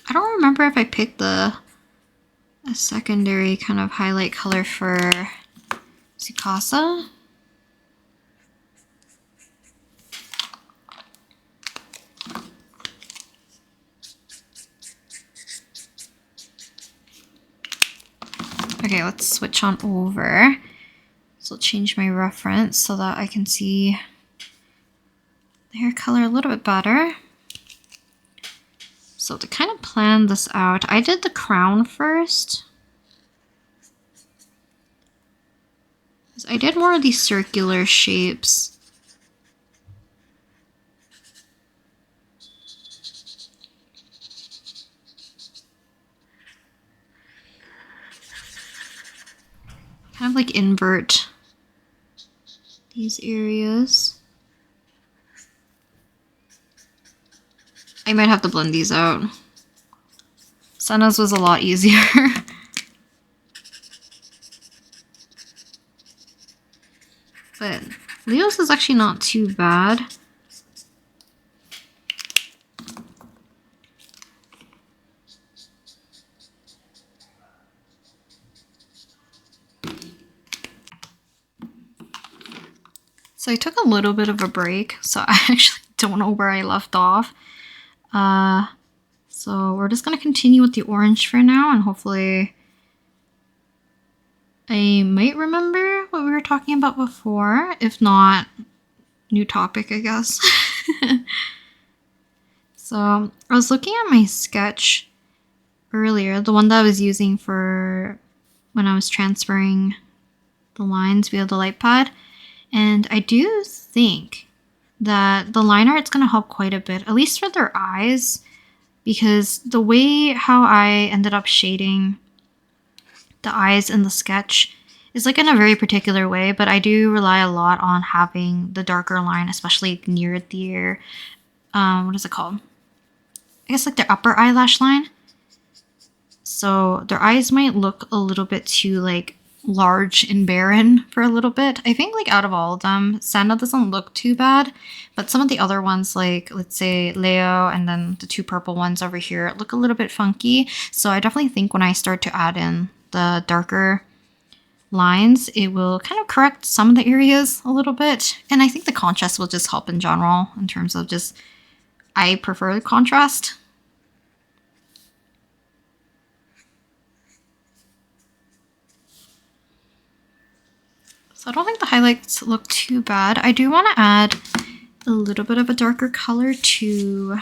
I don't remember if I picked a secondary kind of highlight color for Sukasa. Okay, let's switch on over. So I'll change my reference so that I can see the hair color a little bit better. So to kind of plan this out, I did the crown first. I did more of these circular shapes. Kind of like invert these areas. I might have to blend these out. Senna's was a lot easier. But Leo's is actually not too bad. So I took a little bit of a break, so I actually don't know where I left off. So we're just going to continue with the orange for now, and hopefully I might remember what we were talking about before. If not, new topic, I guess. So I was looking at my sketch earlier, the one that I was using for when I was transferring the lines via the light pad, and I do think that the line art's going to help quite a bit, at least for their eyes, because the way how I ended up shading the eyes in the sketch is like in a very particular way, but I do rely a lot on having the darker line, especially near their, what is it called? I guess like their upper eyelash line. So their eyes might look a little bit too like large and barren for a little bit. I think like out of all of them, Senna doesn't look too bad, but some of the other ones, like let's say Leo and then the two purple ones over here, look a little bit funky. So I definitely think when I start to add in the darker lines, it will kind of correct some of the areas a little bit. And I think the contrast will just help in general in terms of just, I prefer the contrast. So I don't think the highlights look too bad. I do want to add a little bit of a darker color to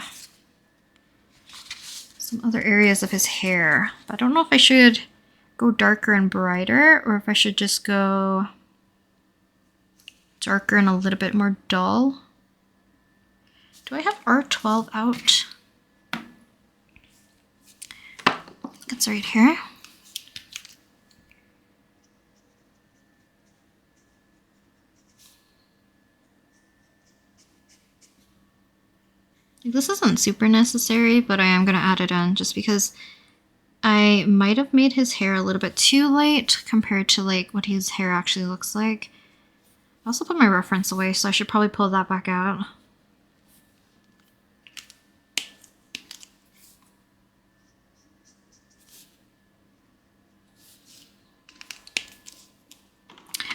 some other areas of his hair. But I don't know if I should go darker and brighter or if I should just go darker and a little bit more dull. Do I have R12 out? It's right here. This isn't super necessary, but I am going to add it in just because I might have made his hair a little bit too light compared to like what his hair actually looks like. I also put my reference away, so I should probably pull that back out.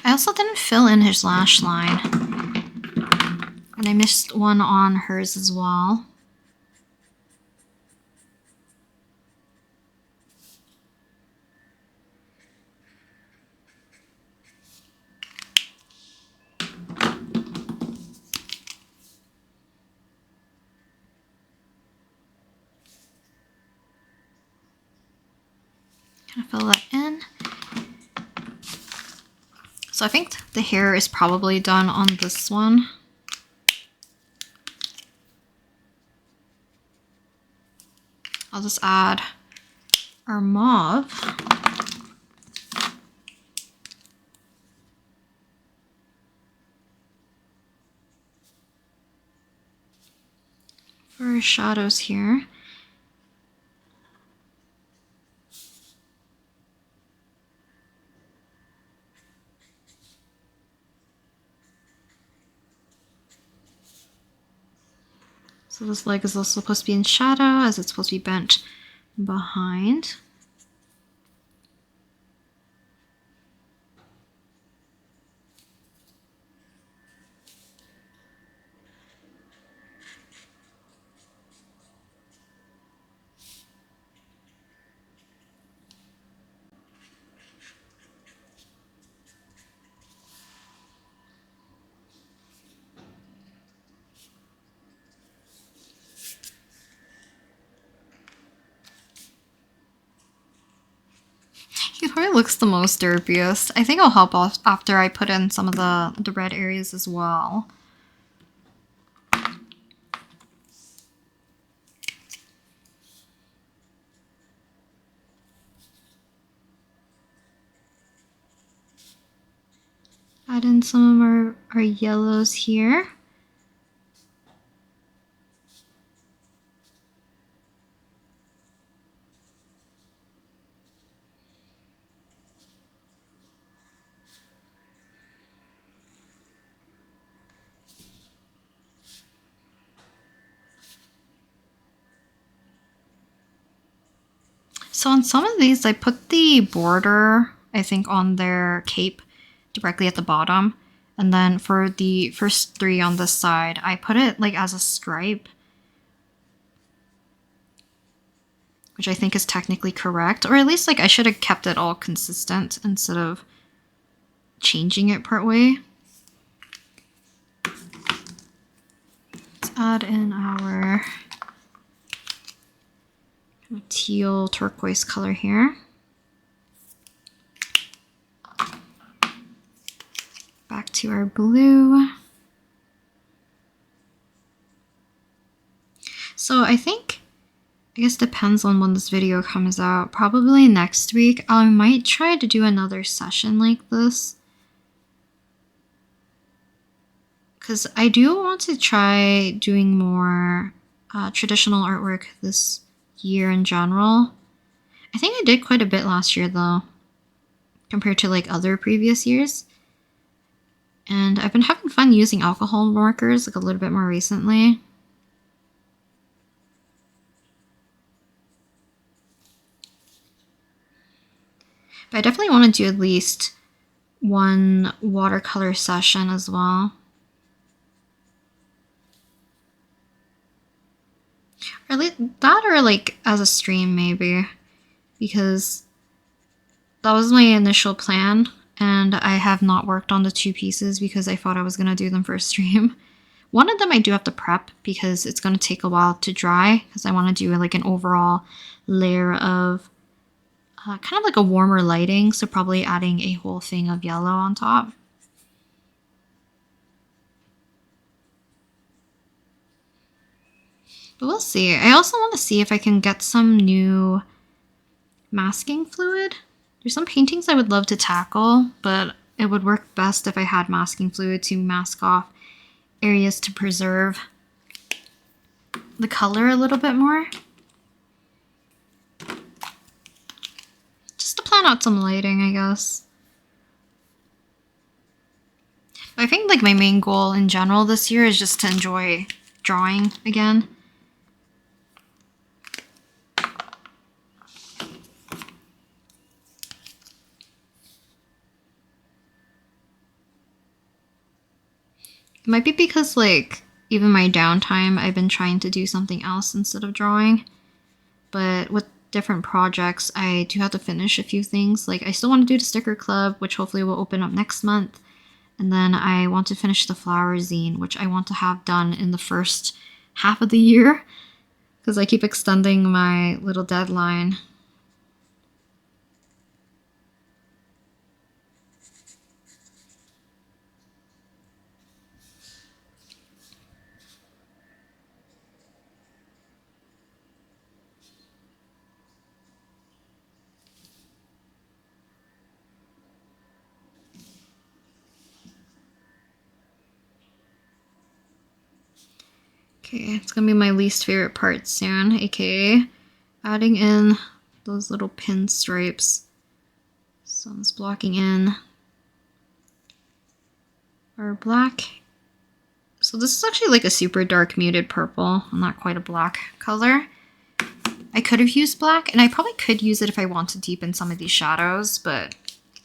I also didn't fill in his lash line, and I missed one on hers as well. Kind of fill that in. So I think the hair is probably done on this one. I'll just add our mauve. For our shadows here. So this leg is also supposed to be in shadow as it's supposed to be bent behind. He probably looks the most derpiest. I think I'll help off after I put in some of the red areas as well. Add in some of our yellows here. So on some of these, I put the border, I think, on their cape directly at the bottom. And then for the first three on this side, I put it like as a stripe, which I think is technically correct. Or at least like I should have kept it all consistent instead of changing it partway. Let's add in our teal turquoise color here. Back to our blue. So I guess depends on when this video comes out. Probably next week I might try to do another session like this, because I do want to try doing more traditional artwork this year in general. I think I did quite a bit last year though, compared to like other previous years. And I've been having fun using alcohol markers like a little bit more recently. But I definitely want to do at least one watercolor session as well. Or that, or like as a stream maybe, because that was my initial plan and I have not worked on the two pieces because I thought I was going to do them for a stream. One of them I do have to prep because it's going to take a while to dry because I want to do like an overall layer of kind of like a warmer lighting. So probably adding a whole thing of yellow on top. But we'll see. I also want to see if I can get some new masking fluid. There's some paintings I would love to tackle, but it would work best if I had masking fluid to mask off areas to preserve the color a little bit more. Just to plan out some lighting, I guess. I think like my main goal in general this year is just to enjoy drawing again. It might be because like even my downtime, I've been trying to do something else instead of drawing. But with different projects, I do have to finish a few things. Like I still want to do the sticker club, which hopefully will open up next month. And then I want to finish the flower zine, which I want to have done in the first half of the year because I keep extending my little deadline. Okay, it's gonna be my least favorite part soon, aka adding in those little pin stripes. So I'm just blocking in our black. So this is actually like a super dark muted purple, not quite a black color. I could have used black, and I probably could use it if I want to deepen some of these shadows, but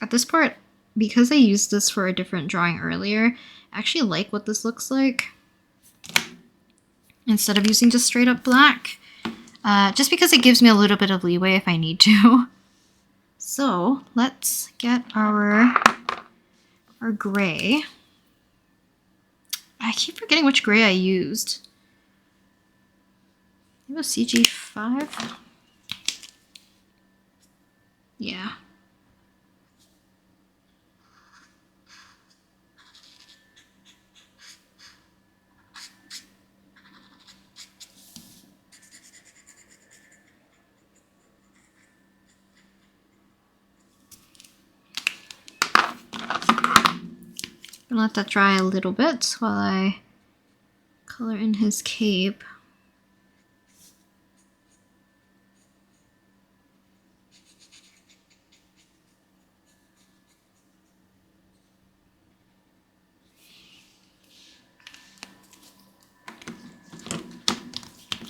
at this part, because I used this for a different drawing earlier, I actually like what this looks like instead of using just straight up black, just because it gives me a little bit of leeway if I need to. So let's get our gray. I keep forgetting which gray I used. It was CG5. Yeah. I'm gonna let that dry a little bit while I color in his cape.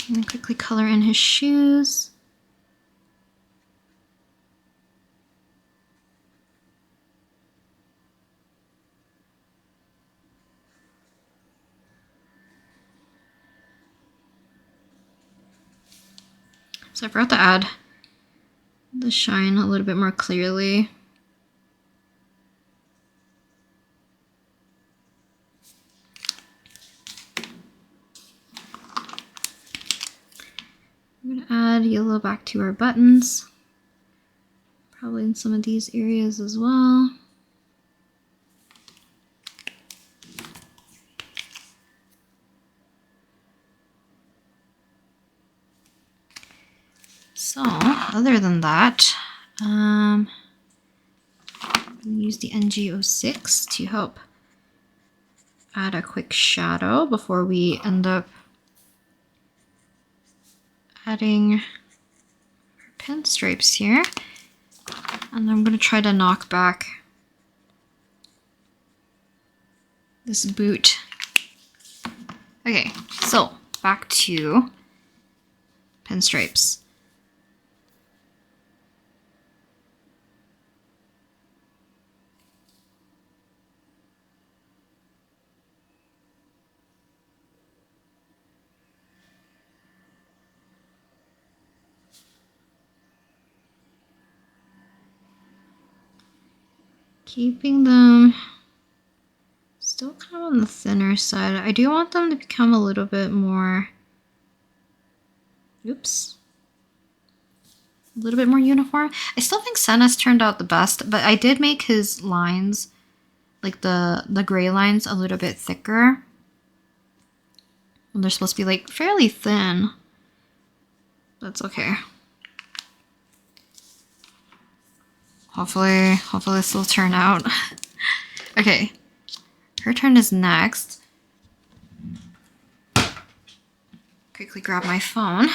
And then quickly color in his shoes. So I forgot to add the shine a little bit more clearly. I'm going to add yellow back to our buttons, probably in some of these areas as well. So, other than that, I'm going to use the NG06 to help add a quick shadow before we end up adding our pinstripes here. And I'm going to try to knock back this boot. Okay, so back to pinstripes. Keeping them still kind of on the thinner side. I do want them to become a little bit more, oops, a little bit more uniform. I still think Senna's turned out the best, but I did make his lines, like the gray lines, a little bit thicker. And they're supposed to be like fairly thin. That's okay. Hopefully this will turn out. Okay, her turn is next. Quickly grab my phone.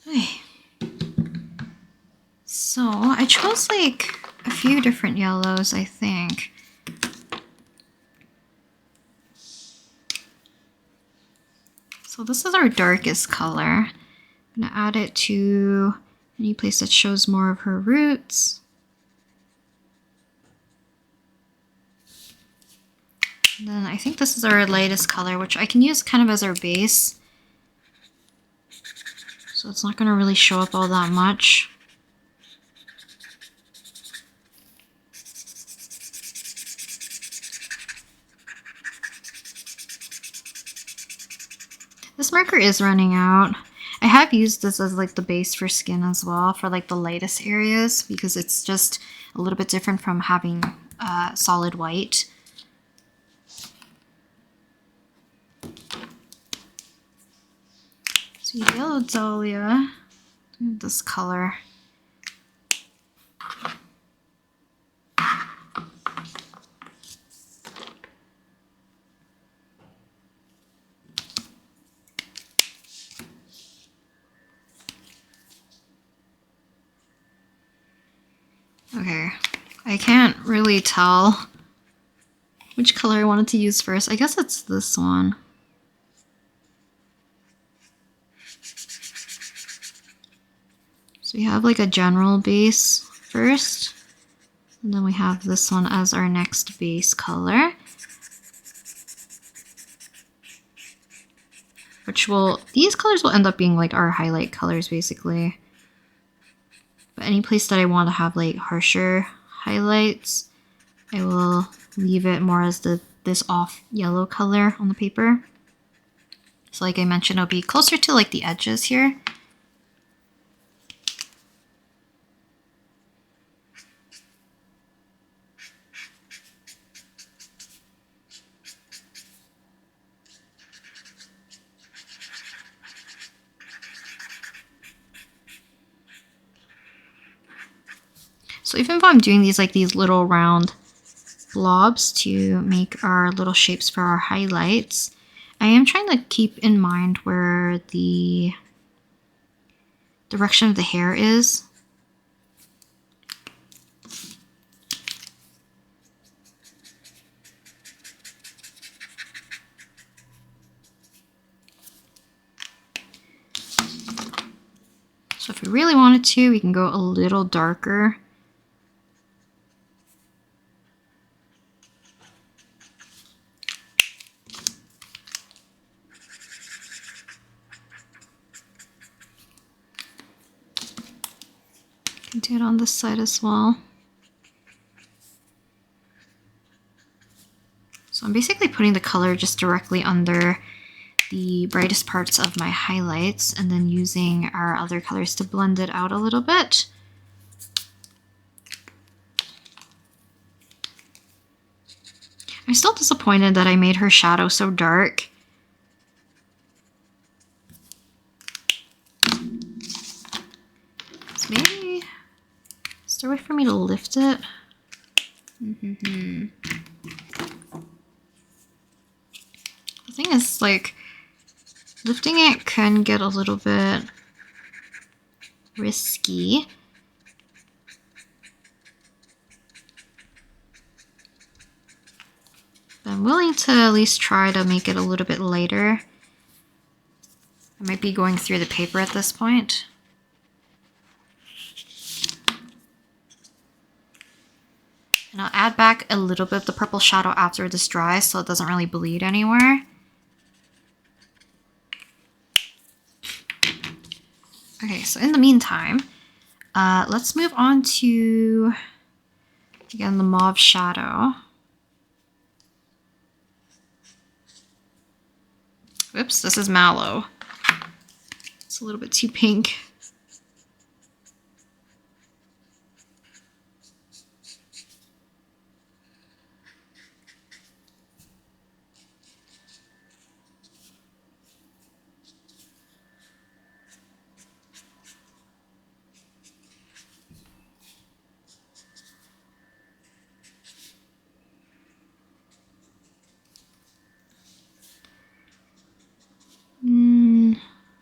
Okay. So I chose like a few different yellows, I think. So this is our darkest color. I'm gonna add it to any place that shows more of her roots. And then I think this is our lightest color, which I can use kind of as our base. So it's not gonna really show up all that much. This marker is running out. I have used this as like the base for skin as well, for like the lightest areas, because it's just a little bit different from having solid white. So yellow dahlia, this color. Okay, I can't really tell which color I wanted to use first. I guess it's this one. So we have like a general base first, and then we have this one as our next base color. These colors will end up being like our highlight colors basically. But any place that I want to have like harsher highlights, I will leave it more as this off yellow color on the paper. So like I mentioned, it'll be closer to like the edges here. So even if I'm doing these like these little round blobs to make our little shapes for our highlights, I am trying to keep in mind where the direction of the hair is. So if we really wanted to, we can go a little darker. Do it on this side as well. So I'm basically putting the color just directly under the brightest parts of my highlights and then using our other colors to blend it out a little bit. I'm still disappointed that I made her shadow so dark. So maybe is there a way for me to lift it? The thing is, like, lifting it can get a little bit risky. But I'm willing to at least try to make it a little bit lighter. I might be going through the paper at this point. And I'll add back a little bit of the purple shadow after this dries so it doesn't really bleed anywhere. Okay, so in the meantime, let's move on to, again, the mauve shadow. Whoops, this is mallow. It's a little bit too pink.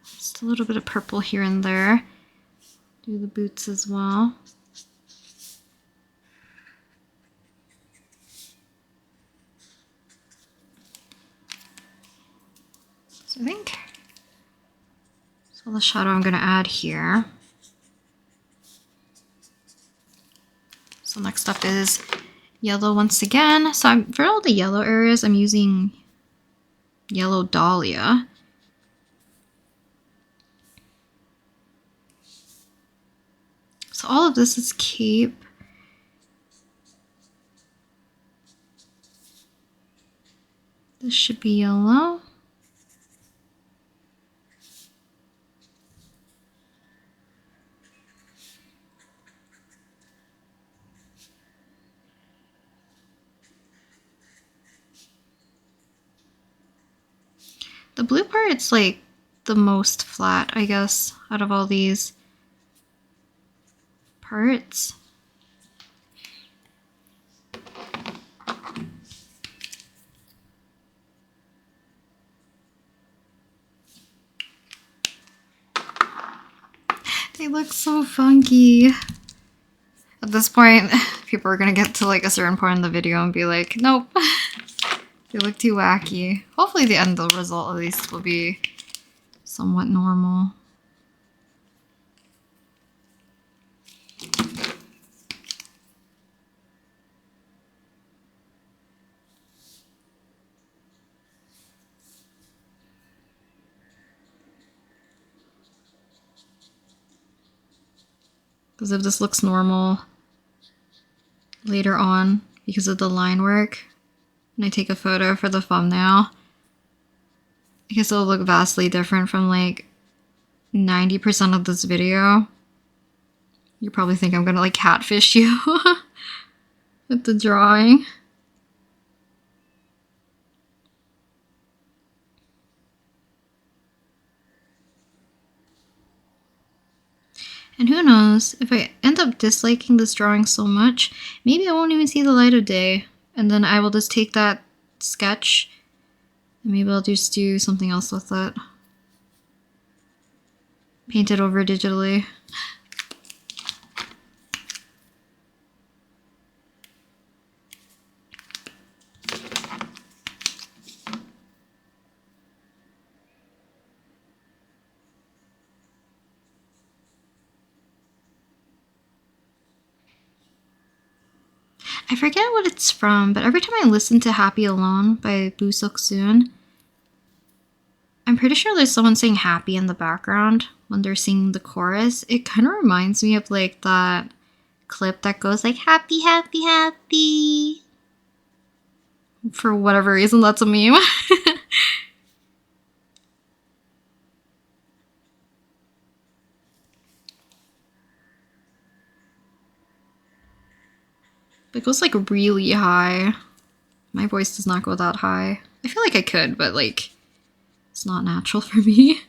Just a little bit of purple here and there. Do the boots as well. So I think that's all the shadow I'm going to add here. So next up is yellow once again. So for all the yellow areas, I'm using yellow dahlia. So all of this is cape. This should be yellow. The blue part, it's like the most flat, I guess, out of all these parts. They look so funky. At this point, people are gonna get to like a certain point in the video and be like, nope. They look too wacky. Hopefully the end result at least will be somewhat normal. Because if this looks normal later on because of the line work, and I take a photo for the thumbnail, I guess it'll look vastly different from like 90% of this video. You probably think I'm gonna like catfish you with the drawing. And who knows, if I end up disliking this drawing so much, maybe I won't even see the light of day. And then I will just take that sketch and maybe I'll just do something else with it. Paint it over digitally. I forget what it's from, but every time I listen to Happy Alone by Boo Suk Soon, I'm pretty sure there's someone saying happy in the background when they're singing the chorus. It kind of reminds me of like that clip that goes like happy, happy, happy. For whatever reason, that's a meme. It goes like really high. My voice does not go that high. I feel like I could, but like it's not natural for me.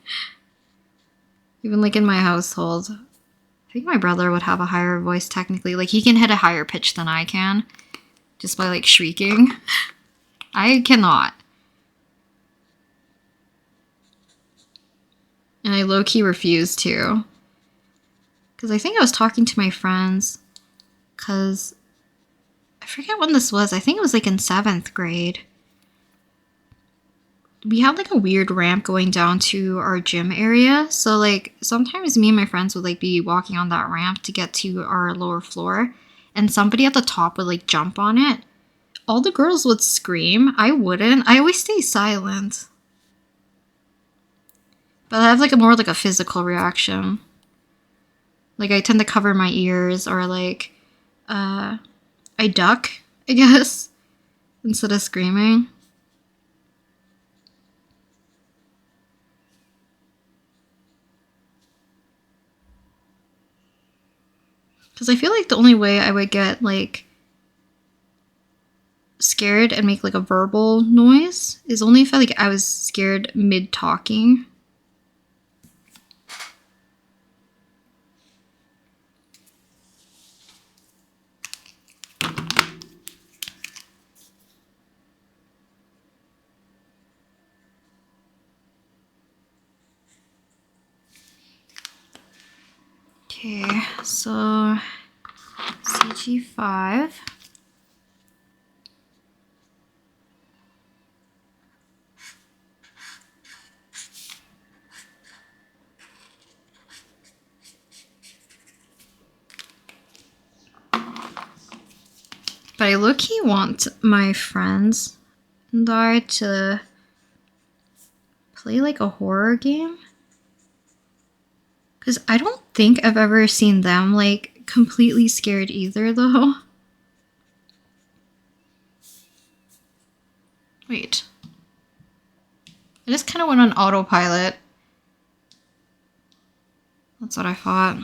Even like in my household, I think my brother would have a higher voice technically. Like he can hit a higher pitch than I can just by like shrieking. I cannot. And I low-key refuse to. Because I think I was talking to my friends because I forget when this was. I think it was like in 7th grade. We had like a weird ramp going down to our gym area. So like sometimes me and my friends would like be walking on that ramp to get to our lower floor. And somebody at the top would like jump on it. All the girls would scream. I wouldn't. I always stay silent. But I have like a more like a physical reaction. Like I tend to cover my ears or like I duck, I guess, instead of screaming. Because I feel like the only way I would get like scared and make like a verbal noise is only if I was scared mid talking. Okay, so CG5. But I low-key want my friends and I to play like a horror game. Because I don't think I've ever seen them like completely scared either though. Wait. I just kind of went on autopilot. That's what I thought.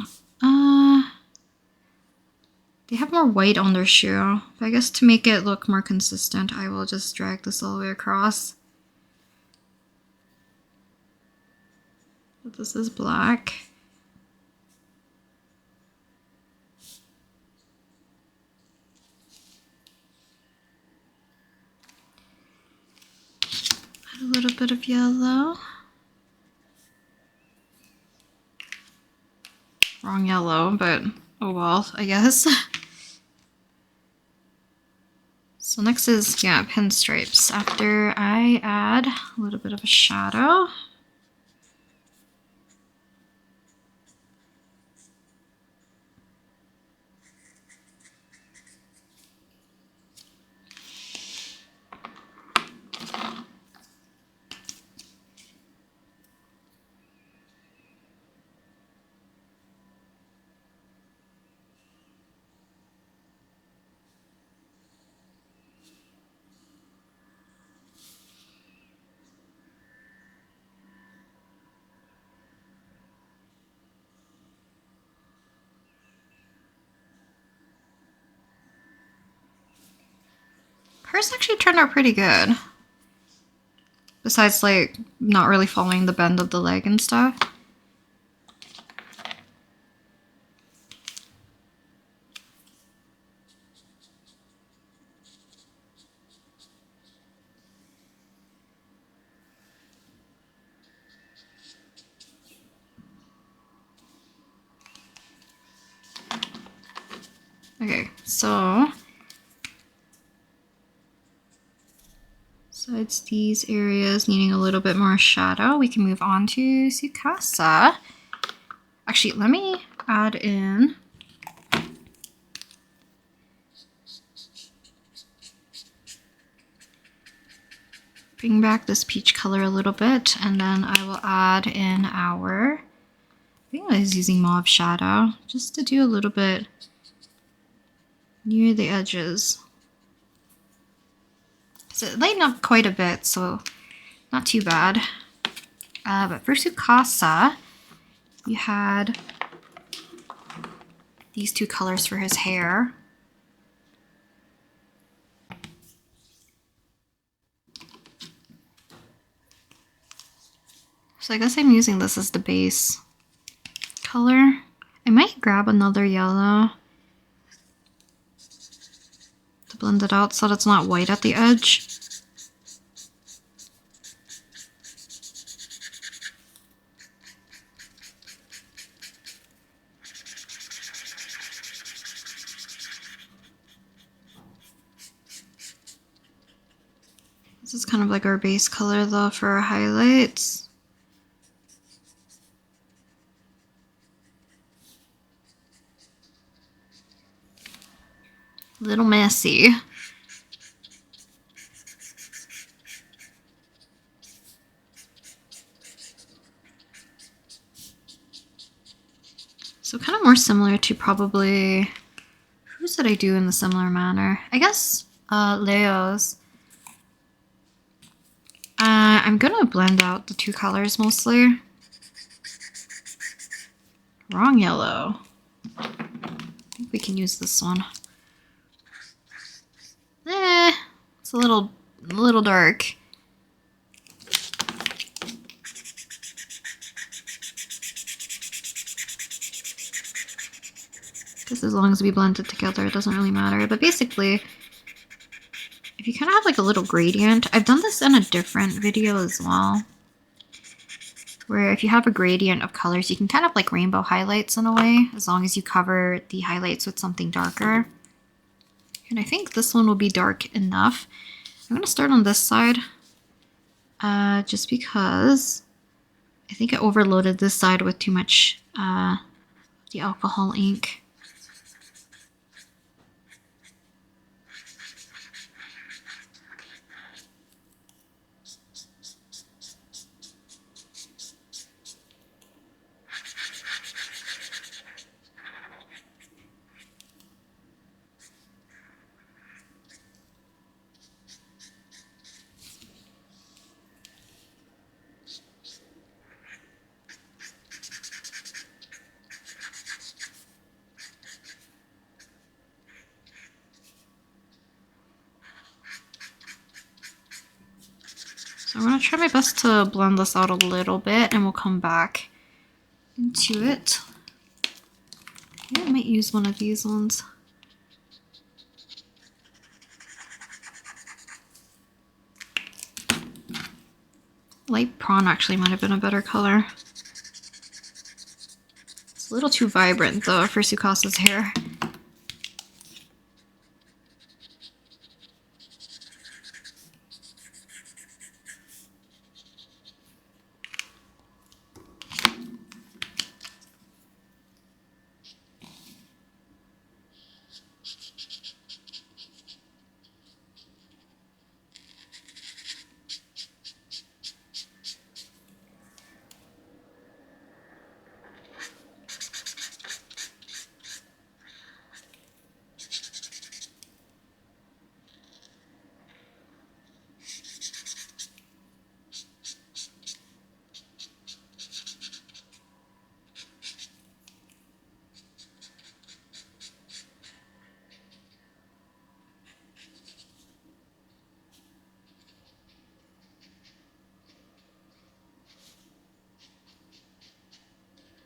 They have more white on their shoe. But I guess to make it look more consistent, I will just drag this all the way across. But this is black. Add a little bit of yellow. Wrong yellow, but oh well, I guess. So next is, yeah, pinstripes. After I add a little bit of a shadow. Hers actually turned out pretty good. Besides, like, not really following the bend of the leg and stuff. Okay, so besides these areas needing a little bit more shadow, we can move on to Sukasa. Actually, let me add in bring back this peach color a little bit, and then I will add in our, I think I was using mauve shadow, just to do a little bit near the edges. So it lightened up quite a bit, so not too bad. But for Sukasa, you had these two colors for his hair. So I guess I'm using this as the base color. I might grab another yellow to blend it out so that it's not white at the edge. This is kind of like our base color though for our highlights. A little messy. So kind of more similar to probably, whose did I do in the similar manner? I guess Leo's. I'm gonna blend out the two colors mostly. Wrong yellow. think we can use this one. It's a little dark. Because as long as we blend it together, it doesn't really matter. But basically, if you kind of have like a little gradient, I've done this in a different video as well, where if you have a gradient of colors, you can kind of like rainbow highlights in a way, as long as you cover the highlights with something darker. And I think this one will be dark enough. I'm going to start on this side, just because I think I overloaded this side with too much the alcohol ink. So I'm going to try my best to blend this out a little bit, and we'll come back into it. I might use one of these ones. Light prawn actually might have been a better color. It's a little too vibrant though for Sukasa's hair.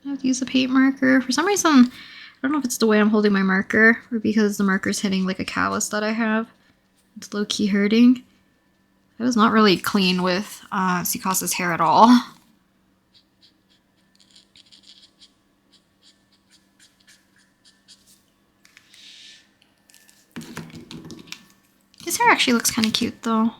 I have to use a paint marker. For some reason, I don't know if it's the way I'm holding my marker or because the marker's hitting like a callus that I have. It's low-key hurting. I was not really clean with Sukasa's hair at all. His hair actually looks kind of cute though.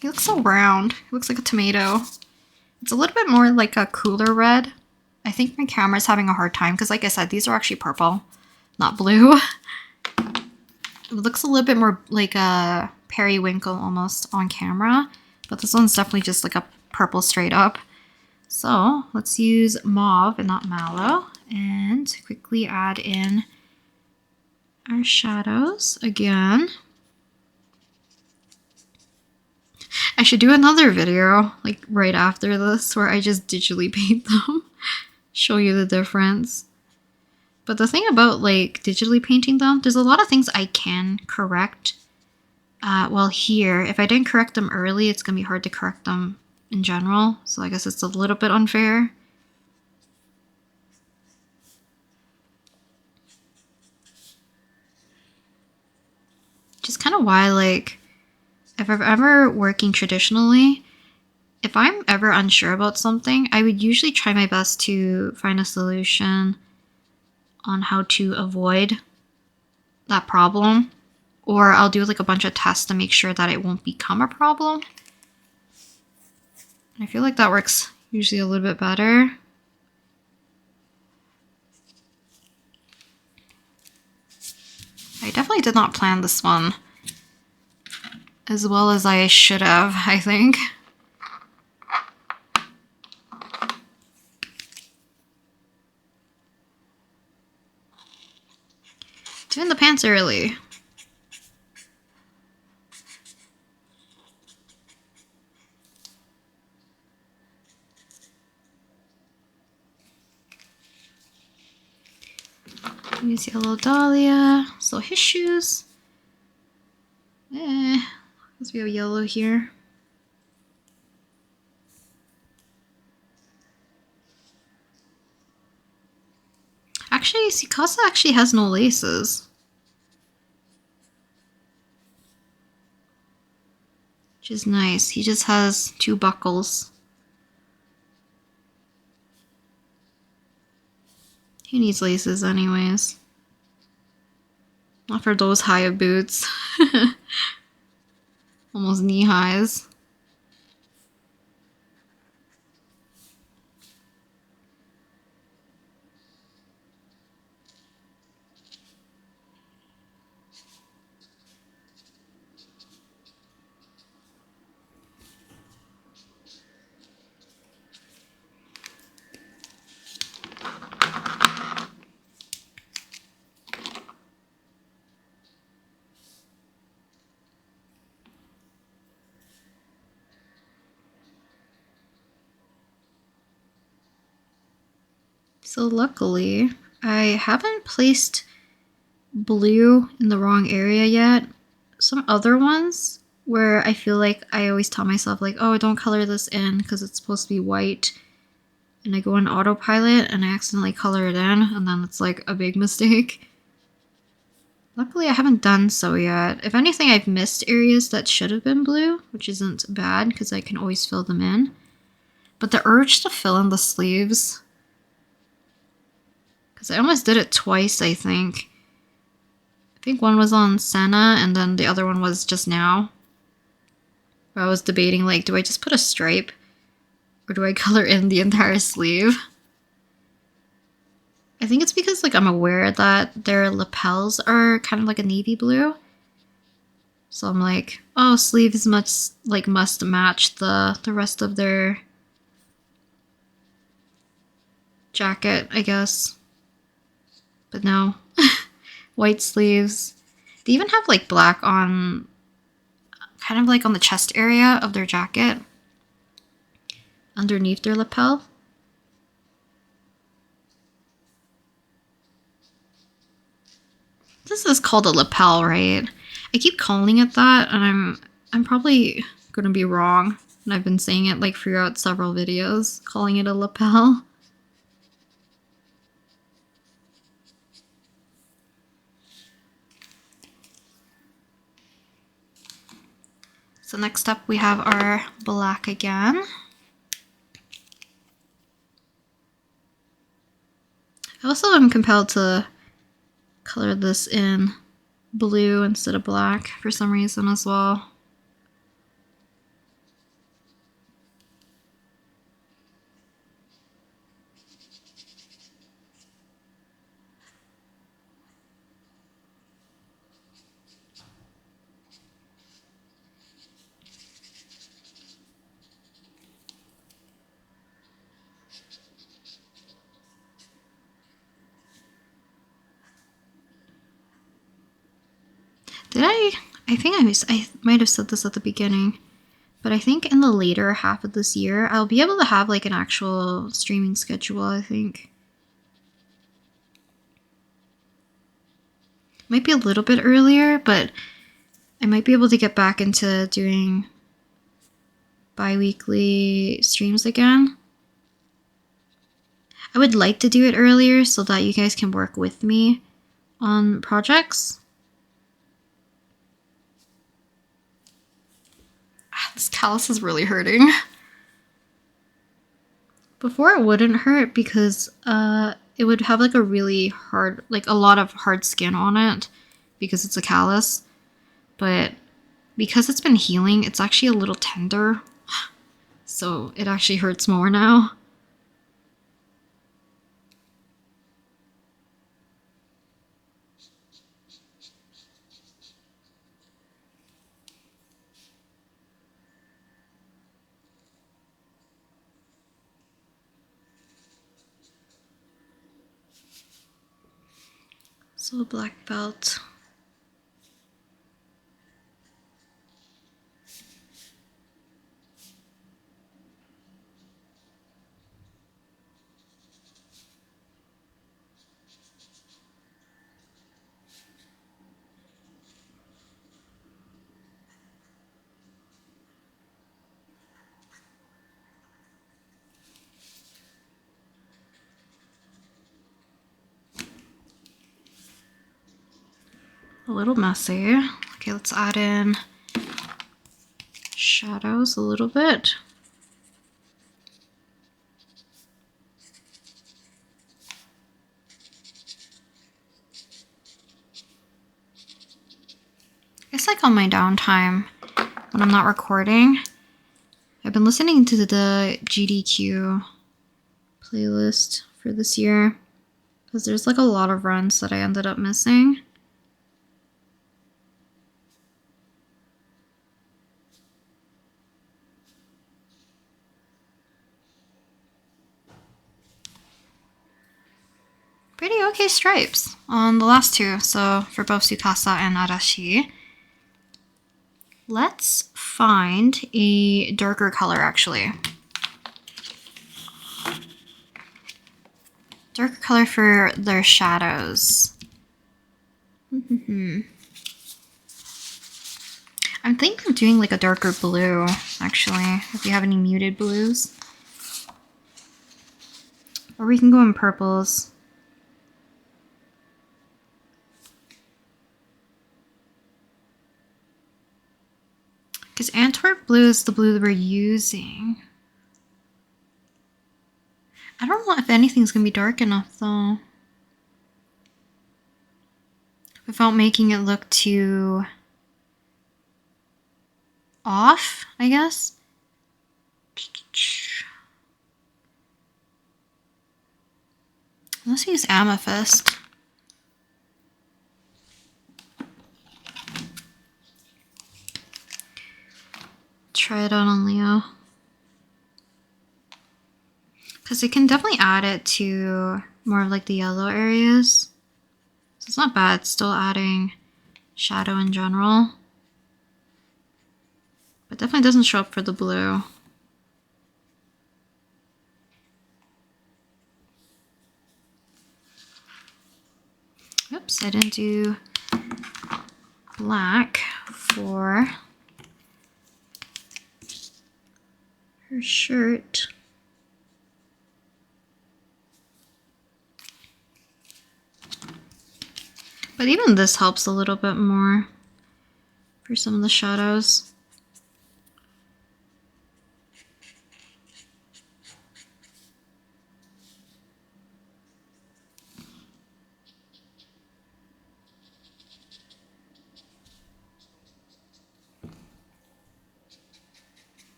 He looks so round. He looks like a tomato. It's a little bit more like a cooler red. I think my camera's having a hard time because, like I said, these are actually purple, not blue. It looks a little bit more like a periwinkle almost on camera, but this one's definitely just like a purple straight up. So let's use mauve and not mallow and quickly add in our shadows again. I should do another video like right after this where I just digitally paint them, show you the difference. But the thing about like digitally painting them, there's a lot of things I can correct. Well here, if I didn't correct them early, it's gonna be hard to correct them in general. So I guess it's a little bit unfair. Just kind of why like, if I'm ever working traditionally, if I'm ever unsure about something, I would usually try my best to find a solution on how to avoid that problem. Or I'll do like a bunch of tests to make sure that it won't become a problem. I feel like that works usually a little bit better. I definitely did not plan this one as well as I should have, I think. Doing the pants early. Use Yellow Dahlia. So his shoes. Let's go yellow here. Actually, Sikasa actually has no laces. Which is nice. He just has 2 buckles. He needs laces anyways. Not for those high boots. Almost knee highs. So luckily, I haven't placed blue in the wrong area yet. Some other ones where I feel like I always tell myself like, oh, don't color this in because it's supposed to be white. And I go in autopilot and I accidentally color it in and then it's like a big mistake. Luckily, I haven't done so yet. If anything, I've missed areas that should have been blue, which isn't bad because I can always fill them in. But the urge to fill in the sleeves, because I almost did it twice, I think. I think one was on Senna, and then the other one was just now. Where I was debating, like, do I just put a stripe? Or do I color in the entire sleeve? I think it's because, like, I'm aware that their lapels are kind of like a navy blue. So I'm like, oh, sleeves must match the rest of their jacket, I guess. But no. White sleeves. They even have like black on, kind of like on the chest area of their jacket. Underneath their lapel. This is called a lapel, right? I keep calling it that, and I'm probably gonna be wrong. And I've been saying it like throughout several videos, calling it a lapel. So next up we have our black again. I also am compelled to color this in blue instead of black for some reason as well. I might have said this at the beginning, but I think in the later half of this year, I'll be able to have like an actual streaming schedule, I think. Might be a little bit earlier, but I might be able to get back into doing bi-weekly streams again. I would like to do it earlier so that you guys can work with me on projects. This callus is really hurting. Before it wouldn't hurt because it would have like a really hard, like a lot of hard skin on it because it's a callus. But because it's been healing, it's actually a little tender. so it actually hurts more now. So black belt. A little messy. Okay, let's add in shadows a little bit. I guess like on my downtime when I'm not recording, I've been listening to the GDQ playlist for this year because there's like a lot of runs that I ended up missing. Pretty okay stripes on the last two, so for both Tsukasa and Arashi. Let's find a darker color actually. Darker color for their shadows. I'm thinking of doing like a darker blue actually, if you have any muted blues. Or we can go in purples. Because Antwerp blue is the blue that we're using. I don't know if anything's going to be dark enough though. Without making it look too off, I guess. Let's use amethyst. Try it out on Leo. Because it can definitely add it to more of like the yellow areas. So it's not bad, it's still adding shadow in general. But definitely doesn't show up for the blue. Oops, I didn't do black for her shirt. But even this helps a little bit more for some of the shadows.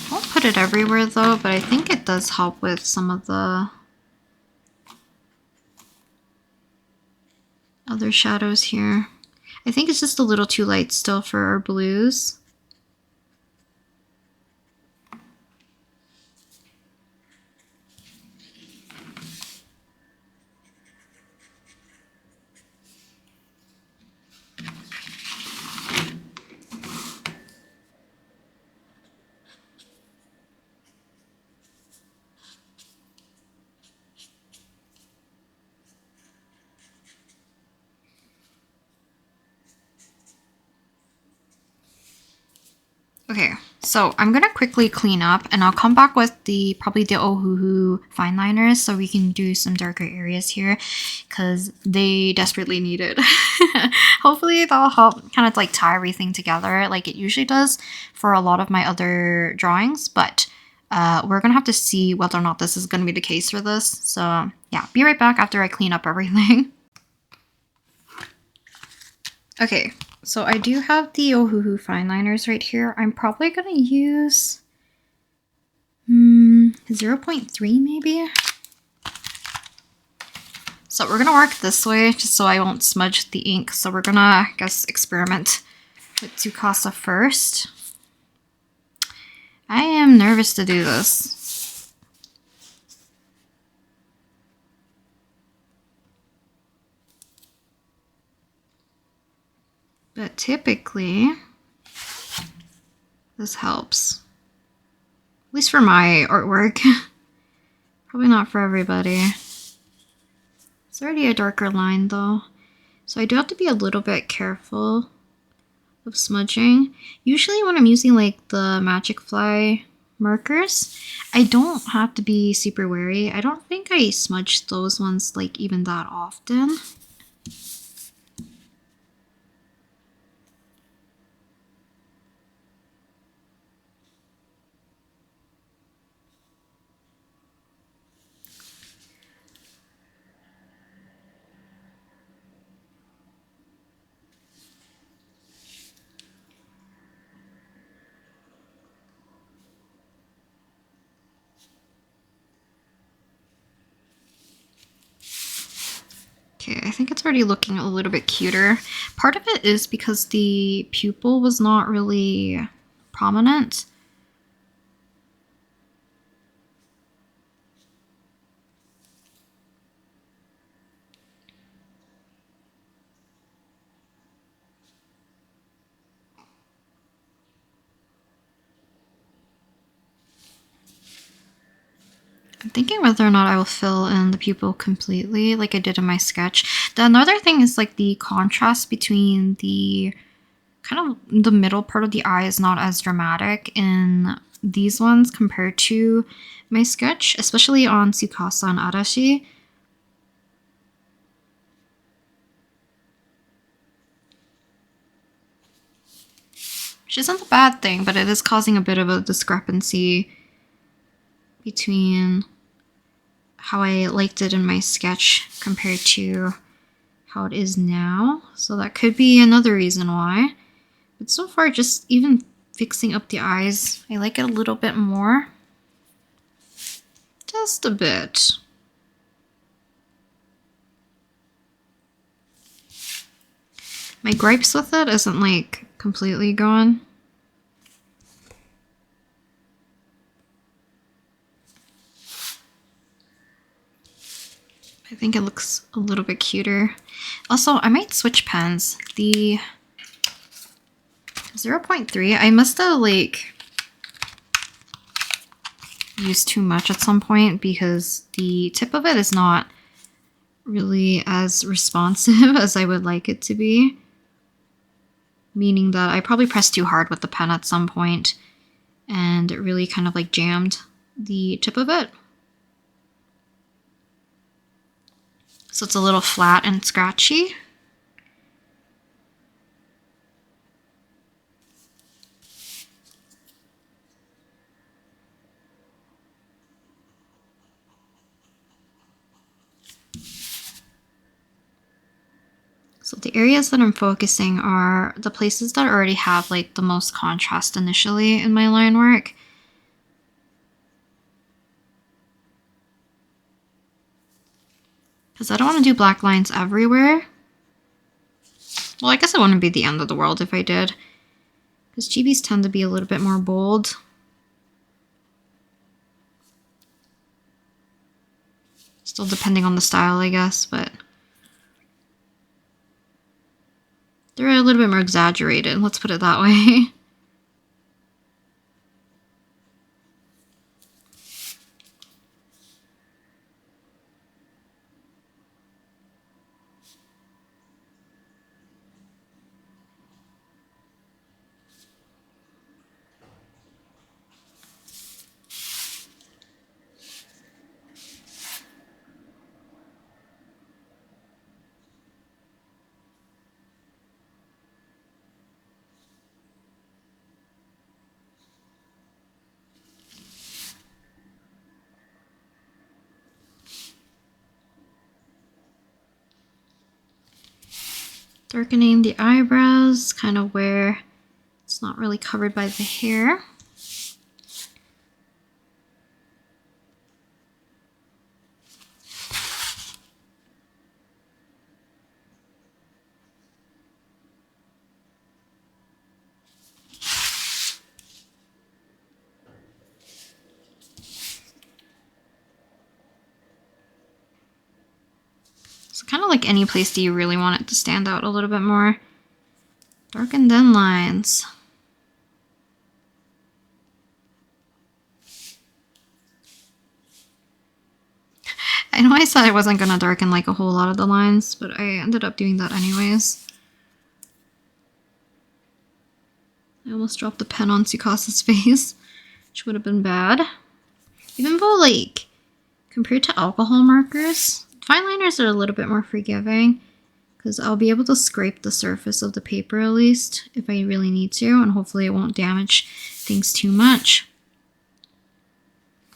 I won't put it everywhere though, but I think it does help with some of the other shadows here. I think it's just a little too light still for our blues. Okay, so I'm gonna quickly clean up and I'll come back with probably the Ohuhu Fineliners so we can do some darker areas here because they desperately need it. Hopefully that'll help kind of like tie everything together like it usually does for a lot of my other drawings, but we're gonna have to see whether or not this is gonna be the case for this. So yeah, be right back after I clean up everything. Okay, So I do have the Ohuhu Fineliners right here. I'm probably going to use 0.3 maybe. So we're going to work this way just so I won't smudge the ink. So we're going to, I guess, experiment with Tsukasa first. I am nervous to do this. But typically, this helps. At least for my artwork. Probably not for everybody. It's already a darker line though. So I do have to be a little bit careful of smudging. Usually when I'm using like the Magicfly markers, I don't have to be super wary. I don't think I smudge those ones like even that often. Okay, I think it's already looking a little bit cuter. Part of it is because the pupil was not really prominent. I'm thinking whether or not I will fill in the pupil completely like I did in my sketch. The another thing is like the contrast between the kind of the middle part of the eye is not as dramatic in these ones compared to my sketch, especially on Tsukasa and Arashi. Which isn't a bad thing, but it is causing a bit of a discrepancy between how I liked it in my sketch compared to how it is now. So that could be another reason why. But so far, just even fixing up the eyes, I like it a little bit more. Just a bit. My gripes with it isn't like completely gone. I think it looks a little bit cuter. Also, I might switch pens. The 0.3, I must have like used too much at some point because the tip of it is not really as responsive as I would like it to be. Meaning that I probably pressed too hard with the pen at some point and it really kind of like jammed the tip of it. So it's a little flat and scratchy. So the areas that I'm focusing are the places that already have like the most contrast initially in my line work. Because I don't want to do black lines everywhere. Well, I guess it wouldn't be the end of the world if I did. Because chibis tend to be a little bit more bold. Still depending on the style, I guess, but they're a little bit more exaggerated, let's put it that way. Darkening the eyebrows, kind of where it's not really covered by the hair. So kind of like any place that you really want it to stand out a little bit more. Darken them lines. I know I said I wasn't gonna darken like a whole lot of the lines, but I ended up doing that anyways. I almost dropped the pen on Tsukasa's face, which would have been bad. Even though, like, compared to alcohol markers, fine liners are a little bit more forgiving, because I'll be able to scrape the surface of the paper at least if I really need to, and hopefully it won't damage things too much.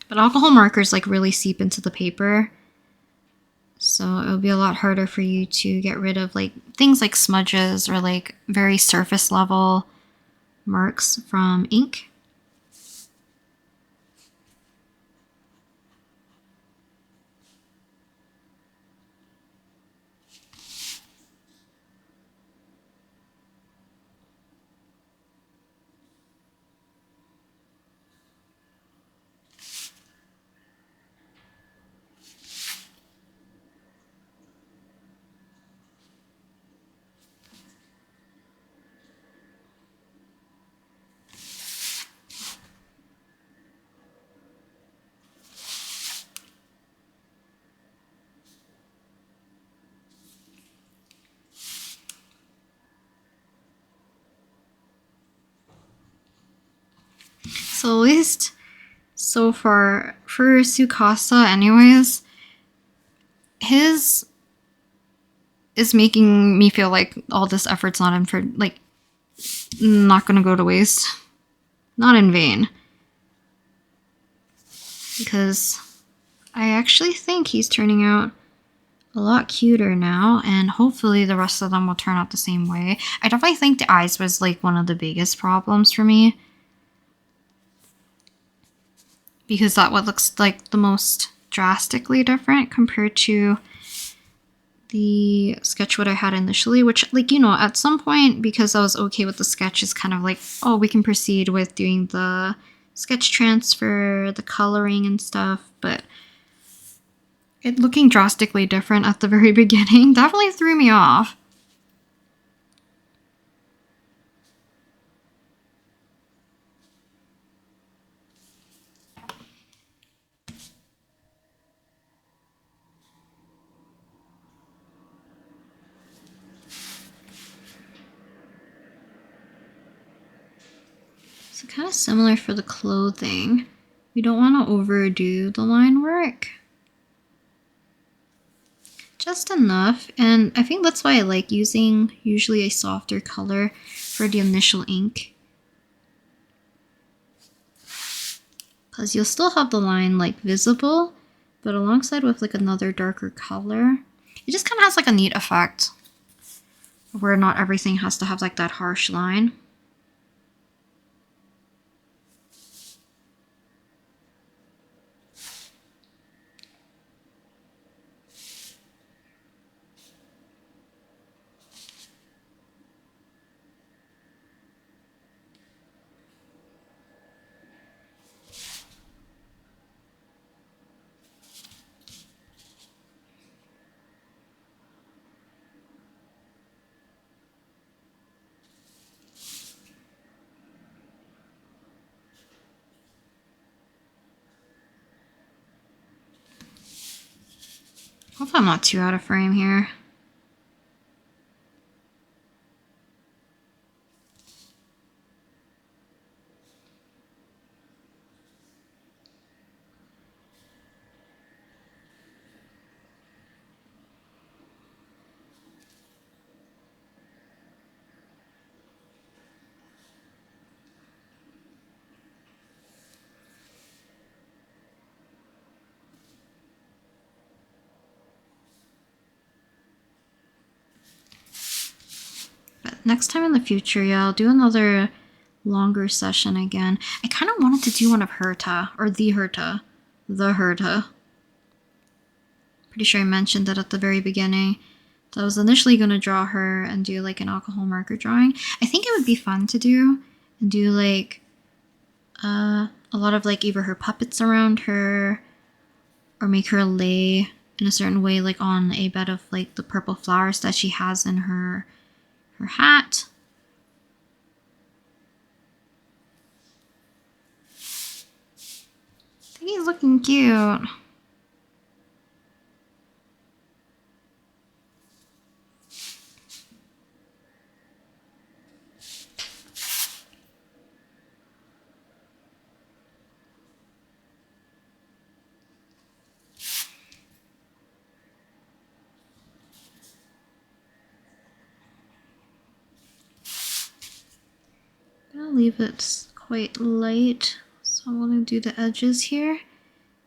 But alcohol markers like really seep into the paper, so it'll be a lot harder for you to get rid of like things like smudges or like very surface level marks from ink. So at least so far for Tsukasa anyways, his is making me feel like all this effort's not in for like not gonna go to waste. Not in vain. Because I actually think he's turning out a lot cuter now, and hopefully the rest of them will turn out the same way. I definitely think the eyes was like one of the biggest problems for me, because that what looks like the most drastically different compared to the sketch what I had initially, which, like, you know, at some point, because I was okay with the sketch, is kind of like, oh, we can proceed with doing the sketch transfer, the coloring and stuff, but it looking drastically different at the very beginning definitely threw me off. So kind of similar for the clothing. We don't want to overdo the line work. Just enough, and I think that's why I like using usually a softer color for the initial ink. Because you'll still have the line like visible, but alongside with like another darker color, it just kind of has like a neat effect where not everything has to have like that harsh line. Hope I'm not too out of frame here. next time in the future, yeah, I'll do another longer session again. I kind of wanted to do one of Herta, or the Herta. The Herta. Pretty sure I mentioned that at the very beginning. So I was initially going to draw her and do like an alcohol marker drawing. I think it would be fun to do and do like a lot of like either her puppets around her or make her lay in a certain way like on a bed of like the purple flowers that she has in her hat. I think he's looking cute. I'll leave it quite light, so I'm going to do the edges here.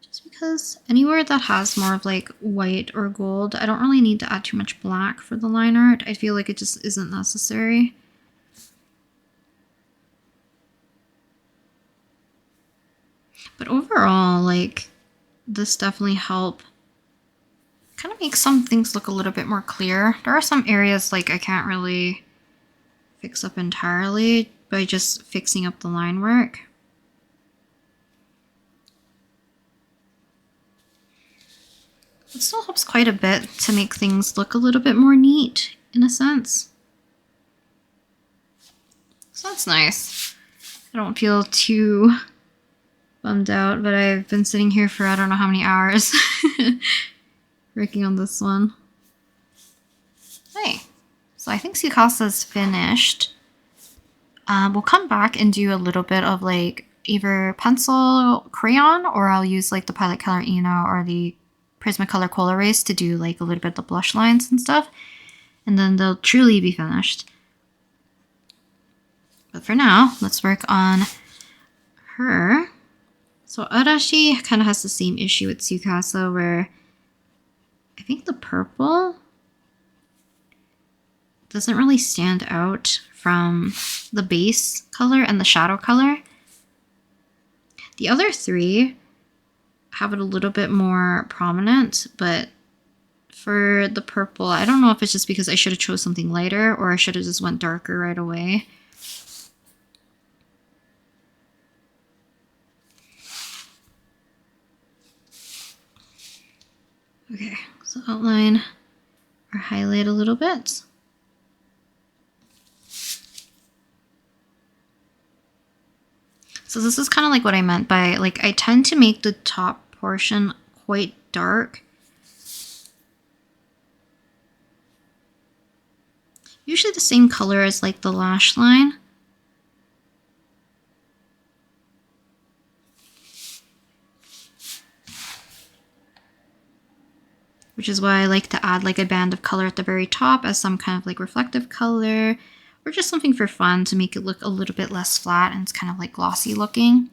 Just because anywhere that has more of like white or gold, I don't really need to add too much black for the line art. I feel like it just isn't necessary. But overall, like, this definitely helped kind of make some things look a little bit more clear. There are some areas like I can't really fix up entirely by just fixing up the line work. It still helps quite a bit to make things look a little bit more neat, in a sense. So that's nice. I don't feel too bummed out, but I've been sitting here for I don't know how many hours working on this one. Hey, so I think Sukasa's finished. We'll come back and do a little bit of like either pencil crayon, or I'll use like the Pilot Color Eno or the Prismacolour Colerase to do like a little bit of the blush lines and stuff. And then they'll truly be finished. But for now, let's work on her. So Arashi kind of has the same issue with Tsukasa, where I think the purple doesn't really stand out from the base color and the shadow color. The other three have it a little bit more prominent, but for the purple, I don't know if it's just because I should have chose something lighter or I should have just went darker right away. Okay, so outline or highlight a little bit. So this is kind of like what I meant by, like, I tend to make the top portion quite dark. Usually the same color as like the lash line. Which is why I like to add like a band of color at the very top as some kind of like reflective color, or just something for fun to make it look a little bit less flat and it's kind of like glossy looking.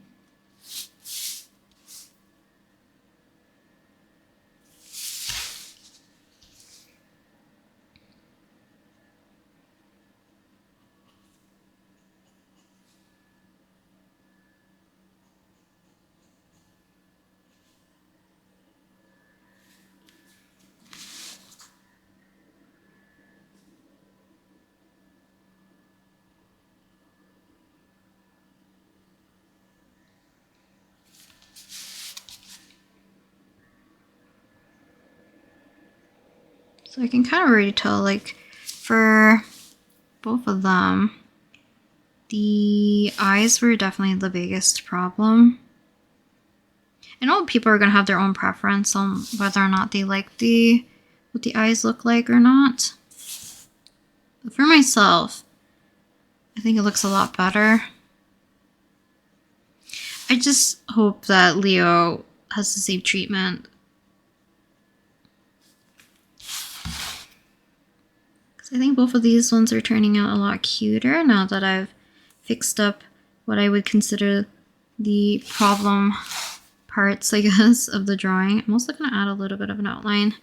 So I can kind of already tell, like, for both of them, the eyes were definitely the biggest problem. I know people are going to have their own preference on whether or not they like what the eyes look like or not. But for myself, I think it looks a lot better. I just hope that Leo has the same treatment. I think both of these ones are turning out a lot cuter now that I've fixed up what I would consider the problem parts, I guess, of the drawing. I'm also going to add a little bit of an outline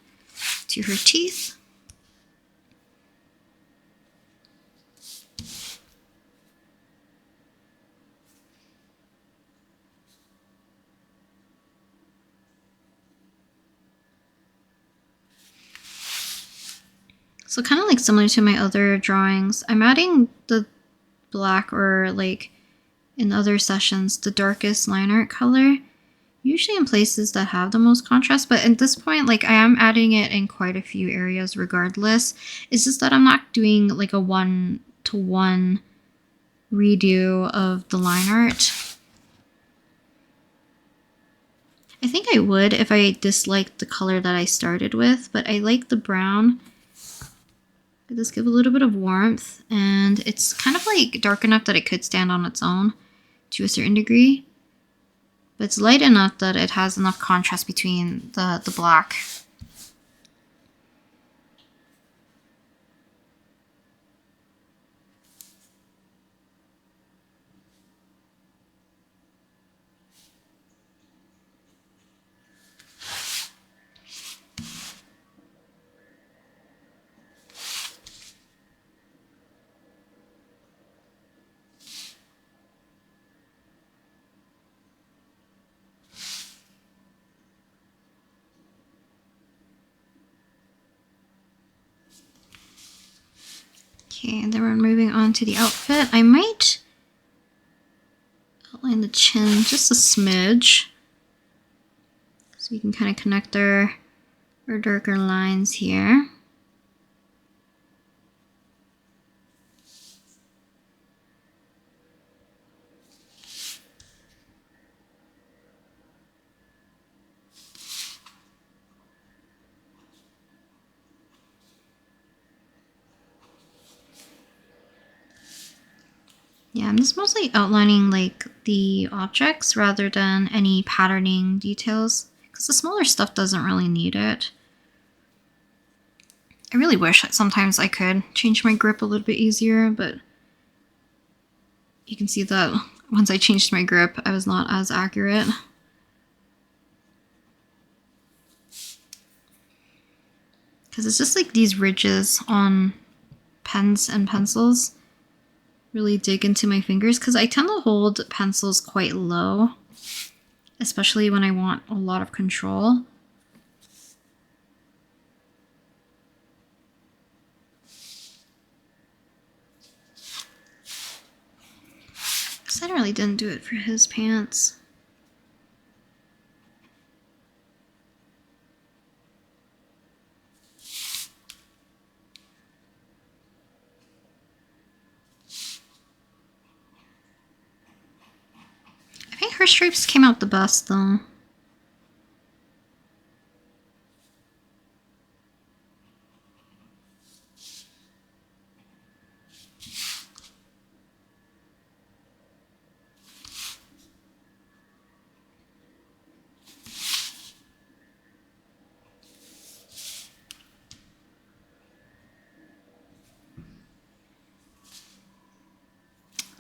to her teeth. So kind of like similar to my other drawings, I'm adding the black, or like in other sessions, the darkest line art color, usually in places that have the most contrast. But at this point, like I am adding it in quite a few areas regardless. It's just that I'm not doing like a 1-to-1 redo of the line art. I think I would if I disliked the color that I started with, but I like the brown. It does give a little bit of warmth, and it's kind of like dark enough that it could stand on its own to a certain degree. But it's light enough that it has enough contrast between the black. Okay, and then we're moving on to the outfit. I might outline the chin just a smidge, so you can kind of connect our darker lines here. Yeah, I'm just mostly outlining like the objects rather than any patterning details, because the smaller stuff doesn't really need it. I really wish that sometimes I could change my grip a little bit easier, but you can see that once I changed my grip, I was not as accurate. Because it's just like these ridges on pens and pencils really dig into my fingers, because I tend to hold pencils quite low, especially when I want a lot of control. Because I really didn't do it for his pants. I think her stripes came out the best though.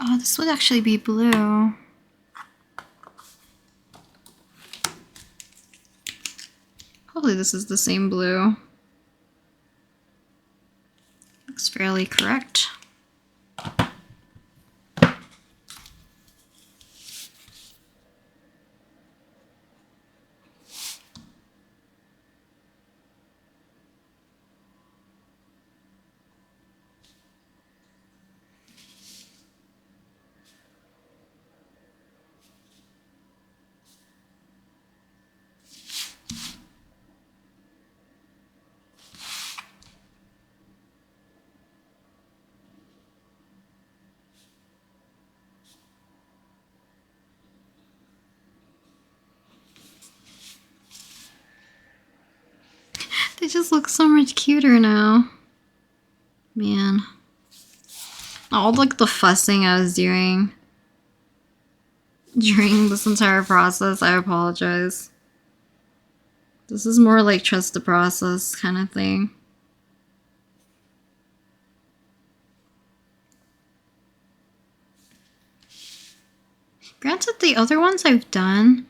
Oh, this would actually be blue. Hopefully this is the same blue. Looks fairly correct. They just look so much cuter now. Man. All like the fussing I was doing during this entire process, I apologize. This is more like trust the process kind of thing. Granted, the other ones I've done,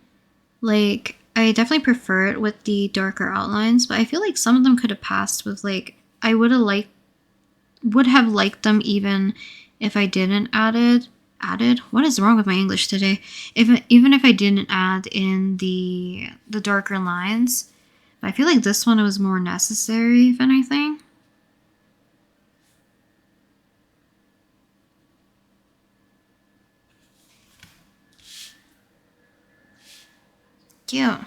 like, I definitely prefer it with the darker outlines, but I feel like some of them could have passed with, like, I would have liked them even if I didn't added? What is wrong with my English today? Even if I didn't add in the darker lines. But I feel like this one was more necessary, if anything. Cute.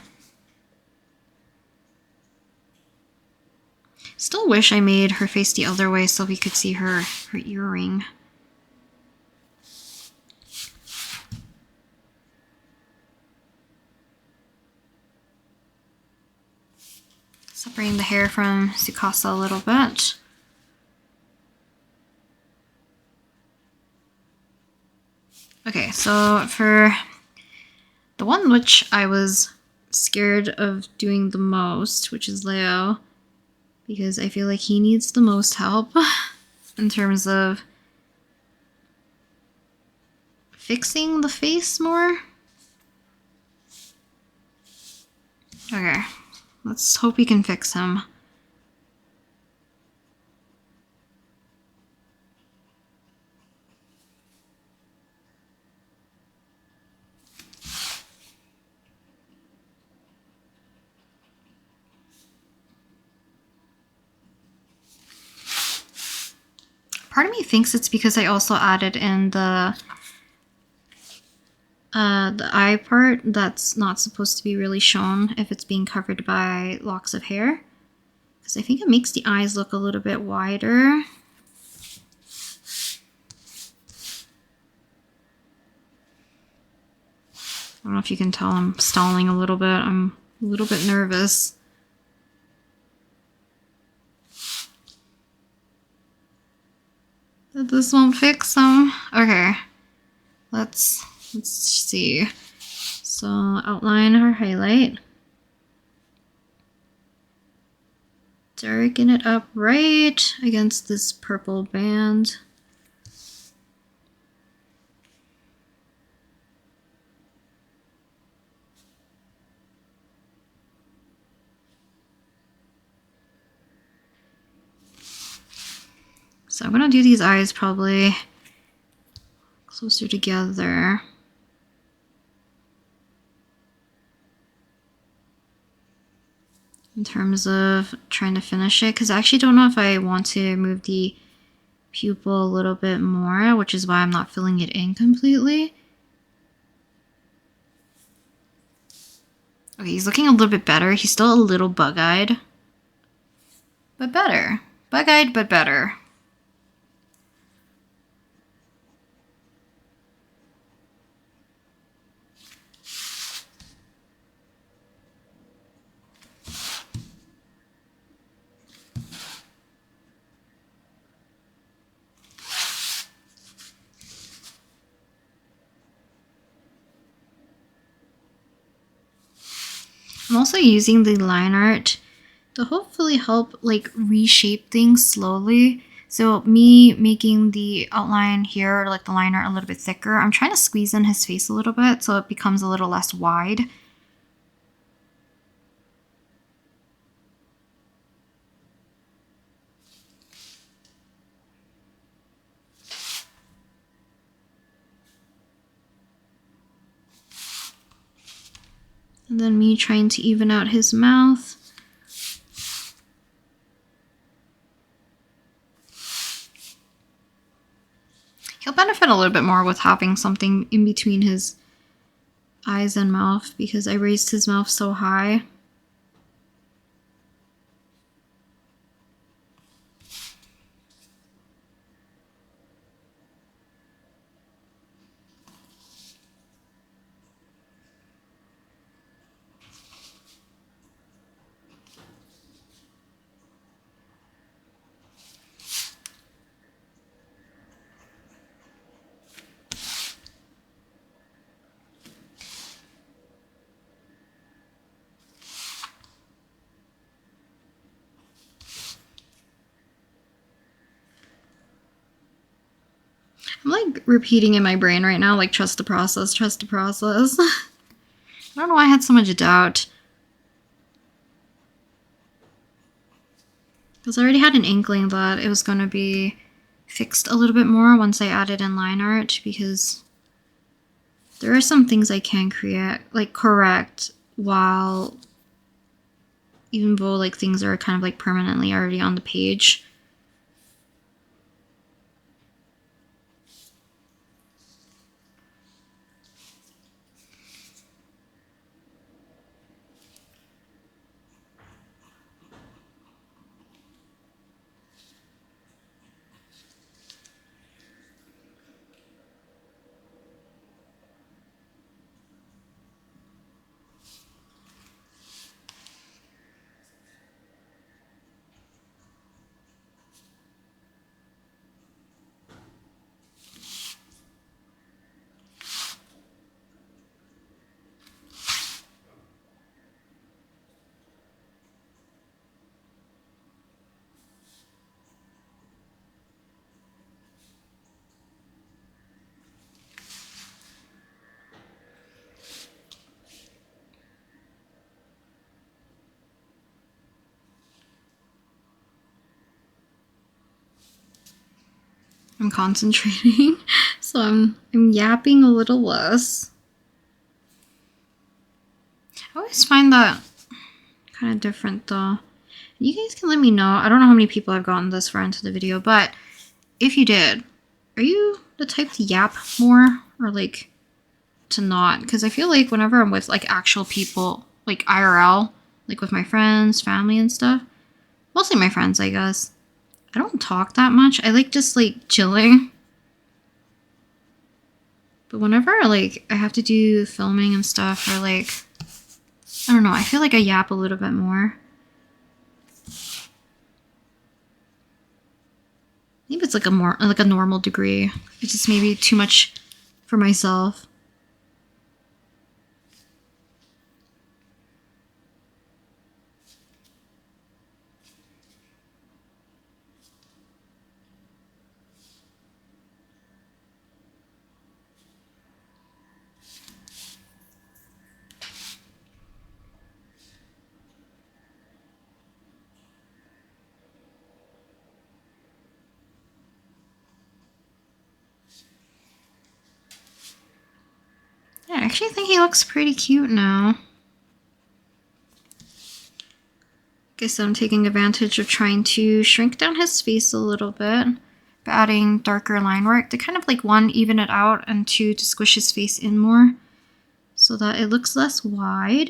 Still wish I made her face the other way so we could see her earring. Separating the hair from Sukasa a little bit. Okay, so for the one which I was scared of doing the most, which is Leo, because I feel like he needs the most help in terms of fixing the face more. Okay, let's hope we can fix him. Part of me thinks it's because I also added in the eye part that's not supposed to be really shown if it's being covered by locks of hair. Because I think it makes the eyes look a little bit wider. I don't know if you can tell I'm stalling a little bit. I'm a little bit nervous. That this won't fix them. Okay. Let's see. So outline or highlight. Darken it up right against this purple band. So I'm gonna do these eyes probably closer together. In terms of trying to finish it, because I actually don't know if I want to move the pupil a little bit more, which is why I'm not filling it in completely. Okay, he's looking a little bit better. He's still a little bug-eyed, but better. Bug-eyed, but better. I'm also using the Lineart to hopefully help like reshape things slowly. So me making the outline here, or like the liner a little bit thicker, I'm trying to squeeze in his face a little bit so it becomes a little less wide. And then me trying to even out his mouth. He'll benefit a little bit more with having something in between his eyes and mouth because I raised his mouth so high. I'm like repeating in my brain right now, like trust the process, trust the process. I don't know why I had so much doubt. Because I already had an inkling that it was going to be fixed a little bit more once I added in Lineart, because there are some things I can correct while, even though like things are kind of like permanently already on the page. I'm concentrating, so I'm yapping a little less. I always find that kind of different though. You guys can let me know. I don't know how many people have gotten this far into the video, but if you did, are you the type to yap more or like to not? Because I feel like whenever I'm with like actual people, like IRL, like with my friends, family and stuff, mostly my friends, I guess, I don't talk that much. I like just like chilling. But whenever like I have to do filming and stuff, or like, I don't know, I feel like I yap a little bit more. Maybe it's like a normal degree. It's just maybe too much for myself. Yeah, I actually think he looks pretty cute now. Guess I'm taking advantage of trying to shrink down his face a little bit by adding darker line work to kind of like one, even it out, and two, to squish his face in more so that it looks less wide.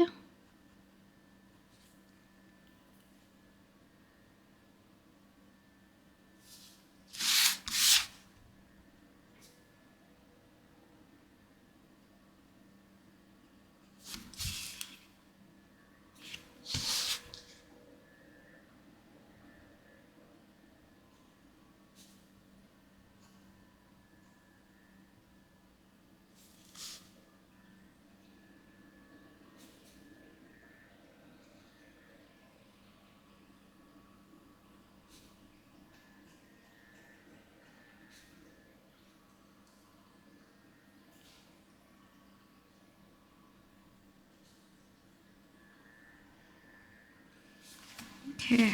Okay.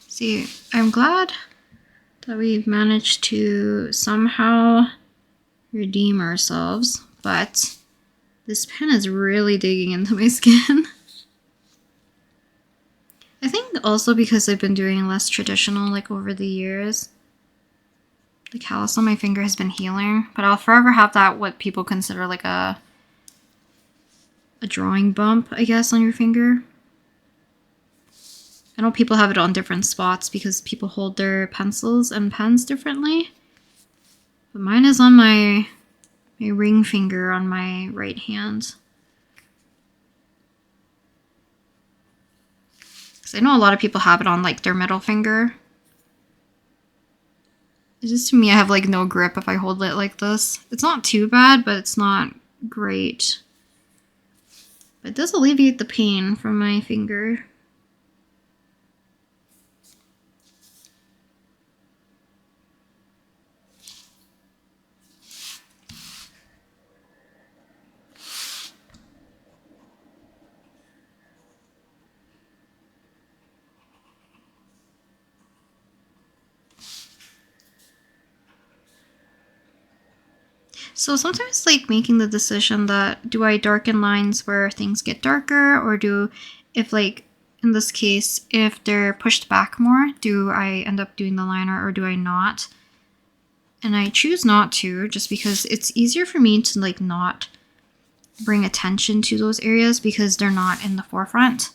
See, I'm glad that we've managed to somehow redeem ourselves, but this pen is really digging into my skin. I think also because I've been doing less traditional like over the years. The callus on my finger has been healing, but I'll forever have that what people consider like a drawing bump, I guess, on your finger. I know people have it on different spots because people hold their pencils and pens differently. But mine is on my ring finger on my right hand. Because I know a lot of people have it on like their middle finger. It's just to me, I have like no grip if I hold it like this. It's not too bad, but it's not great. But it does alleviate the pain from my finger. So sometimes like making the decision that do I darken lines where things get darker, or if like in this case, if they're pushed back more, do I end up doing the liner or do I not? And I choose not to, just because it's easier for me to like not bring attention to those areas because they're not in the forefront.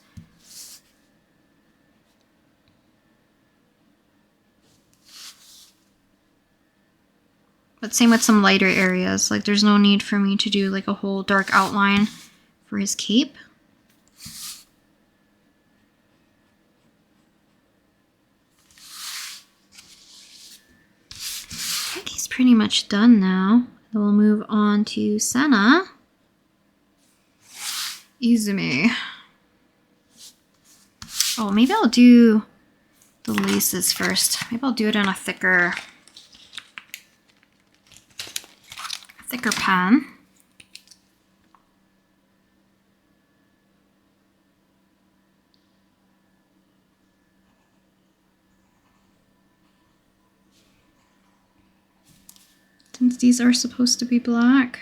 But same with some lighter areas, like there's no need for me to do like a whole dark outline for his cape. I think he's pretty much done now. Then we'll move on to Senna. Izumi. Oh, maybe I'll do the laces first. Maybe I'll do it in a thicker pen. since these are supposed to be black.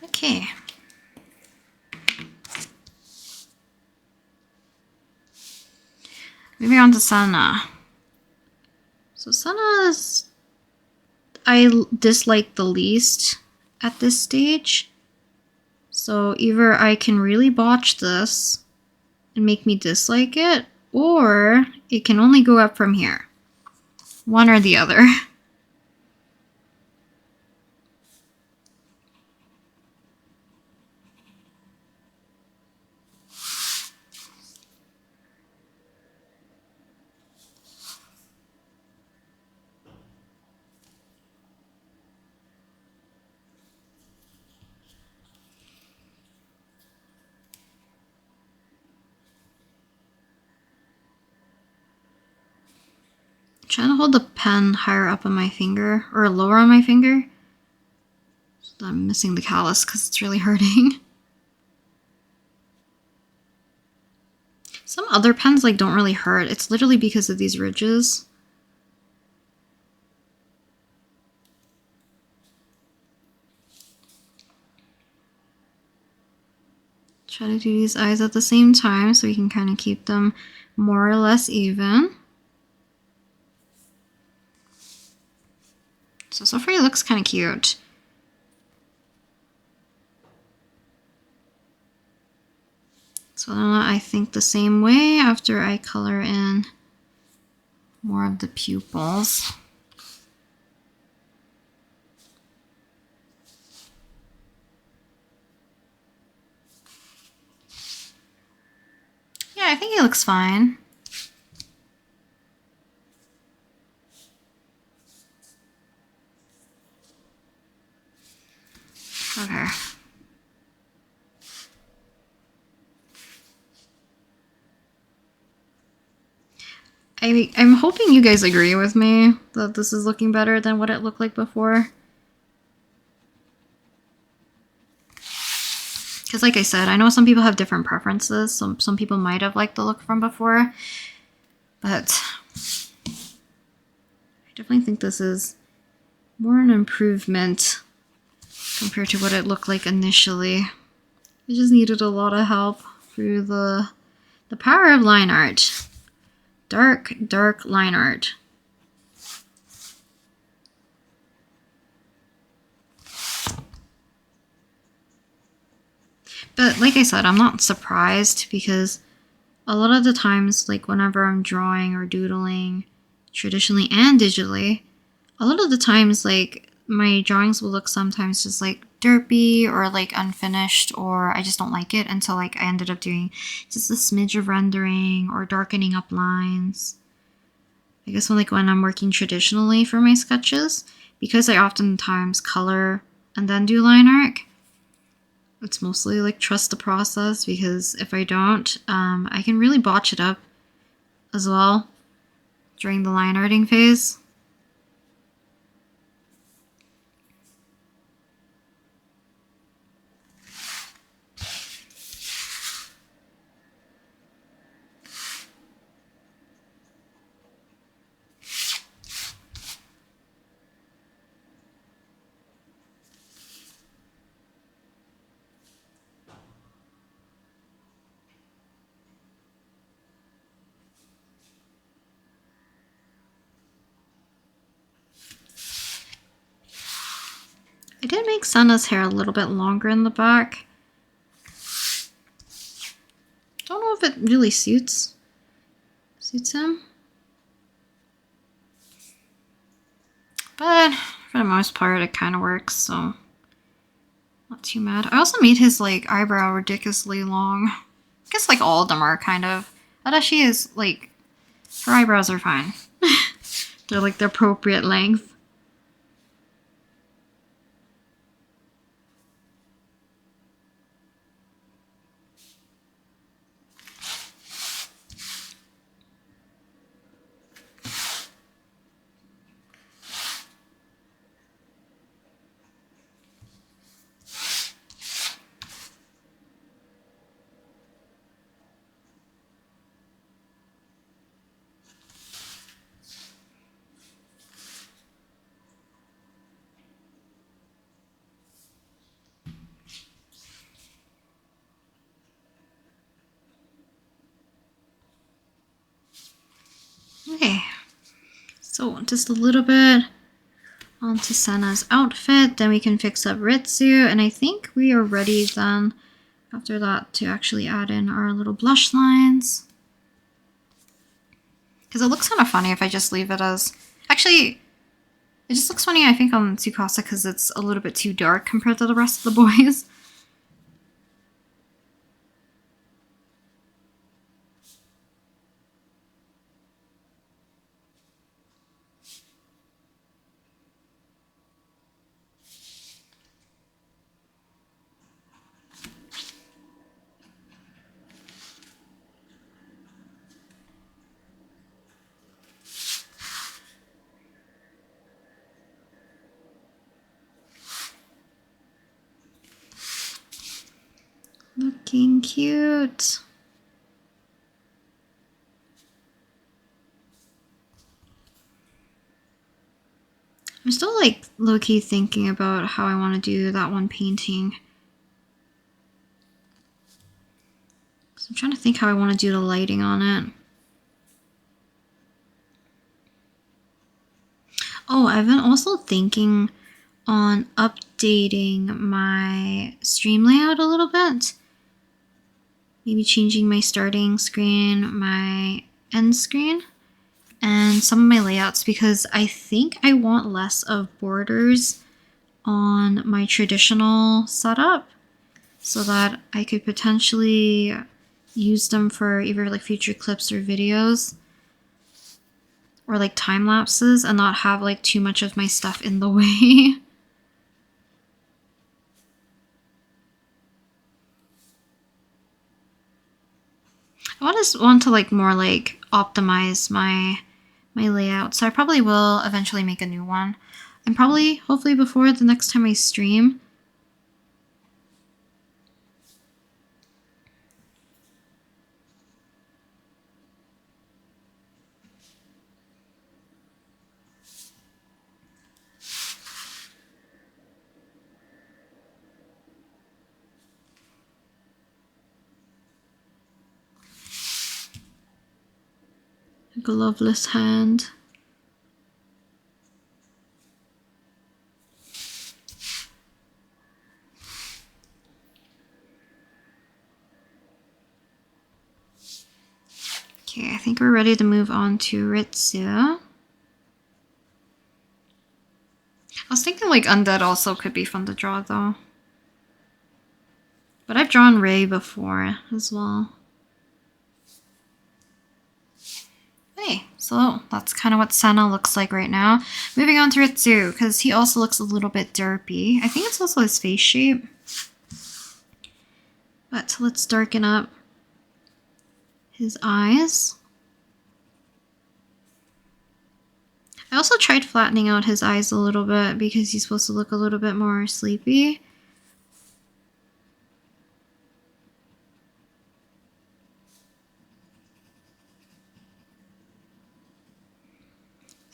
Okay. Moving on to Sana. So Sana is I dislike the least at this stage. So either I can really botch this and make me dislike it, or it can only go up from here. One or the other. Trying to hold the pen higher up on my finger, or lower on my finger. So I'm missing the callus because it's really hurting. Some other pens like don't really hurt. It's literally because of these ridges. Try to do these eyes at the same time so we can kind of keep them more or less even. So far it looks kind of cute. So now I think the same way after I color in more of the pupils. Yeah, I think it looks fine. Okay. I'm hoping you guys agree with me that this is looking better than what it looked like before. Because like I said, I know some people have different preferences. Some people might have liked the look from before. But I definitely think this is more an improvement compared to what it looked like initially. I just needed a lot of help through the power of line art. Dark, dark line art. But like I said, I'm not surprised because a lot of the times, like whenever I'm drawing or doodling, traditionally and digitally, a lot of the times like my drawings will look sometimes just like derpy or like unfinished, or I just don't like it until like I ended up doing just a smidge of rendering or darkening up lines. I guess when I'm working traditionally for my sketches, because I oftentimes color and then do line art, it's mostly like trust the process, because if I don't, I can really botch it up as well during the line arting phase. I did make Senna's hair a little bit longer in the back. Don't know if it really suits him. But for the most part, it kind of works, so not too mad. I also made his like eyebrow ridiculously long. I guess like all of them are kind of. Adashi is like, her eyebrows are fine. They're like the appropriate length. So just a little bit onto Senna's outfit, then we can fix up Ritsu, and I think we are ready then after that to actually add in our little blush lines. Because it looks kind of funny if I just leave it as... Actually, it just looks funny I think on Tsukasa because it's a little bit too dark compared to the rest of the boys. Looking cute. I'm still like low-key thinking about how I want to do that one painting. So I'm trying to think how I want to do the lighting on it. Oh, I've been also thinking on updating my stream layout a little bit. Maybe changing my starting screen, my end screen, and some of my layouts because I think I want less of borders on my traditional setup so that I could potentially use them for either like future clips or videos or like time lapses and not have like too much of my stuff in the way. I just want to like more like optimize my layout, so I probably will eventually make a new one. And probably, hopefully before the next time I stream. A gloveless hand. Okay, I think we're ready to move on to Ritsu. I was thinking like Undead also could be fun to draw though. But I've drawn Ray before as well. Okay, so that's kind of what Senna looks like right now. Moving on to Ritsu, because he also looks a little bit derpy. I think it's also his face shape. But let's darken up his eyes. I also tried flattening out his eyes a little bit because he's supposed to look a little bit more sleepy.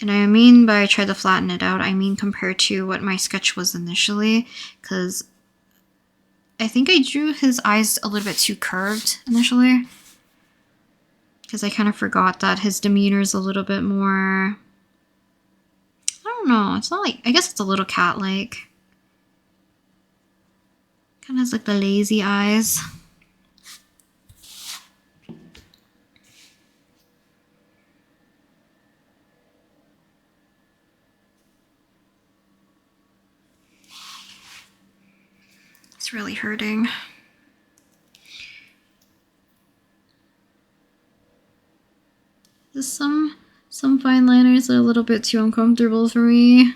And I mean by I tried to flatten it out, I mean compared to what my sketch was initially, because I think I drew his eyes a little bit too curved initially. Because I kind of forgot that his demeanor is a little bit more... I don't know, it's not like... I guess it's a little cat-like. Kind of has like the lazy eyes. It's really hurting. Some fine liners are a little bit too uncomfortable for me.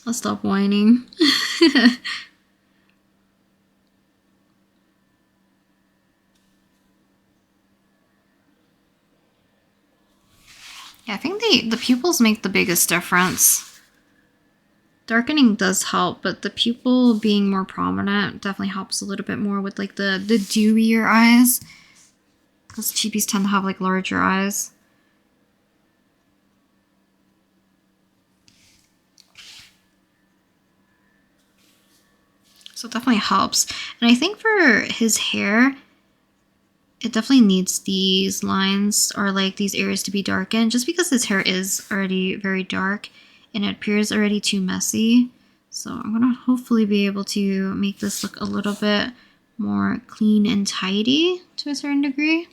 I'll stop whining. Yeah, I think the pupils make the biggest difference. Darkening does help, but the pupil being more prominent definitely helps a little bit more with like the dewier eyes. Because chibis tend to have like larger eyes. So it definitely helps. And I think for his hair, it definitely needs these lines or like these areas to be darkened just because his hair is already very dark and it appears already too messy. So I'm gonna hopefully be able to make this look a little bit more clean and tidy to a certain degree.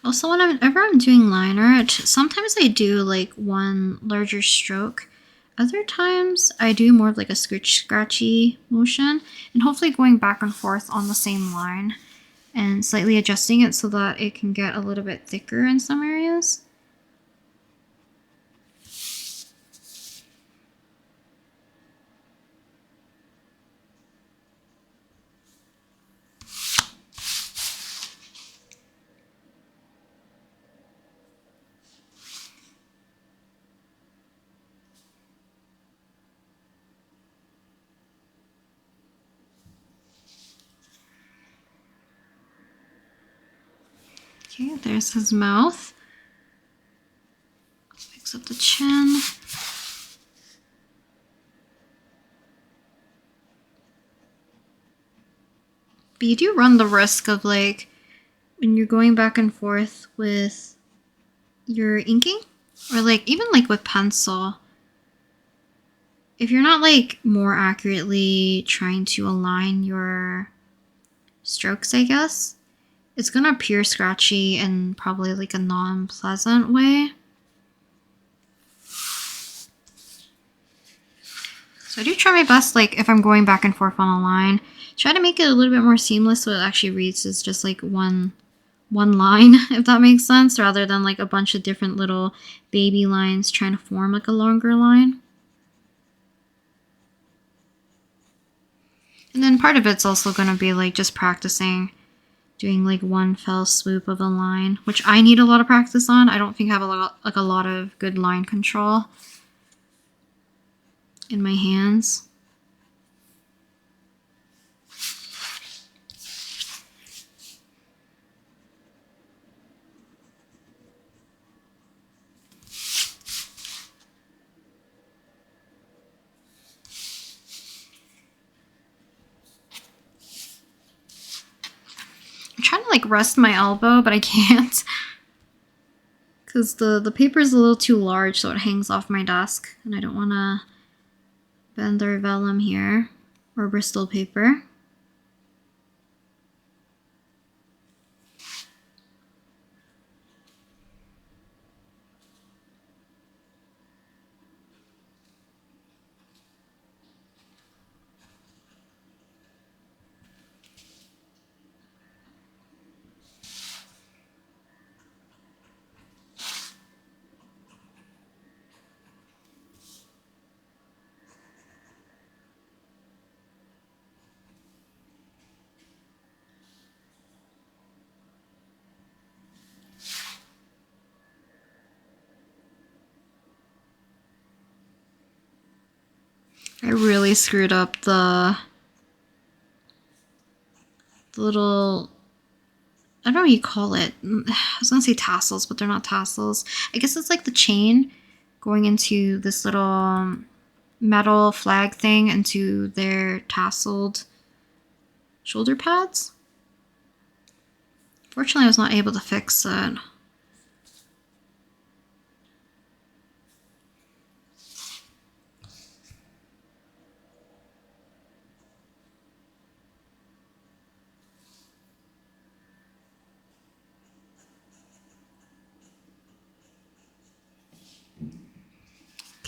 Also, whenever I'm doing line art, sometimes I do like one larger stroke. Other times I do more of like a scratchy motion and hopefully going back and forth on the same line and slightly adjusting it so that it can get a little bit thicker in some areas. Okay, there's his mouth. Fix up the chin. But you do run the risk of like, when you're going back and forth with your inking, or like even like with pencil, if you're not like more accurately trying to align your strokes, I guess, it's gonna appear scratchy in probably like a non-pleasant way. So I do try my best, like if I'm going back and forth on a line, try to make it a little bit more seamless so it actually reads as just like one line, if that makes sense, rather than like a bunch of different little baby lines trying to form like a longer line. And then part of it's also going to be like just practicing doing like one fell swoop of a line, which I need a lot of practice on. I don't think I have a lot of good line control in my hands. I'm trying to like rest my elbow, but I can't because the paper is a little too large, so it hangs off my desk, and I don't want to bend their vellum here or Bristol paper. I really screwed up the little, I don't know what you call it. I was gonna say tassels, but they're not tassels. I guess it's like the chain going into this little metal flag thing into their tasseled shoulder pads. Fortunately, I was not able to fix it.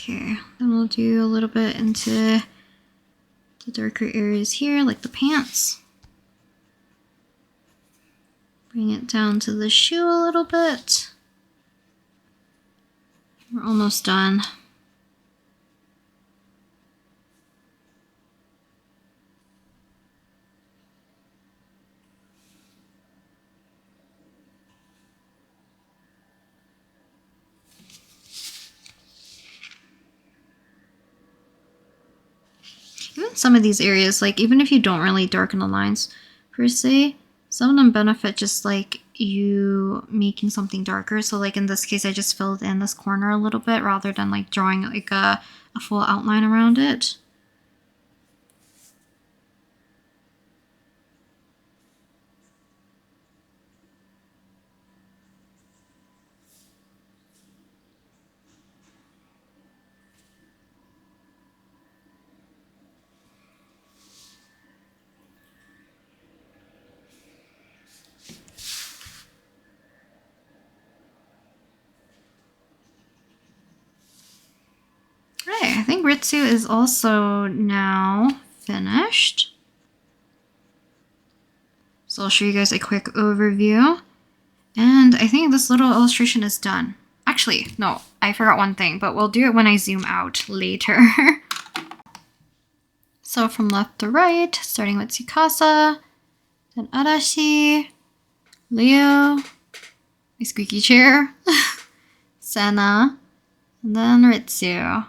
Okay, then we'll do a little bit into the darker areas here, like the pants. Bring it down to the shoe a little bit. We're almost done. even some of these areas, like even if you don't really darken the lines per se, some of them benefit just like you making something darker. So like in this case, I just filled in this corner a little bit rather than like drawing like a full outline around it. Right, I think Ritsu is also now finished. So I'll show you guys a quick overview. And I think this little illustration is done. Actually, no, I forgot one thing, but we'll do it when I zoom out later. So from left to right, starting with Tsukasa, then Arashi, Leo, my squeaky chair, Senna, and then Ritsu.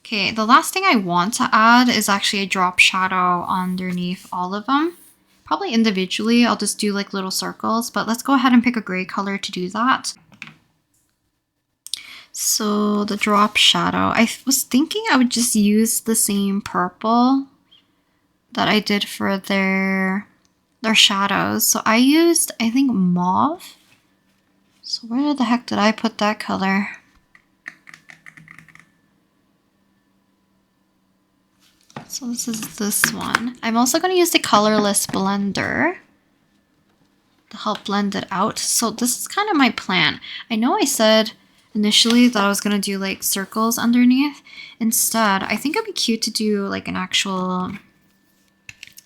Okay, the last thing I want to add is actually a drop shadow underneath all of them. Probably individually, I'll just do like little circles, but let's go ahead and pick a gray color to do that. So the drop shadow, I was thinking I would just use the same purple that I did for their shadows. So I used, I think, mauve. So where the heck did I put that color? So this is this one. I'm also going to use the colorless blender to help blend it out. So this is kind of my plan. I know I said initially that I was going to do like circles underneath. Instead, I think it'd be cute to do like an actual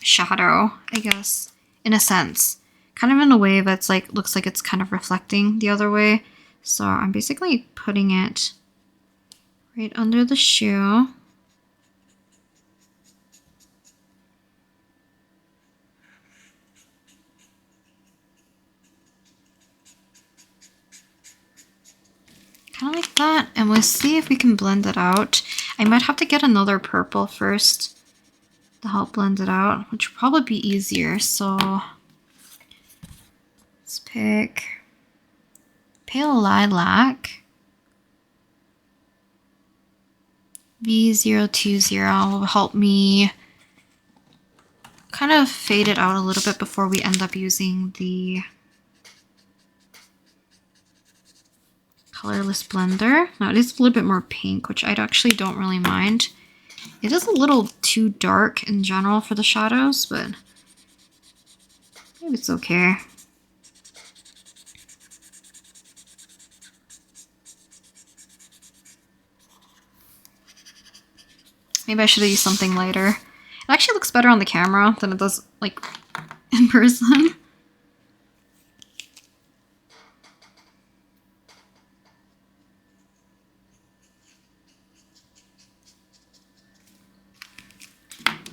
shadow, I guess, in a sense. Kind of in a way that's like, looks like it's kind of reflecting the other way. So I'm basically putting it right under the shoe. Kind of like that, and we'll see if we can blend it out. I might have to get another purple first to help blend it out, which will probably be easier. So let's pick Pale Lilac. V020 will help me kind of fade it out a little bit before we end up using the colorless blender. Now it is a little bit more pink, which I actually don't really mind. It is a little too dark in general for the shadows, but maybe it's okay. Maybe I should have used something lighter. It actually looks better on the camera than it does like in person.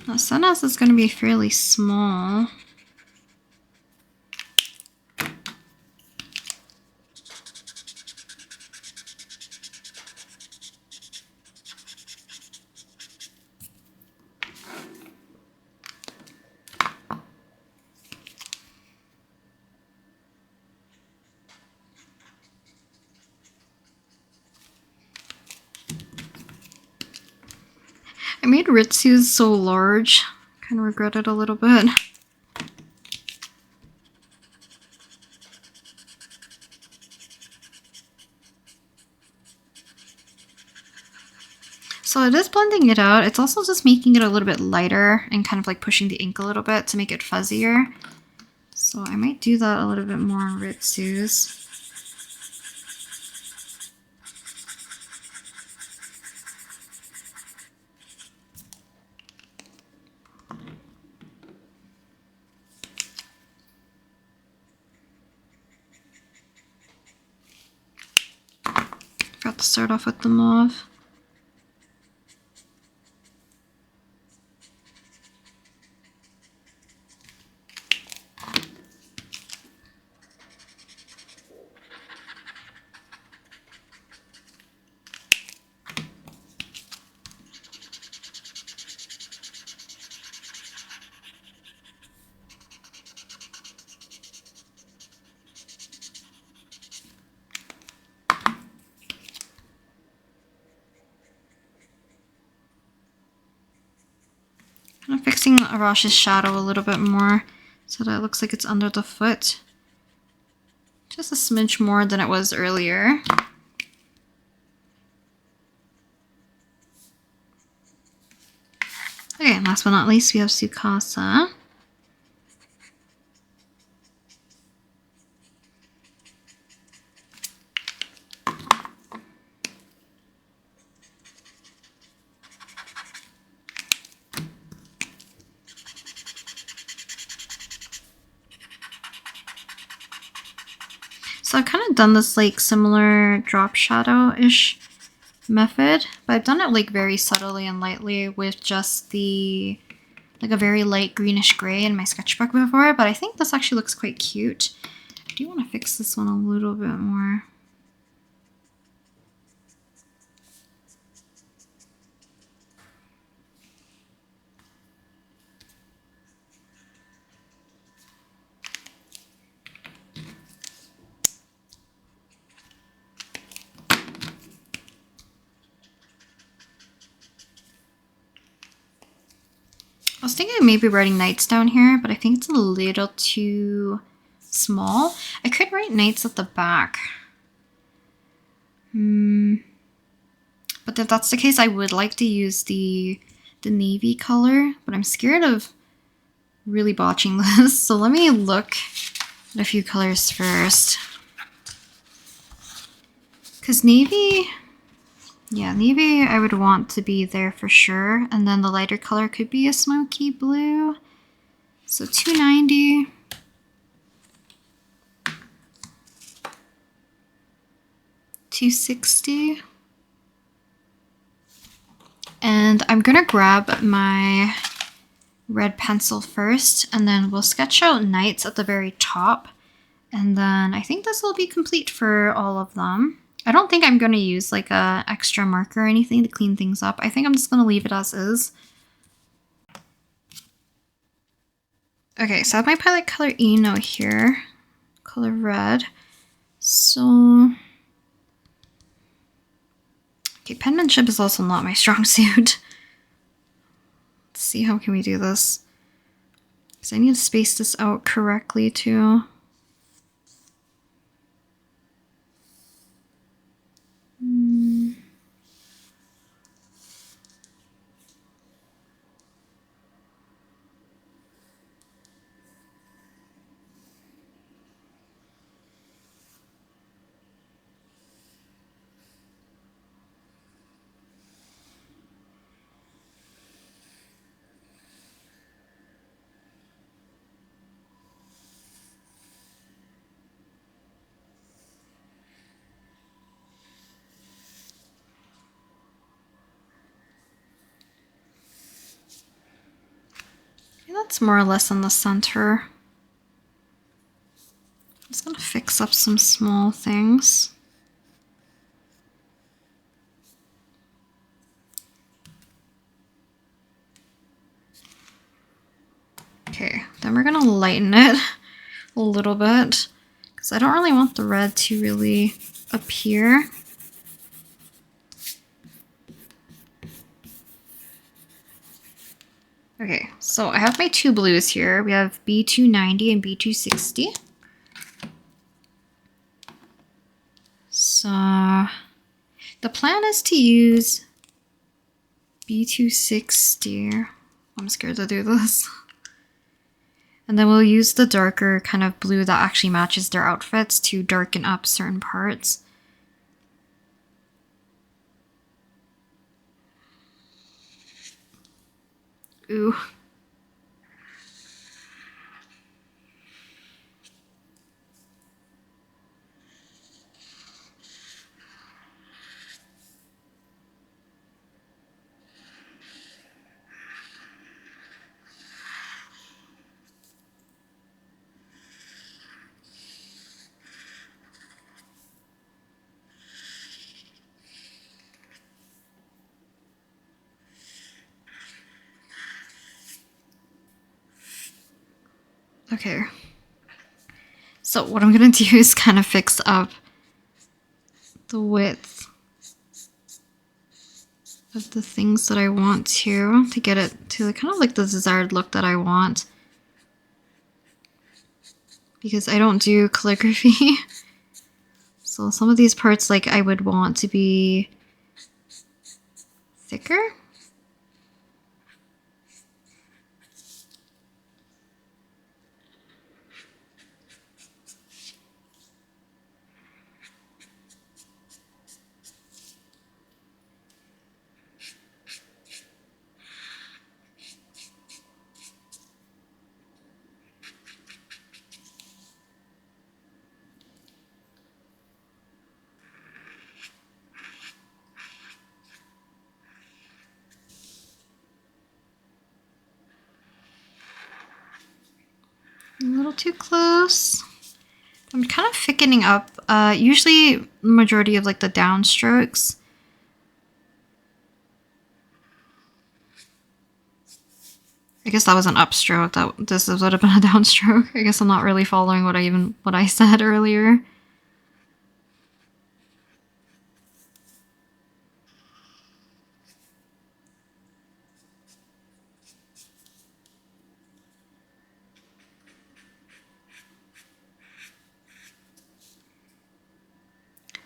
Now Senna's is going to be fairly small. I made Ritsu's so large. Kind of regret it a little bit. So it is blending it out. It's also just making it a little bit lighter and kind of like pushing the ink a little bit to make it fuzzier. So I might do that a little bit more on Ritsu's. Forgot to start off with the mauve. Kind of fixing Arrtx's shadow a little bit more so that it looks like it's under the foot. Just a smidge more than it was earlier. Okay, and last but not least, we have Sukasa. So I've kind of done this like similar drop shadow-ish method, but I've done it like very subtly and lightly with just the like a very light greenish gray in my sketchbook before, but I think this actually looks quite cute. I do want to fix this one a little bit more. I was thinking of maybe writing nights down here, but I think it's a little too small. I could write nights at the back. But if that's the case, I would like to use the navy color, but I'm scared of really botching this. So let me look at a few colors first. Because navy... Yeah, navy I would want to be there for sure. And then the lighter color could be a smoky blue. So 290. $260. And I'm gonna grab my red pencil first, and then we'll sketch out nights at the very top. And then I think this will be complete for all of them. I don't think I'm going to use like a extra marker or anything to clean things up. I think I'm just going to leave it as is. Okay, so I have my palette color Eno here, color red. So, okay, penmanship is also not my strong suit. Let's see, how can we do this? Because I need to space this out correctly too. That's more or less in the center. I'm just going to fix up some small things. Okay, then we're going to lighten it a little bit because I don't really want the red to really appear. Okay, so I have my two blues here. We have B290 and B260. So the plan is to use B260. I'm scared to do this. And then we'll use the darker kind of blue that actually matches their outfits to darken up certain parts. Ooh. Okay, so what I'm gonna do is kind of fix up the width of the things that I want to get it to kind of like the desired look that I want. Because I don't do calligraphy. So some of these parts like I would want to be thicker. A little too close. I'm kind of thickening up, usually the majority of like the downstrokes. I guess that was an upstroke. This would have been a downstroke. I guess I'm not really following what I said earlier.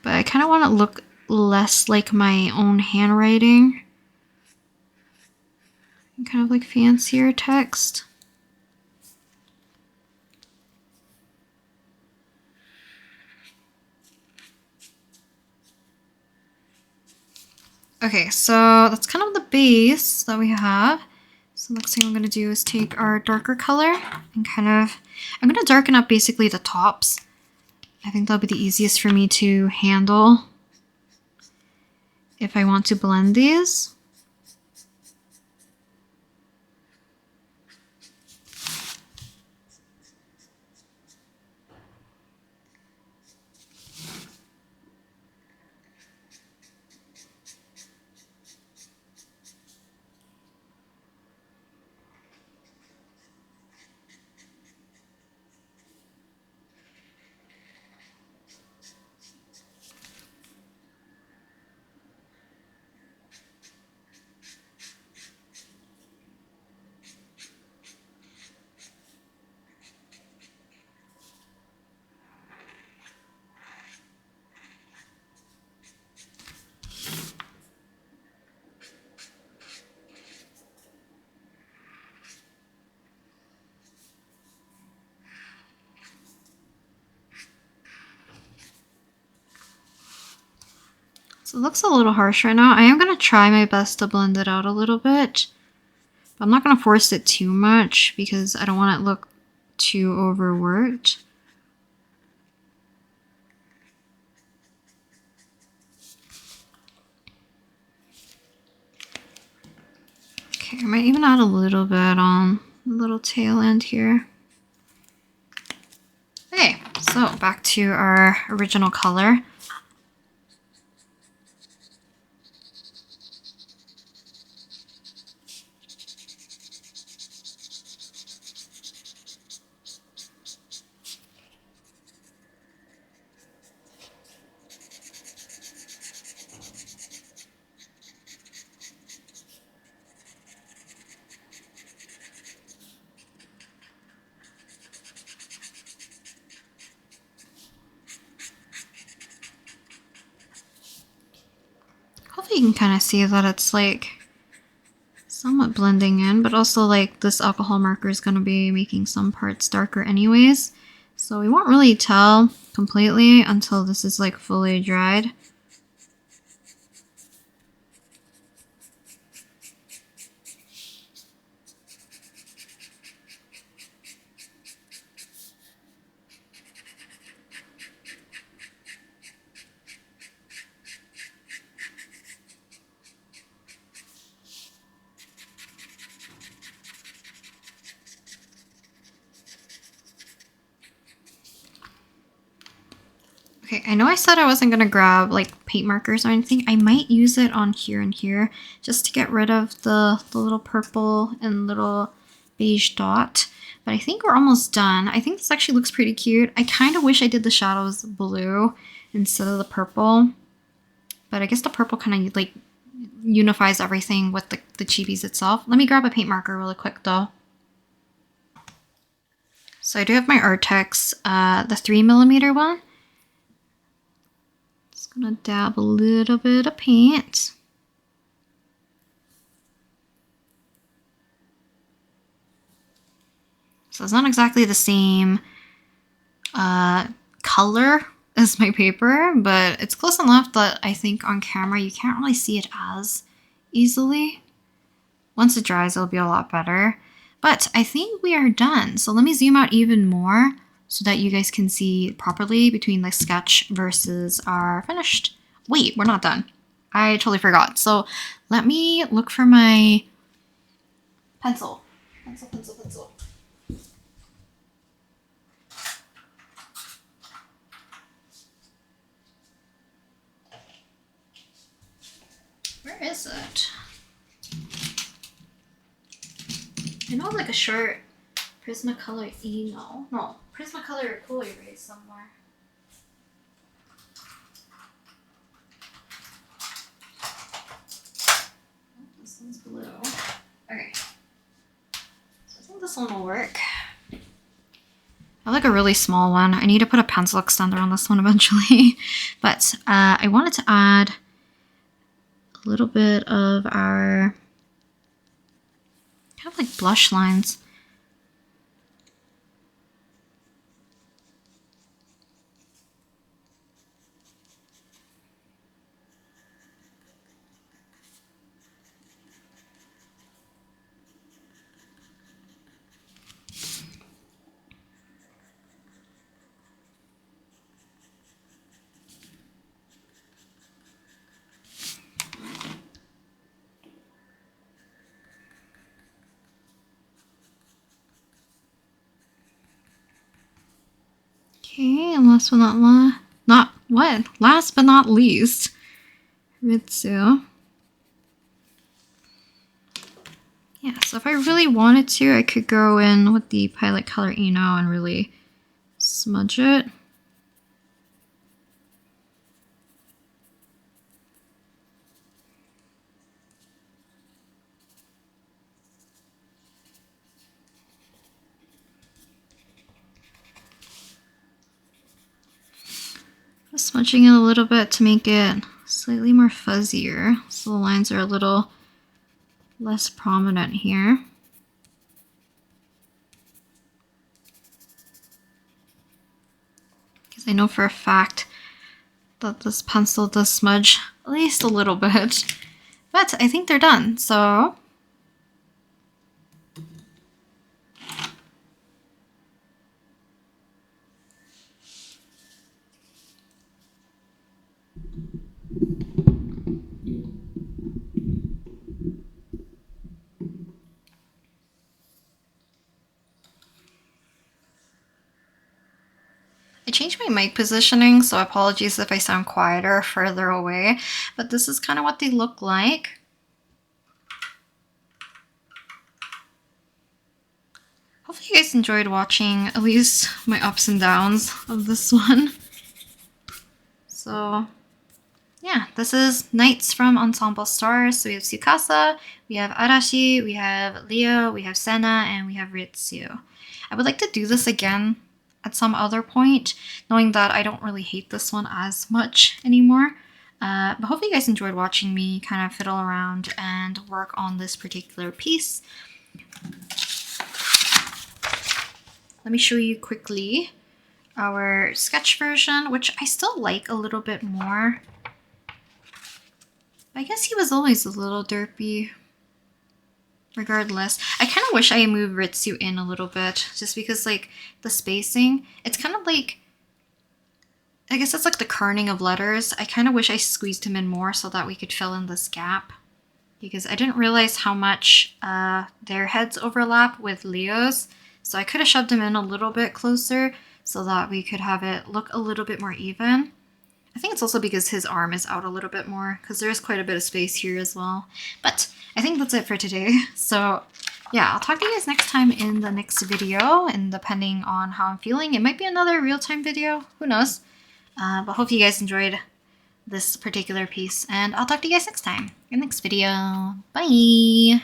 But I kind of want to look less like my own handwriting. And kind of like fancier text. Okay, so that's kind of the base that we have. So next thing I'm going to do is take our darker color and I'm going to darken up basically the tops. I think that'll be the easiest for me to handle if I want to blend these. So it looks a little harsh right now. I am going to try my best to blend it out a little bit. But I'm not going to force it too much because I don't want it to look too overworked. Okay, I might even add a little bit on the little tail end here. Okay, so back to our original color. Hopefully you can kind of see that it's like somewhat blending in, but also like this alcohol marker is going to be making some parts darker anyways. So we won't really tell completely until this is like fully dried. Okay, I know I said I wasn't gonna grab like paint markers or anything. I might use it on here and here just to get rid of the little purple and little beige dot. But I think we're almost done. I think this actually looks pretty cute. I kind of wish I did the shadows blue instead of the purple. But I guess the purple kind of like unifies everything with the chibis itself. Let me grab a paint marker really quick though. So I do have my Arrtx, the 3mm one. Just gonna dab a little bit of paint. So it's not exactly the same color as my paper, but it's close enough that I think on camera you can't really see it as easily. Once it dries, it'll be a lot better. But I think we are done. So let me zoom out even more so that you guys can see properly between the sketch versus our finished. Wait, we're not done. I totally forgot. So let me look for my pencil. Pencil. Where is it? I know like a short Prismacolour No, Prismacolour Colerase somewhere. Oh, this one's blue. Okay. So I think this one will work. I have like a really small one. I need to put a pencil extender on this one eventually. But I wanted to add a little bit of our kind of like blush lines. Okay, and last but not least, Ritsu. Yeah, so if I really wanted to, I could go in with the Pilot Color Eno and really smudge it. Just smudging it a little bit to make it slightly more fuzzier, so the lines are a little less prominent here. Because I know for a fact that this pencil does smudge at least a little bit. But I think they're done, so I changed my mic positioning, so apologies if I sound quieter further away, but this is kind of what they look like. Hopefully you guys enjoyed watching at least my ups and downs of this one. So yeah, this is Knights from Ensemble Stars. So we have Tsukasa, we have Arashi, we have Leo, we have Senna, and we have Ritsu. I would like to do this again at some other point, knowing that I don't really hate this one as much anymore. But hopefully you guys enjoyed watching me kind of fiddle around and work on this particular piece. Let me show you quickly our sketch version, which I still like a little bit more. I guess he was always a little derpy. Regardless, I kind of wish I moved Ritsu in a little bit, just because like the spacing, it's kind of like, I guess it's like the kerning of letters. I kind of wish I squeezed him in more so that we could fill in this gap, because I didn't realize how much their heads overlap with Leo's. So I could have shoved him in a little bit closer so that we could have it look a little bit more even. I think it's also because his arm is out a little bit more, because there is quite a bit of space here as well. But I think that's it for today. So yeah, I'll talk to you guys next time in the next video, and depending on how I'm feeling, it might be another real-time video, who knows. But hope you guys enjoyed this particular piece, and I'll talk to you guys next time in the next video. Bye!